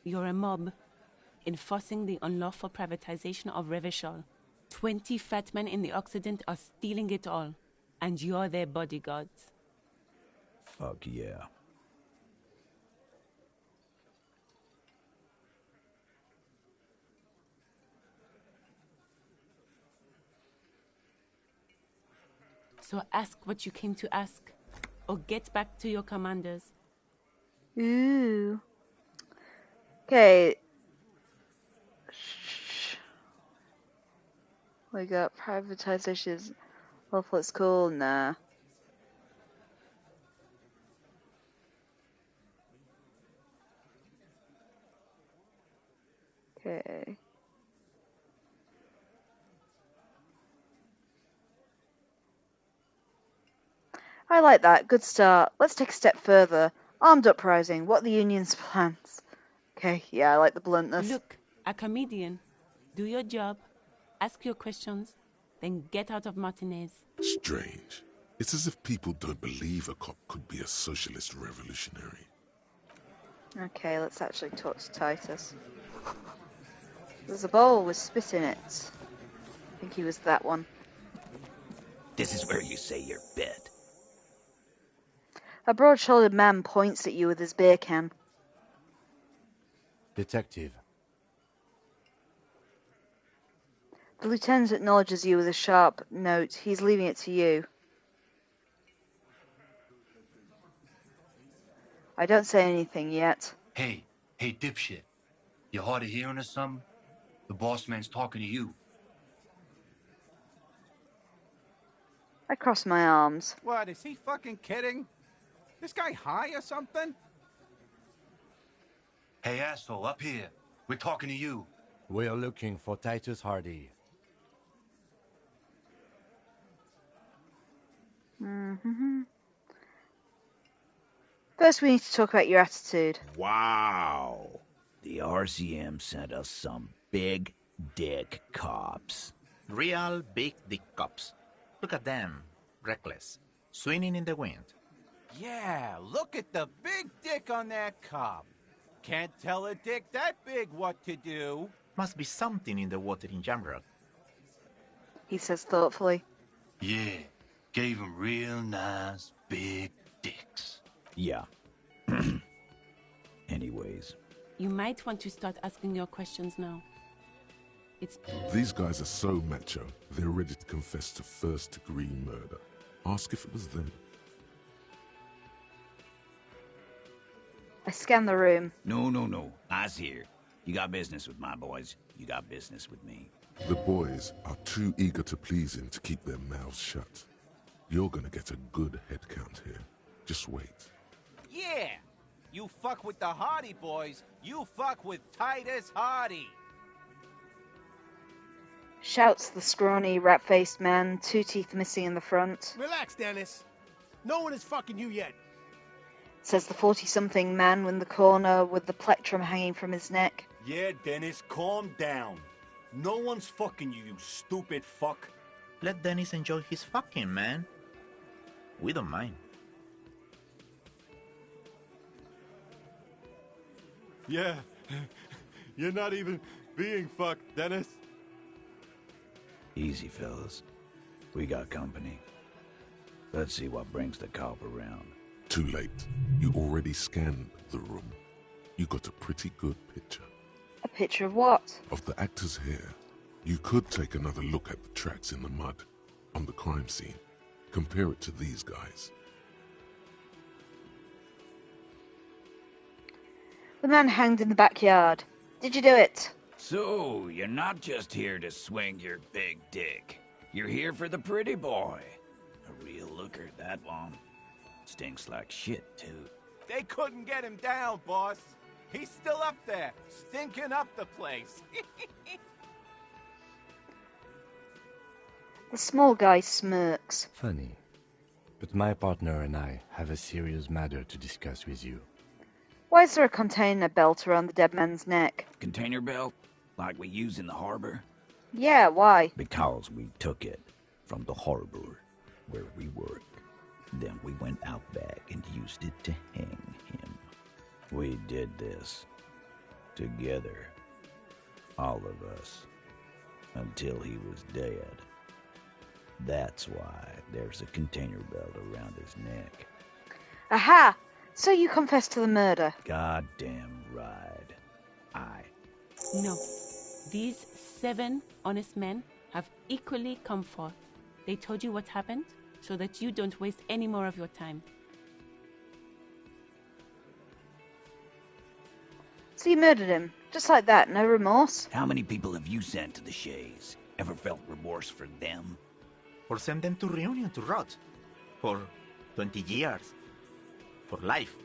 You're a mob, enforcing the unlawful privatization of Revachol. 20 fat men in the Occident are stealing it all, and you're their bodyguards.
Fuck yeah.
So ask what you came to ask, or get back to your commanders.
Ooh. Okay. We got privatizations. Hopefully it's cool. Nah. Okay. I like that. Good start. Let's take a step further. Armed uprising. What are the union's plans? Okay, yeah, I like the bluntness.
Look, a comedian. Do your job, ask your questions, then get out of Martinez.
Strange. It's as if people don't believe a cop could be a socialist revolutionary.
Okay, let's actually talk to Titus. There's a bowl with spit in it. I think he was that one.
This is where you say your bit.
A broad-shouldered man points at you with his beer can.
Detective.
The lieutenant acknowledges you with a sharp note. He's leaving it to you. I don't say anything yet.
Hey, dipshit. You hard of hearing or something? The boss man's talking to you.
I cross my arms.
What, is he fucking kidding? This guy high or something?
Hey, asshole, up here. We're talking to you.
We're looking for Titus Hardy.
Mm-hmm. First, we need to talk about your attitude.
Wow. The RCM sent us some big dick cops.
Real big dick cops. Look at them. Reckless. Swinging in the wind.
Yeah, look at the big dick on that cop. Can't tell a dick that big what to do.
Must be something in the water in Jamrock.
He says thoughtfully.
Yeah, gave him real nice big dicks.
Yeah. Anyways.
You might want to start asking your questions now.
These guys are so macho, they're ready to confess to first-degree murder. Ask if it was them.
I scan the room.
No. Eyes here. You got business with my boys. You got business with me.
The boys are too eager to please him to keep their mouths shut. You're gonna get a good head count here. Just wait.
Yeah, you fuck with the Hardy boys, you fuck with Titus Hardy.
Shouts the scrawny, rat-faced man, 2 teeth missing in the front.
Relax, Dennis. No one is fucking you yet.
Says the 40-something man in the corner with the plectrum hanging from his neck.
Yeah, Dennis, calm down. No one's fucking you, you stupid fuck.
Let Dennis enjoy his fucking, man. We don't mind.
Yeah, you're not even being fucked, Dennis.
Easy, fellas. We got company. Let's see what brings the cop around.
Too late. You already scanned the room. You got a pretty good picture.
A picture of what?
Of the actor's hair. You could take another look at the tracks in the mud on the crime scene. Compare it to these guys.
The man hanged in the backyard. Did you do it?
So, you're not just here to swing your big dick. You're here for the pretty boy. A real looker, that one. Stinks like shit, too.
They couldn't get him down, boss. He's still up there, stinking up the place.
The small guy smirks.
Funny. But my partner and I have a serious matter to discuss with you.
Why is there a container belt around the dead man's neck?
Container belt? Like we use in the harbor?
Yeah, why?
Because we took it from the harbor where we work. Then we went out back and used it to hang him. We did this together. All of us. Until he was dead. That's why there's a container belt around his neck.
Aha! So you confessed to the murder?
Goddamn right.
No. These 7 honest men have equally come forth. They told you what happened so that you don't waste any more of your time.
So you murdered him, just like that, no remorse?
How many people have you sent to the Shays? Ever felt remorse for them?
Or send them to Reunion to rot. For 20 years. For life.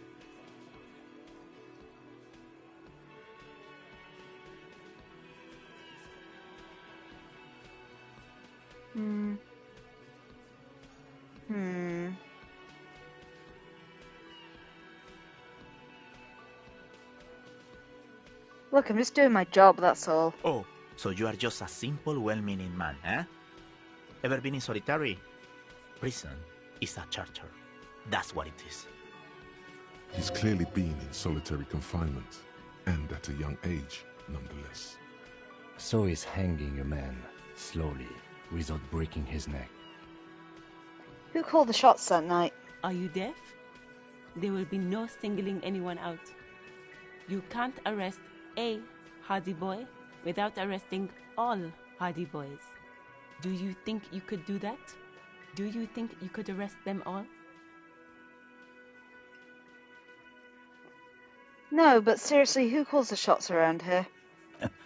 Look, I'm just doing my job, that's all.
Oh, so you are just a simple, well-meaning man, eh? Ever been in solitary? Prison is a charter. That's what it is.
He's clearly been in solitary confinement, and at a young age, nonetheless.
So he's hanging a man, slowly, without breaking his neck.
Who called the shots that night?
Are you deaf? There will be no singling anyone out. You can't arrest a hardy boy without arresting all hardy boys. Do you think you could do that? Do you think you could arrest them all?
No, but seriously, who calls the shots around here?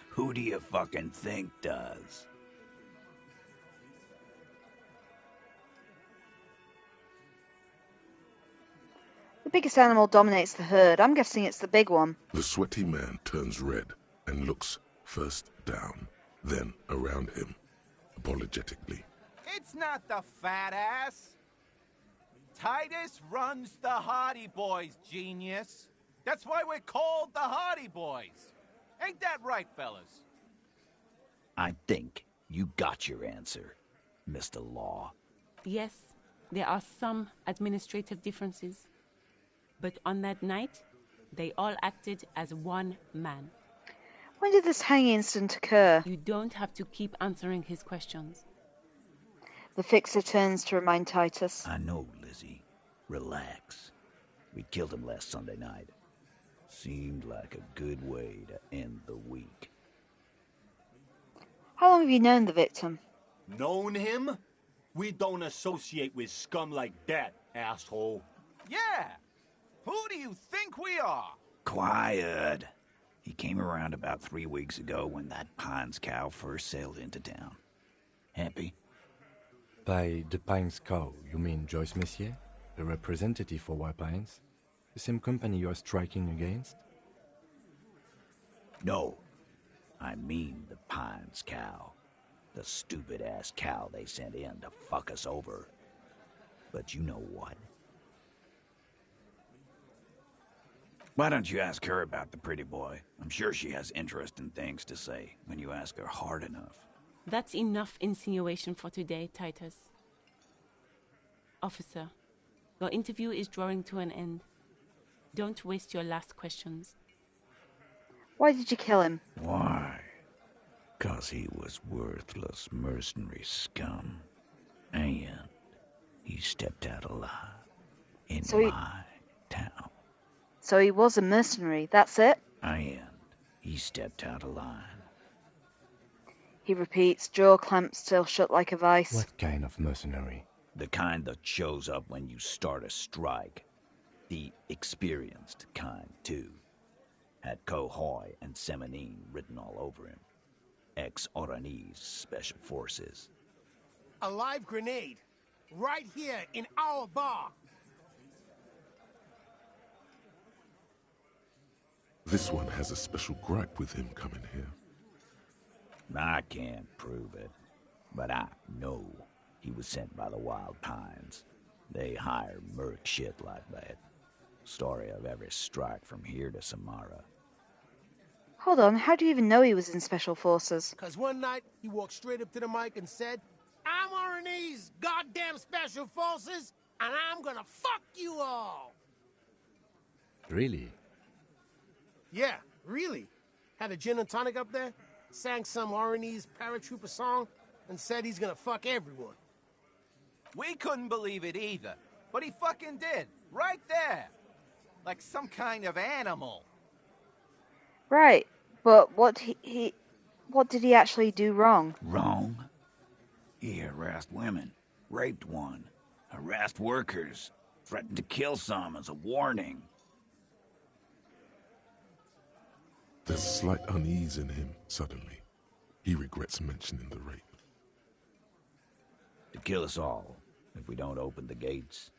Who do you fucking think does?
The biggest animal dominates the herd. I'm guessing it's the big one.
The sweaty man turns red and looks first down, then around him, apologetically.
It's not the fat ass. Titus runs the Hardy Boys, genius. That's why we're called the Hardy Boys. Ain't that right, fellas?
I think you got your answer, Mr. Law.
Yes, there are some administrative differences. But on that night, they all acted as one man.
When did this hanging incident occur?
You don't have to keep answering his questions.
The fixer turns to remind Titus.
I know, Lizzie. Relax. We killed him last Sunday night. Seemed like a good way to end the week.
How long have you known the victim?
Known him? We don't associate with scum like that, asshole.
Yeah! Who do you think we are?
Quiet. He came around about 3 weeks ago when that Pines cow first sailed into town. Happy?
By the Pines cow, you mean Joyce Messier, the representative for White Pines? The same company you are striking against?
No. I mean the Pines cow. The stupid-ass cow they sent in to fuck us over. But you know what? Why don't you ask her about the pretty boy? I'm sure she has interesting things to say when you ask her hard enough.
That's enough insinuation for today, Titus. Officer, your interview is drawing to an end. Don't waste your last questions.
Why did you kill him?
Why? 'Cause he was worthless mercenary scum. And he stepped out alive in my town.
So he was a mercenary, that's it?
And he stepped out of line.
He repeats, jaw clamped still shut like a vice.
What kind of mercenary?
The kind that shows up when you start a strike. The experienced kind, too. Had Cohoy and Semenine written all over him. Ex-Oranese Special Forces.
A live grenade. Right here in our bar.
This one has a special gripe with him coming here.
I can't prove it, but I know he was sent by the Wild Pines. They hire merc shit like that. Story of every strike from here to Samara.
Hold on, how do you even know he was in Special Forces?
'Cause one night, he walked straight up to the mic and said, I'm RNE's goddamn Special Forces, and I'm gonna fuck you all.
Really?
Yeah, really. Had a gin and tonic up there, sang some RNE's paratrooper song, and said he's gonna fuck everyone.
We couldn't believe it either, but he fucking did, right there. Like some kind of animal.
Right, but what did he actually do wrong?
Wrong? He harassed women, raped one, harassed workers, threatened to kill some as a warning.
There's slight unease in him, suddenly. He regrets mentioning the rape.
To kill us all, if we don't open the gates,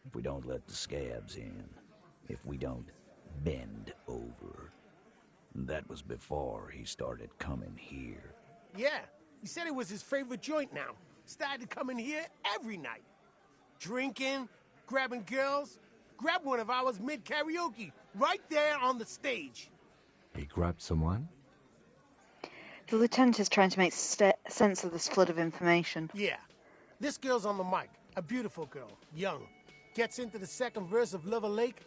if we don't let the scabs in, if we don't bend over. That was before he started coming here.
Yeah, he said it was his favorite joint now. Started coming here every night. Drinking, grabbing girls. Grabbed one of ours mid-karaoke, right there on the stage.
He grabbed someone?
The lieutenant is trying to make sense of this flood of information.
Yeah. This girl's on the mic. A beautiful girl. Young. Gets into the second verse of Liver Lake.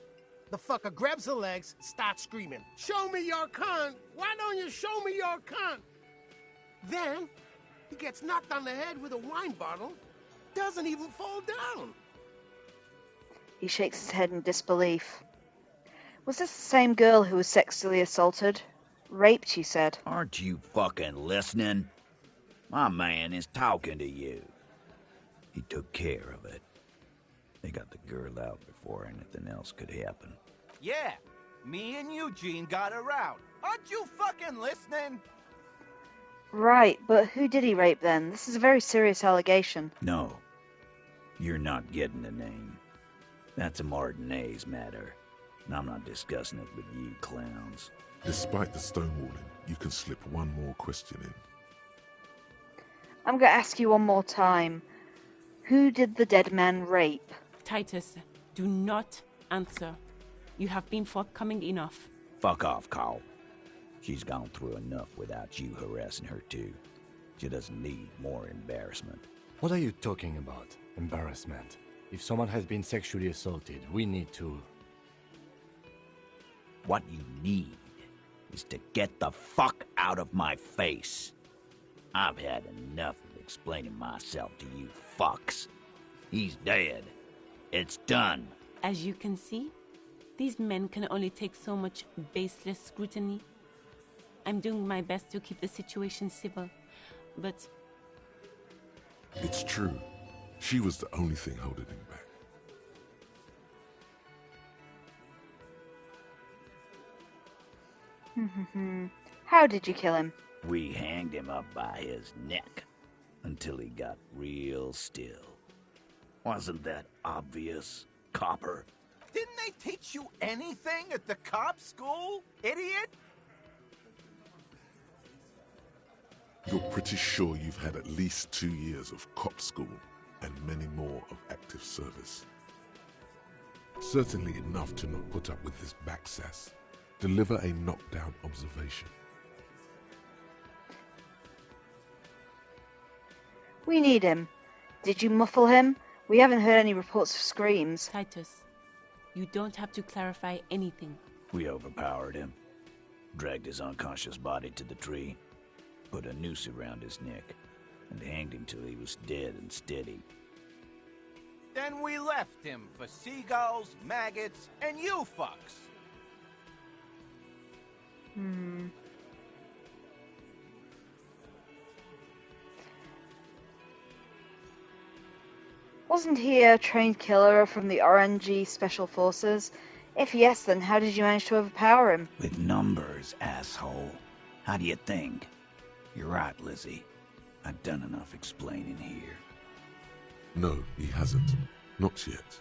The fucker grabs her legs, starts screaming, "Show me your cunt! Why don't you show me your cunt?" Then, he gets knocked on the head with a wine bottle. Doesn't even fall down.
He shakes his head in disbelief. Was this the same girl who was sexually assaulted? Raped, you said.
Aren't you fucking listening? My man is talking to you. He took care of it. They got the girl out before anything else could happen.
Yeah, me and Eugene got her out. Aren't you fucking listening?
Right, but who did he rape then? This is a very serious allegation.
No, you're not getting the name. That's a Martinez matter, and I'm not discussing it with you clowns.
Despite the stonewalling, you can slip one more question in.
I'm going to ask you one more time. Who did the dead man rape?
Titus, do not answer. You have been forthcoming enough.
Fuck off, Carl. She's gone through enough without you harassing her too. She doesn't need more embarrassment.
What are you talking about? Embarrassment? If someone has been sexually assaulted, we need to...
What you need is to get the fuck out of my face. I've had enough of explaining myself to you fucks. He's dead. It's done.
As you can see, these men can only take so much baseless scrutiny. I'm doing my best to keep the situation civil, but...
It's true. She was the only thing holding him back.
How did you kill him?
We hanged him up by his neck until he got real still. Wasn't that obvious, copper?
Didn't they teach you anything at the cop school, idiot?
You're pretty sure you've had at least 2 years of cop school and many more of active service. Certainly enough to not put up with his backsass. Deliver a knockdown observation.
We need him. Did you muffle him? We haven't heard any reports of screams.
Titus, you don't have to clarify anything.
We overpowered him, dragged his unconscious body to the tree, put a noose around his neck, and hanged him till he was dead and steady.
Then we left him for seagulls, maggots, and you fucks.
Wasn't he a trained killer from the RNG Special Forces? If yes, then how did you manage to overpower him?
With numbers, asshole. How do you think? You're right, Lizzie. I've done enough explaining here.
No, he hasn't. Not yet.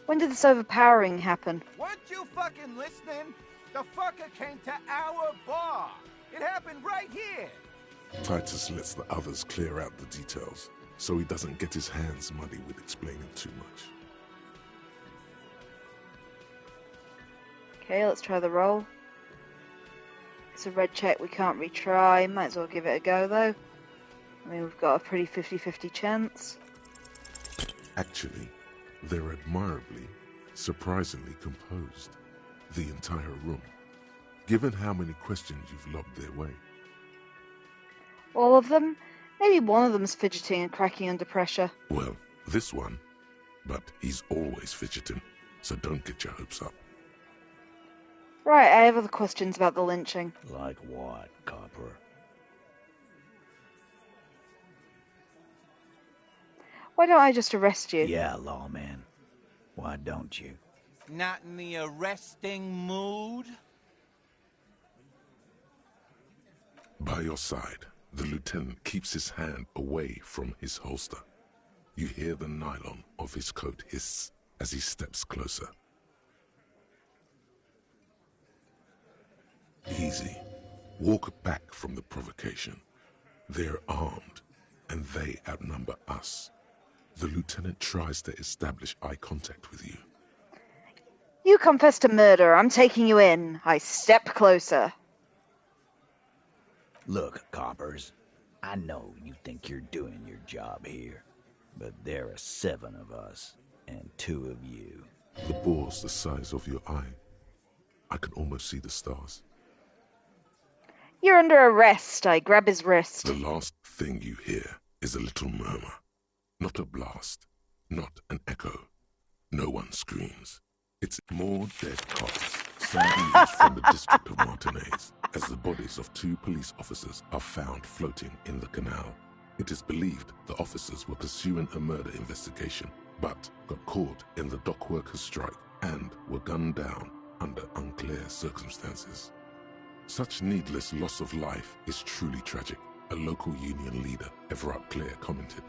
When did this overpowering happen?
Weren't you fucking listening? The fucker came to our bar. It happened right here.
Titus lets the others clear out the details, so he doesn't get his hands muddy with explaining too much.
Okay, let's try the roll. It's a red check, we can't retry. Might as well give it a go, though. I mean, we've got a pretty 50-50 chance.
Actually, they're admirably, surprisingly composed. The entire room. Given how many questions you've lobbed their way.
All of them? Maybe one of them's fidgeting and cracking under pressure.
Well, this one. But he's always fidgeting, so don't get your hopes up.
Right, I have other questions about the lynching.
Like what, Copper?
Why don't I just arrest you?
Yeah, lawman. Why don't you?
Not in the arresting mood?
By your side, the lieutenant keeps his hand away from his holster. You hear the nylon of his coat hiss as he steps closer. Easy. Walk back from the provocation. They're armed, and they outnumber us. The lieutenant tries to establish eye contact with you.
You confess to murder. I'm taking you in. I step closer.
Look, coppers, I know you think you're doing your job here, but there are 7 of us, and 2 of you.
The bore's the size of your eye. I can almost see the stars.
You're under arrest. I grab his wrist.
The last thing you hear is a little murmur. Not a blast. Not an echo. No one screams. It's more dead cops, sadly from the district of Martinez, as the bodies of 2 police officers are found floating in the canal. It is believed the officers were pursuing a murder investigation, but got caught in the dock workers' strike and were gunned down under unclear circumstances. Such needless loss of life is truly tragic, a local union leader, Everett Clear, commented,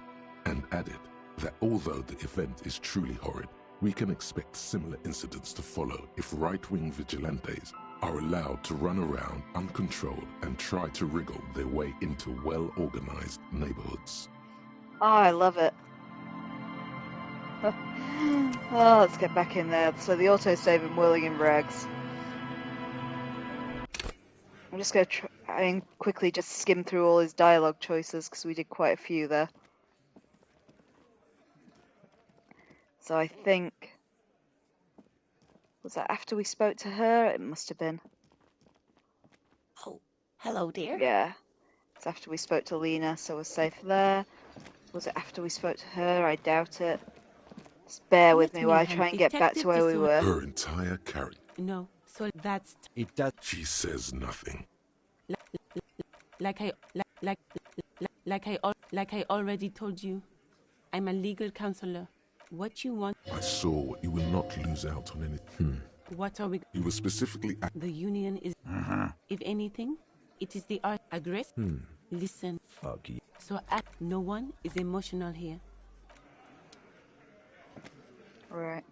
and added that although the event is truly horrid, we can expect similar incidents to follow if right-wing vigilantes are allowed to run around uncontrolled and try to wriggle their way into well-organized neighborhoods.
Oh, I love it. Oh, let's get back in there. So the autosave in Whirling-In-Rags. I'm just going to try and quickly just skim through all his dialogue choices because we did quite a few there. So I think... Was that after we spoke to her? It must have been.
Oh, hello, dear.
Yeah. It's after we spoke to Lena, so we're safe there. Was it after we spoke to her? I doubt it. Just bear with me while I try and get back to where we were.
Her entire character.
No, so that's...
It does...
She says nothing.
Like I already told you, I'm a legal counselor. What you want?
I saw what you will not lose out on anything.
What are we?
You were specifically...
The union is... If anything, it is the art. Aggress? Listen.
Fuck you.
So no one is emotional here.
Right.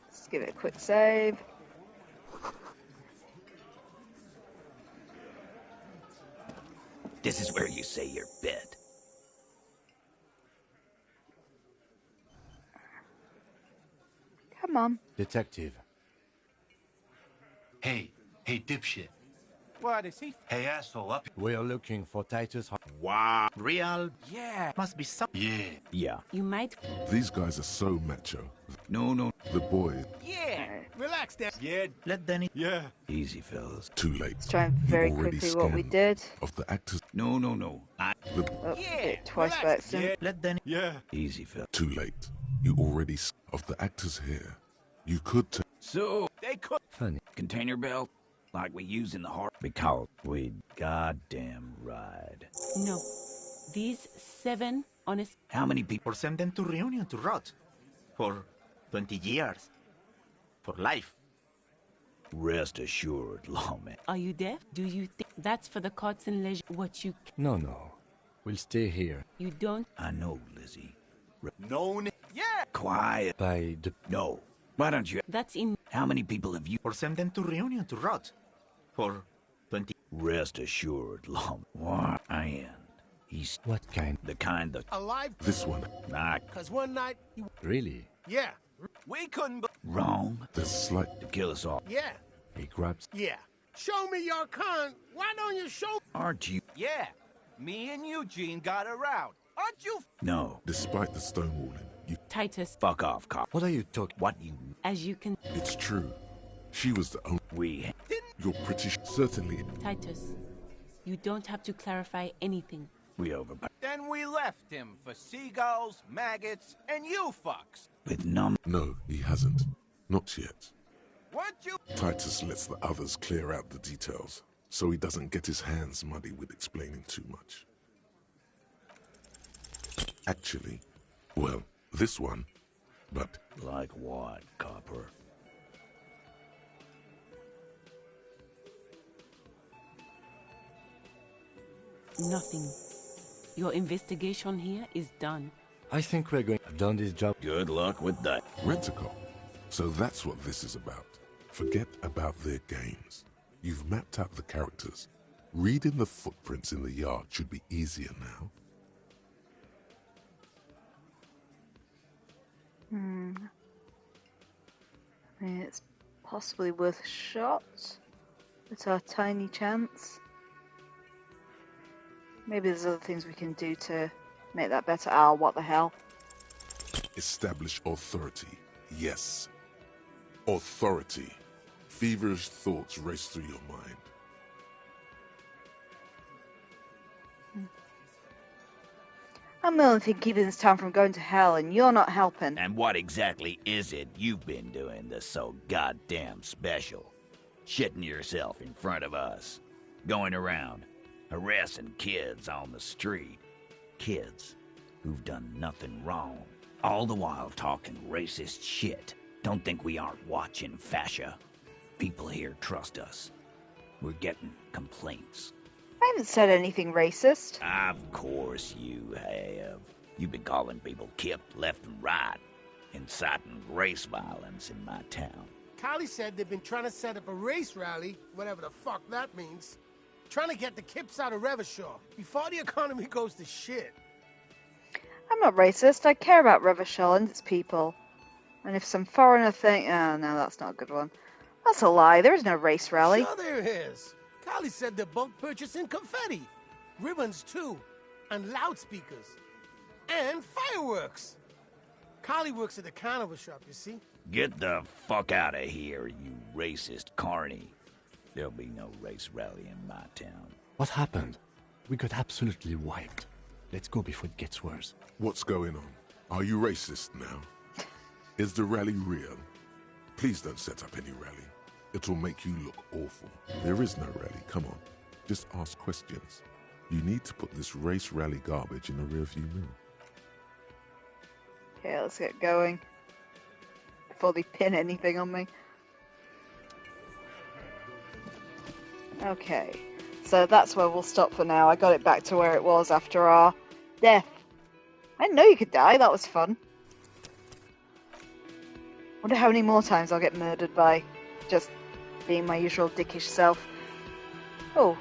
Let's give it a quick save.
This is where you say your bit.
Come on.
Detective.
Hey, dipshit.
What is he?
Hey, asshole, up.
We are looking for Titus.
Wow. Real?
Yeah.
Must be some...
Yeah.
You might...
These guys are so macho.
No.
The boys...
Yeah.
Relax, Dad.
Yeah.
Let Danny...
Yeah.
Easy, fellas.
Too late.
Let's try and very
already
quickly what we
scanned
did.
Of the actors...
No.
Oh,
Yeah.
twice by accident.
Yeah. Let Danny...
Yeah.
Easy, fellas.
Too late. You already... Of the actors here. You could...
So,
They could.
Funny.
container belt, like we use in the heart. Because we goddamn ride.
No. These 7 honest...
How many people?
Or send them to reunion to rot. For 20 years. For life.
Rest assured, lawman.
Are you deaf? Do you think that's for the courts and leisure? What you...
No. We'll stay here.
You don't...
I know, Lizzie.
Known.
Yeah.
Quiet.
By the...
No. Why don't you?
That's in...
How many people have you?
Or send them to reunion to rot. For 20...
Rest assured, lawman. What? And he's
What kind?
the kind that...
Alive?
This one.
Nah,
Because one night, you...
Really?
Yeah.
We couldn't.
wrong.
There's slight...
To kill us all.
Yeah.
He grabs...
Yeah. Show me your con. Why don't you show...
Aren't you?
Yeah. Me and Eugene got her out. Aren't you?
No.
Despite the stonewalling, you...
Titus,
Fuck off, cop.
What are you talking...
What you...
as you can...
It's true. She was the only...
We...
You're pretty... Certainly...
Titus, you don't have to clarify anything.
We over...
Then we left him for seagulls, maggots, and you fucks.
With none...
No, he hasn't. Not yet.
Weren't you?
Titus lets the others clear out the details, so he doesn't get his hands muddy with explaining too much. Actually, well, this one, but...
Like what, copper?
Nothing. Your investigation here is done.
I think we're going... I've done this job.
Good luck with that.
Rent-a-cop. So that's what this is about. Forget about their games. You've mapped out the characters. Reading the footprints in the yard should be easier now.
I mean, it's possibly worth a shot. It's our tiny chance. Maybe there's other things we can do to make that better. Ah, what the hell?
Establish authority. Yes. Authority. Feverish thoughts race through your mind.
I'm the only thing keeping this town from going to hell, and you're not helping.
And what exactly is it you've been doing that's so goddamn special? Shitting yourself in front of us. Going around, harassing kids on the street. Kids who've done nothing wrong. All the while talking racist shit. Don't think we aren't watching, fascia. People here trust us. We're getting complaints.
I haven't said anything racist.
Of course you have. You've been calling people Kip left and right, inciting race violence in my town.
Kylie said they've been trying to set up a race rally, whatever the fuck that means. Trying to get the Kips out of Revachol before the economy goes to shit.
I'm not racist. I care about Revachol and its people. And if some foreigner think... Oh, no, that's not a good one. That's a lie. There is no race rally.
Sure there is. Kylie said they're bulk purchasing confetti. Ribbons, too. And loudspeakers. And fireworks. Kylie works at the carnival shop, you see.
Get the fuck out of here, you racist carny. There'll be no race rally in my town.
What happened? We got absolutely wiped. Let's go before it gets worse.
What's going on? Are you racist now? Is the rally real? Please don't set up any rally. It'll make you look awful. There is no rally, come on. Just ask questions. You need to put this race rally garbage in the rearview mirror.
Okay, let's get going. Before they pin anything on me. Okay, so that's where we'll stop for now. I got it back to where it was after our death. I didn't know you could die, that was fun. Wonder how many more times I'll get murdered by just being my usual dickish self. Oh,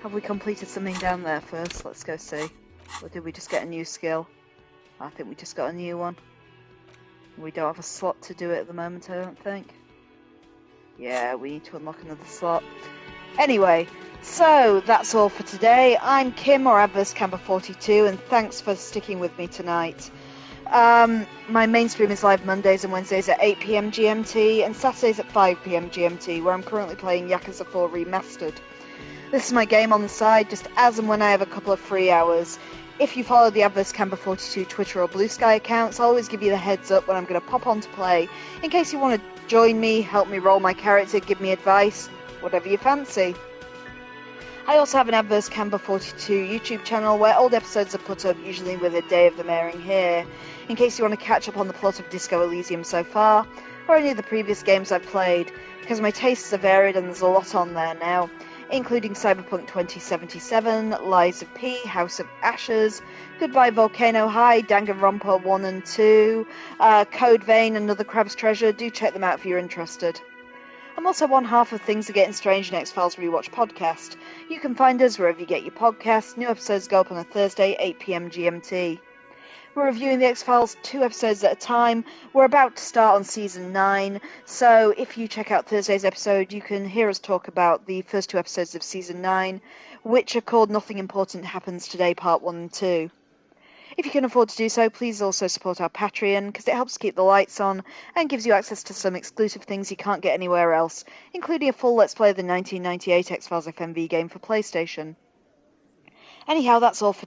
have we completed something down there first? Let's go see. Or did we just get a new skill? I think we just got a new one. We don't have a slot to do it at the moment, I don't think. Yeah, we need to unlock another slot. Anyway, so that's all for today. I'm Kim, or Adverse Camper 42, and thanks for sticking with me tonight. My main stream is live Mondays and Wednesdays at 8 PM GMT and Saturdays at 5 PM GMT, where I'm currently playing Yakuza 4 Remastered. This is my game on the side, just as and when I have a couple of free hours. If you follow the Adverse Camper 42 Twitter or Blue Sky accounts, I'll always give you the heads up when I'm going to pop on to play, in case you want to join me, help me roll my character, give me advice, whatever you fancy. I also have an Adverse Camper 42 YouTube channel where old episodes are put up, usually with a day of them airing here, in case you want to catch up on the plot of Disco Elysium so far, or any of the previous games I've played, because my tastes are varied and there's a lot on there now, including Cyberpunk 2077, Lies of P, House of Ashes, Goodbye Volcano High, Danganronpa 1 and 2, Code Vein, Another Crab's Treasure. Do check them out if you're interested. I'm also one half of Things Are Getting Strange and X-Files Rewatch Podcast. You can find us wherever you get your podcasts. New episodes go up on a Thursday, 8 PM GMT. We're reviewing the X-Files 2 episodes at a time. We're about to start on Season 9, so if you check out Thursday's episode, you can hear us talk about the first 2 episodes of Season 9, which are called Nothing Important Happens Today, Part 1 and 2. If you can afford to do so, please also support our Patreon, because it helps keep the lights on and gives you access to some exclusive things you can't get anywhere else, including a full Let's Play of the 1998 X-Files FMV game for PlayStation. Anyhow, that's all for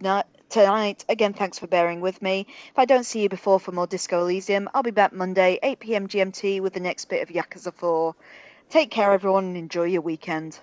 tonight. Again, thanks for bearing with me. If I don't see you before for more Disco Elysium, I'll be back Monday, 8 PM GMT, with the next bit of Yakuza 4. Take care, everyone, and enjoy your weekend.